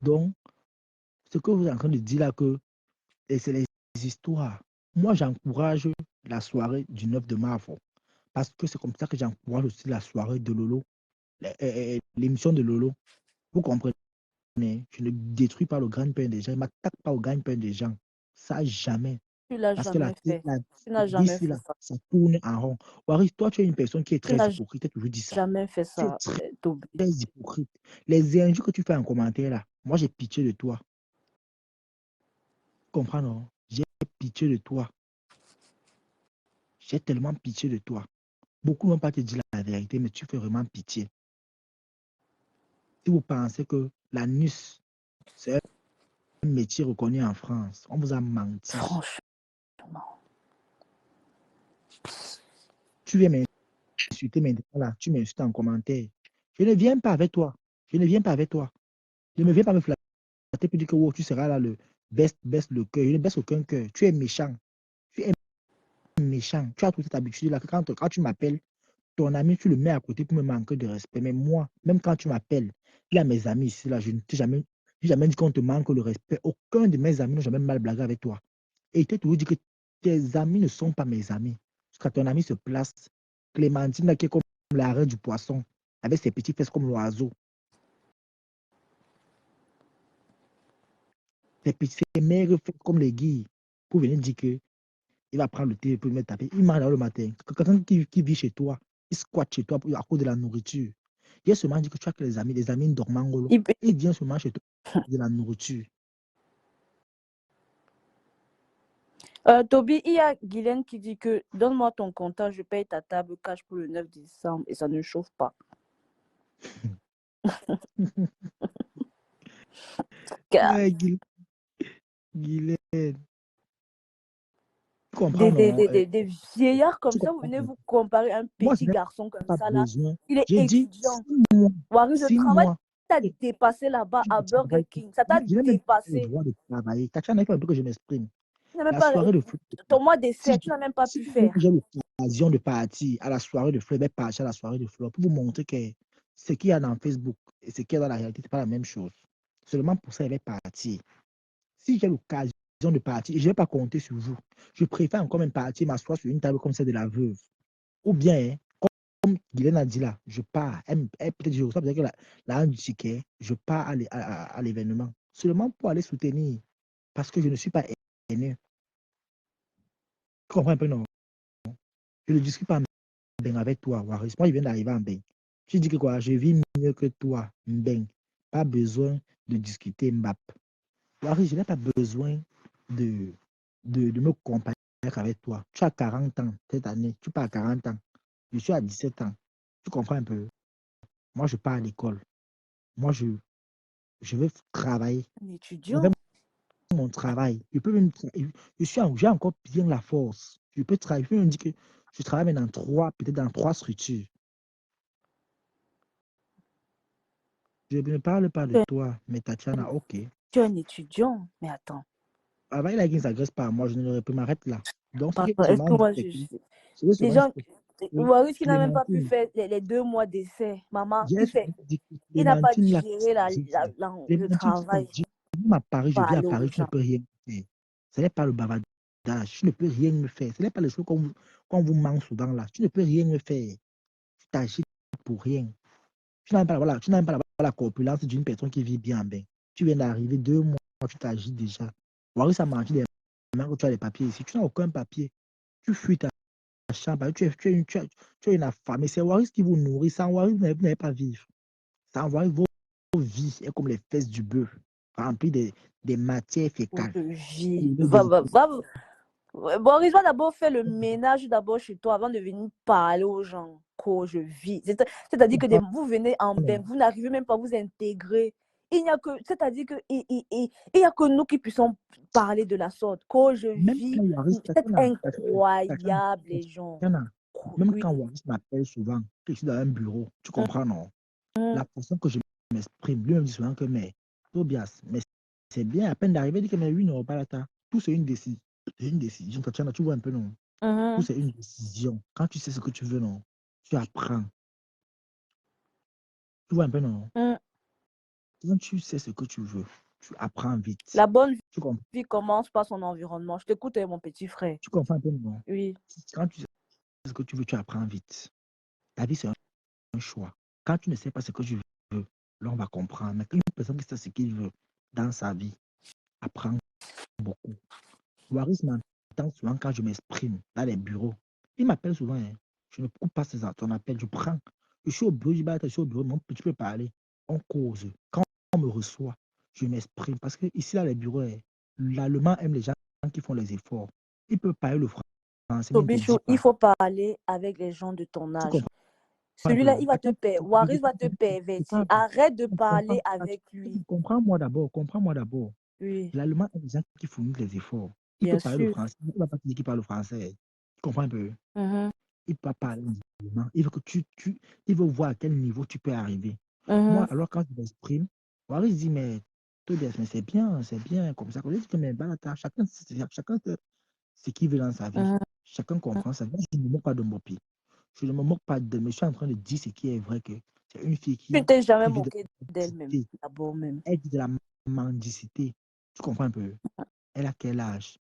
Donc, ce que vous êtes en train de dire là, que c'est les histoires. Moi, j'encourage la soirée du 9 de mars. Parce que c'est comme ça que j'encourage aussi la soirée de Lolo, l'émission de Lolo. Vous comprenez? Je ne détruis pas le gagne-pain des gens. Je ne m'attaque pas au gagne-pain des gens. Ça, jamais. Tu l'as Parce que jamais fait. Tu n'as vie jamais ici, fait là, ça. ça tourne en rond. Waris, toi, tu es une personne qui est Tu très n'as hypocrite. Tu as toujours dit ça. jamais fait Tu es ça, très Toby. hypocrite. Les injures que tu fais en commentaire, là, moi, j'ai pitié de toi. Tu comprends, non? J'ai pitié de toi. J'ai tellement pitié de toi. Beaucoup ne vont pas te dire la vérité, mais tu fais vraiment pitié. Si vous pensez que la NUS, c'est un métier reconnu en France, on vous a menti. Franchement. Tu viens m'insulter maintenant, là, tu m'insultes en commentaire. Je ne viens pas avec toi. Je ne viens pas avec toi. Je ne viens pas me flatter pour dire que oh, tu seras là le baisse le cœur. Je ne baisse aucun cœur. Tu es méchant. Tu es méchant. Tu as toute cette habitude-là que quand tu m'appelles, ton ami, tu le mets à côté pour me manquer de respect. Mais moi, même quand tu m'appelles, il y a mes amis ici, là, je ne t'ai jamais dit qu'on te manque le respect. Aucun de mes amis n'a jamais mal blagué avec toi. Et il t'a toujours dit que tes amis ne sont pas mes amis. Quand ton ami se place, Clémentine, là, qui est comme l'arrêt du poisson, avec ses petits fesses comme l'oiseau, ses maigres fesses comme les guilles, pour venir dire que il va prendre le thé pour me taper. Il mange le matin. Quelqu'un qui vit chez toi, il squatte chez toi à cause de la nourriture. Il a seulement dit que tu as que les amis dormant. Il vient seulement chez toi de la nourriture. Toby, il y a Guylaine qui dit que donne-moi ton comptant, je paye ta table cash pour le 9 décembre et ça ne chauffe pas. Guylaine. Tu comprends, non? Des vieillards comme Tu ça, vous comprends, venez non? vous comparer à un Moi, petit je n'ai garçon comme pas ça là. besoin. Il est J'ai dit étudiant. 6 mois. Wari, le 6 travail mois. t'a dépassé là-bas Je à ne Burger travaille pas. King. Ça t'a Je n'ai même pas le dépassé. droit de travailler. Tatiana, il faut un peu que je m'exprime. Tu n'as même La pas... soirée de fleurs. Ton mois d'essai, Si tu n'as même pas pu moi, faire. j'ai l'occasion de partir à la soirée de fleurs, je vais partir à la soirée de fleurs pour vous montrer que ce qu'il y a dans Facebook et ce qu'il y a dans la réalité, ce n'est pas la même chose. Seulement pour ça, je vais partir. Si j'ai l'occasion de partir, je ne vais pas compter sur vous. Je préfère encore même partir, m'asseoir sur une table comme celle de la veuve. Ou bien, comme comme Guylaine a dit là, je pars. Peut-être je reçois peut-être que la du ticket, je pars à l'événement. Seulement pour aller soutenir. Parce que je ne suis pas haineux. Tu comprends un peu, non? Je ne discute pas ben avec toi, Waris. Moi, je viens d'arriver en Ben. Tu dis que quoi? Je vis mieux que toi, Ben. Pas besoin de discuter, Mbap. Waris, je n'ai pas besoin de, de me comparer avec toi. Tu as 40 ans cette année. Tu pars à 40 ans. Je suis à 17 ans. Tu comprends un peu? Moi, je pars à l'école. Moi, je veux travailler. Un J'ai étudiant. mon travail. J'ai encore bien la force. Je peux travailler. Je peux me dire que je travaille peut-être dans 3 structures. Je ne parle pas de Tu es toi, mais Tatiana, ok. tu es un étudiant. Mais attends. Avant, il a qui ne s'agresse pas à moi, je ne l'aurais pu m'arrêter là. Donc, ce qui est Pardon, est-ce seulement que dit, moi, c'est que les gens, que Waris qui n'a même pas pu Clémentine, faire les 2 mois d'essai. Maman, j'ai dit que il n'a pas Clémentine, là, digéré le Clémentine, travail. je viens à Paris, je Pas viens à aller aux Paris, tu ne gens. peux rien me faire. Ce n'est pas le bavardage, tu ne peux rien me faire. Ce n'est pas les choses qu'on vous manque souvent là. Tu ne peux rien me faire. Tu t'agis pour rien. Tu n'as pas, voilà, tu n'as pas la corpulence d'une personne qui vit bien. Tu viens d'arriver 2 mois, tu t'agis déjà. Waris a menti des mains que tu as les papiers ici. Tu n'as aucun papier. Tu fuis ta chambre. Tu es une affamée. C'est Waris qui vous nourrit. Sans Waris, vous n'allez pas vivre. Sans Waris, vos vies est comme les fesses du bœuf, remplies des matières Où fécales. je vis. Et le Ouais, Boris va d'abord faire le ménage d'abord chez toi avant de venir parler aux gens que je vis. C'est-à-dire que vous venez en bain, vous n'arrivez même pas à vous intégrer. Il n'y a que, c'est-à-dire que il y a que nous qui puissions parler de la sorte. Que je Même vis, quand Waris, c'est incroyable, les gens. même Oui. quand Waris m'appelle souvent, que je suis dans un bureau, tu comprends, non? La façon que je m'exprime, lui me dit souvent que, mais Tobias, mais c'est bien, à peine d'arriver, il dit que, mais oui, non, pas là, tout c'est une décision. C'est une décision, Tatiana, tu vois un peu, non? Tout c'est une décision. Quand tu sais ce que tu veux, non? Tu apprends. Tu vois un peu, non? Quand tu sais ce que tu veux, tu apprends vite. La bonne Tu comprends, vie commence par son environnement. Je t'écoute, mon petit frère. tu comprends un peu, non? Oui. Quand tu sais ce que tu veux, tu apprends vite. La vie, c'est un choix. Quand tu ne sais pas ce que tu veux, là, on va comprendre. Mais quand une personne qui sait ce qu'il veut dans sa vie, apprend beaucoup. Waris m'entend souvent quand je m'exprime dans les bureaux. Il m'appelle souvent. Hein. Je ne coupe pas son appel. Je prends. Je suis au bureau. Je suis au bureau. Tu peux parler. On cause. Quand on me reçoit, je m'exprime. Parce que ici, là, les bureaux, l'allemand aime les gens qui font les efforts. Il peut parler le français, mais il ne te Tobichou, dit il pas. faut parler avec les gens de ton Tu âge. comprends un Celui-là, peu? il va te perdre. Waris va te pervertir. Arrête de parler avec lui. Comprends-moi d'abord. Comprends-moi d'abord. Oui, L'allemand est des gens qui fournissent les efforts. Il peut bien parler le sûr. français. Il ne va pas te dire qu'il parle le français. Tu comprends un peu? Il peut parler allemand. Il veut que il veut voir à quel niveau tu peux arriver. Moi, alors quand je m'exprime, Waris dit, mais Tobias, mais c'est bien, comme ça. Je dis que, mais Balata, chacun sait ce qu'il veut dans sa vie. Chacun comprend sa vie. Moi, je ne me moque pas de Mopi. Je ne me moque pas de, mais je suis en train de dire ce qui est vrai, que c'est une fille Tu ne t'es jamais qui vit de moqué la d'elle-même, mendicité. d'abord même. Elle dit de la mendicité. Tu comprends un peu? Elle a quel âge?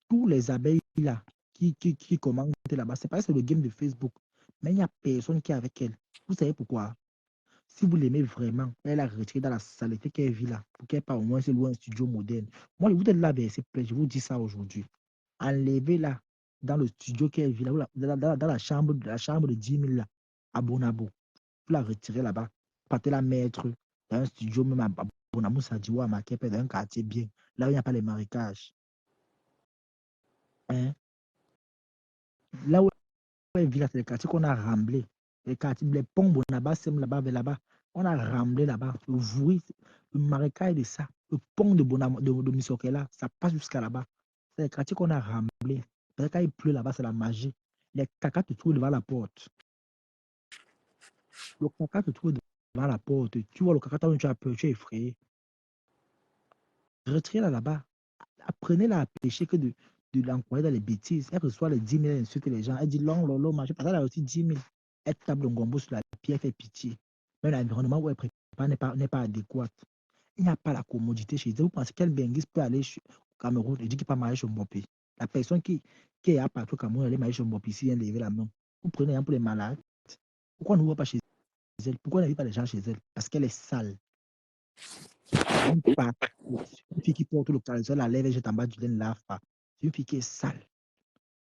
Tous les abeilles là qui commentent là-bas, c'est pas c'est le game de Facebook. Mais il n'y a personne qui est avec elle. Vous savez pourquoi? Si vous l'aimez vraiment, elle a retiré dans la saleté qu'elle vit là, pour qu'elle pas au moins se loue un studio moderne. Moi, vous êtes là, s'il vous plaît, je vous dis ça aujourd'hui. Enlevez-la dans le studio qu'elle vit là, dans la chambre de 10 000 là, à Bonabo. Vous la retirez là-bas. Partez la mettre dans un studio, même à Bonabo, ça dit, ouais, à Makepe, dans un quartier bien. Là où il n'y a pas les marécages. Hein? Là où elle vit là, c'est le quartier qu'on a remblé. Les quartiers, les ponts Bonaba, c'est là-bas, vers là-bas. On a remblé là-bas. Le Vouy, le marécage de ça. Le pont de Bonaba, de Misokela, ça passe jusqu'à là-bas. C'est le quartier qu'on a remblé. Parce que quand il pleut là-bas, c'est la magie. Les caca te trouvent devant la porte. Le caca te trouve devant la porte. Tu vois le caca, toi, tu as peur, tu es effrayé. Retirez-la là-bas. Apprenez-la à pêcher que de l'encourager dans les bêtises. Elle reçoit les 10 000, elle insulte les gens. Elle dit long, long, long, machin. Parce qu'elle a aussi 10 000. Elle tape le gombo sur la pierre, elle fait pitié. Mais l'environnement où elle prépare n'est pas adéquat. Il n'y a pas la commodité chez eux. Vous pensez quel Benguis peut aller au Cameroun et dire qu'il peut marier chez Mbopi? La personne qui est à partout au Cameroun, elle est mariée chez Mbopi, si elle lève la main. Vous prenez un peu les malades. Pourquoi on ne voit pas chez elle? Pourquoi on n'invite pas les gens chez elle? Parce qu'elle est sale. Une fille qui porte le caleçon, la lèvre et jette en bas du lait, ne lave pas. C'est une fille qui est sale.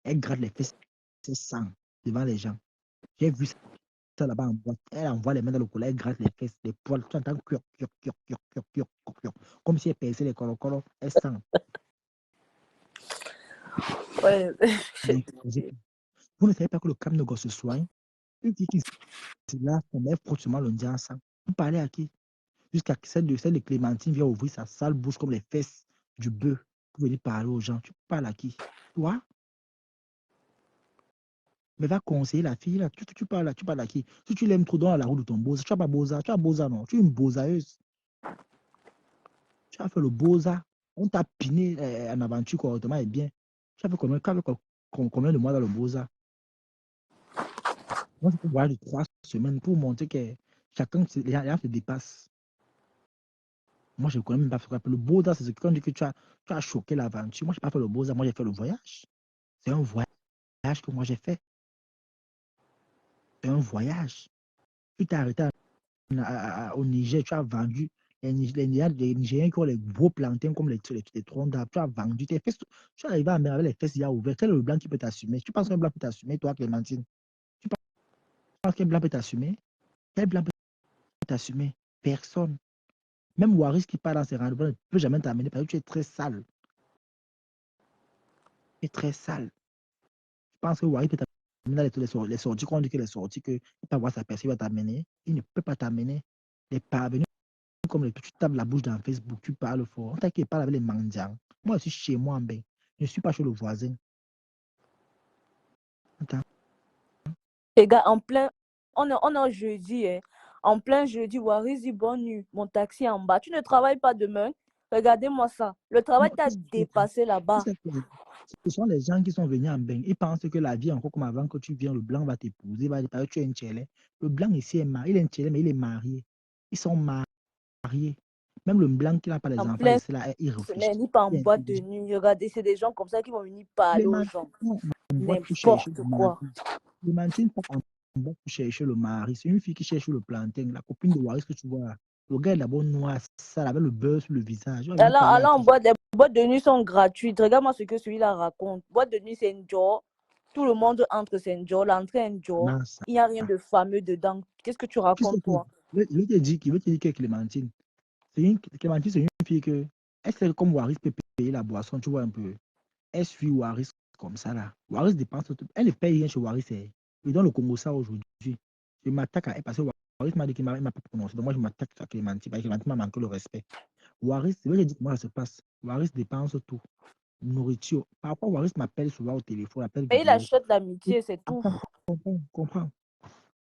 Elle gratte les fesses, c'est sang devant les gens. J'ai vu ça là-bas en boîte. Elle envoie les mains dans le collet, elle gratte les fesses, les poils, tu entends cure, cure, cure, cure, cure, cure, cure, cure. Comme si elle perçait les colo-colo, elle sent. Ouais. Vous ne savez pas que le camnogo se soigne? Une fille qui se lave, elle frotte seulement le nez en sang. Vous parlez à qui? Jusqu'à celle de Clémentine vient ouvrir sa sale bouche comme les fesses du bœuf pour venir parler aux gens. Tu parles à qui? Toi? Mais va conseiller la fille là. Tu parles à qui? Si tu l'aimes trop dans la roue de ton bosa, tu n'as pas bosa, tu as bosa non, tu es une bosaeuse. Tu as fait le bosa. On t'a piné en aventure correctement et bien. Tu as fait combien de mois dans le bosa? Moi, je peux voyager de 3 semaines pour montrer que chacun, les gens se dépassent. Moi, je ne connais même pas ce qu'on appelle le bosa. C'est ce qu'on dit que tu as choqué l'aventure. Moi, je n'ai pas fait le bosa. Moi, j'ai fait le voyage. C'est un voyage que moi, j'ai fait. C'est un voyage. Tu t'es arrêté au Niger, tu as vendu les Nigériens qui ont les gros plantains comme les troncs d'arbres, tu as vendu tes fesses, tu es arrivé à avec les fesses ouvertes. Quel est le blanc qui peut t'assumer? Tu penses qu'un blanc peut t'assumer, toi, Clémentine? Tu penses qu'un blanc peut t'assumer? Quel blanc peut t'assumer? Personne. Même Waris qui part dans ses rendez-vous ne peut jamais t'amener parce que tu es très sale. Tu es très sale. Tu penses que Waris peut t'amener dans les sorties, qu'on dit que les sorties, qu'il peut pas voir sa personne, il va t'amener. Il ne peut pas t'amener. Les parvenus comme tu tapes la bouche dans Facebook, tu parles fort. On t'a qui parle avec les mendiants. Moi, je suis chez moi, ben. Je ne suis pas chez le voisin. Attends. Les gars, on est jeudi, hein. En plein jeudi, Waris dit bonne nuit, mon taxi est en bas. Tu ne travailles pas demain? Regardez-moi ça. Le travail t'a dépassé là-bas. Ce sont les gens qui sont venus en bain. Ils pensent que la vie est encore comme avant que tu viens, le blanc va t'épouser, va dire que tu es un tchélé. Le blanc ici est marié. Il est un tchélé, mais il est marié. Ils sont mariés. Même le blanc qui n'a pas les En enfants, plein c'est là, il réfléchit. semaine, pas en boîte de nuit. Regardez, c'est des gens comme ça qui vont venir parler aux gens. N'importe quoi. Clémentine part en boîte pour chercher le mari. C'est une fille qui cherche le plantain. La copine de Waris que tu vois. Le gars est d'abord noir, sale, avec le beurre sur le visage. Alors en boîte, les boîtes de nuit sont gratuites. Regarde-moi ce que celui-là raconte. Boîte de nuit, c'est un job. Tout le monde entre, c'est un job. L'entrée, est un job. Il n'y a rien de fameux dedans. Qu'est-ce que tu racontes, toi? Il veut te dire que Clémentine, Clémentine, c'est une fille que, elle sait comme Waris peut payer la boisson, tu vois un peu. Elle suit Waris comme ça, là. Waris dépense tout. Elle ne paye rien chez Waris. Il donne le Congo ça aujourd'hui. Je m'attaque à elle parce que Waris m'a dit qu'il ne m'a pas prononcé. Donc moi, je m'attaque à Clémentine parce que Clémentine m'a manqué le respect. Waris, c'est vrai que je dis comment ça se passe. Waris dépense tout. Nourriture. Parfois, Waris m'appelle souvent au téléphone. Et il achète l'amitié, c'est tout. Comprends.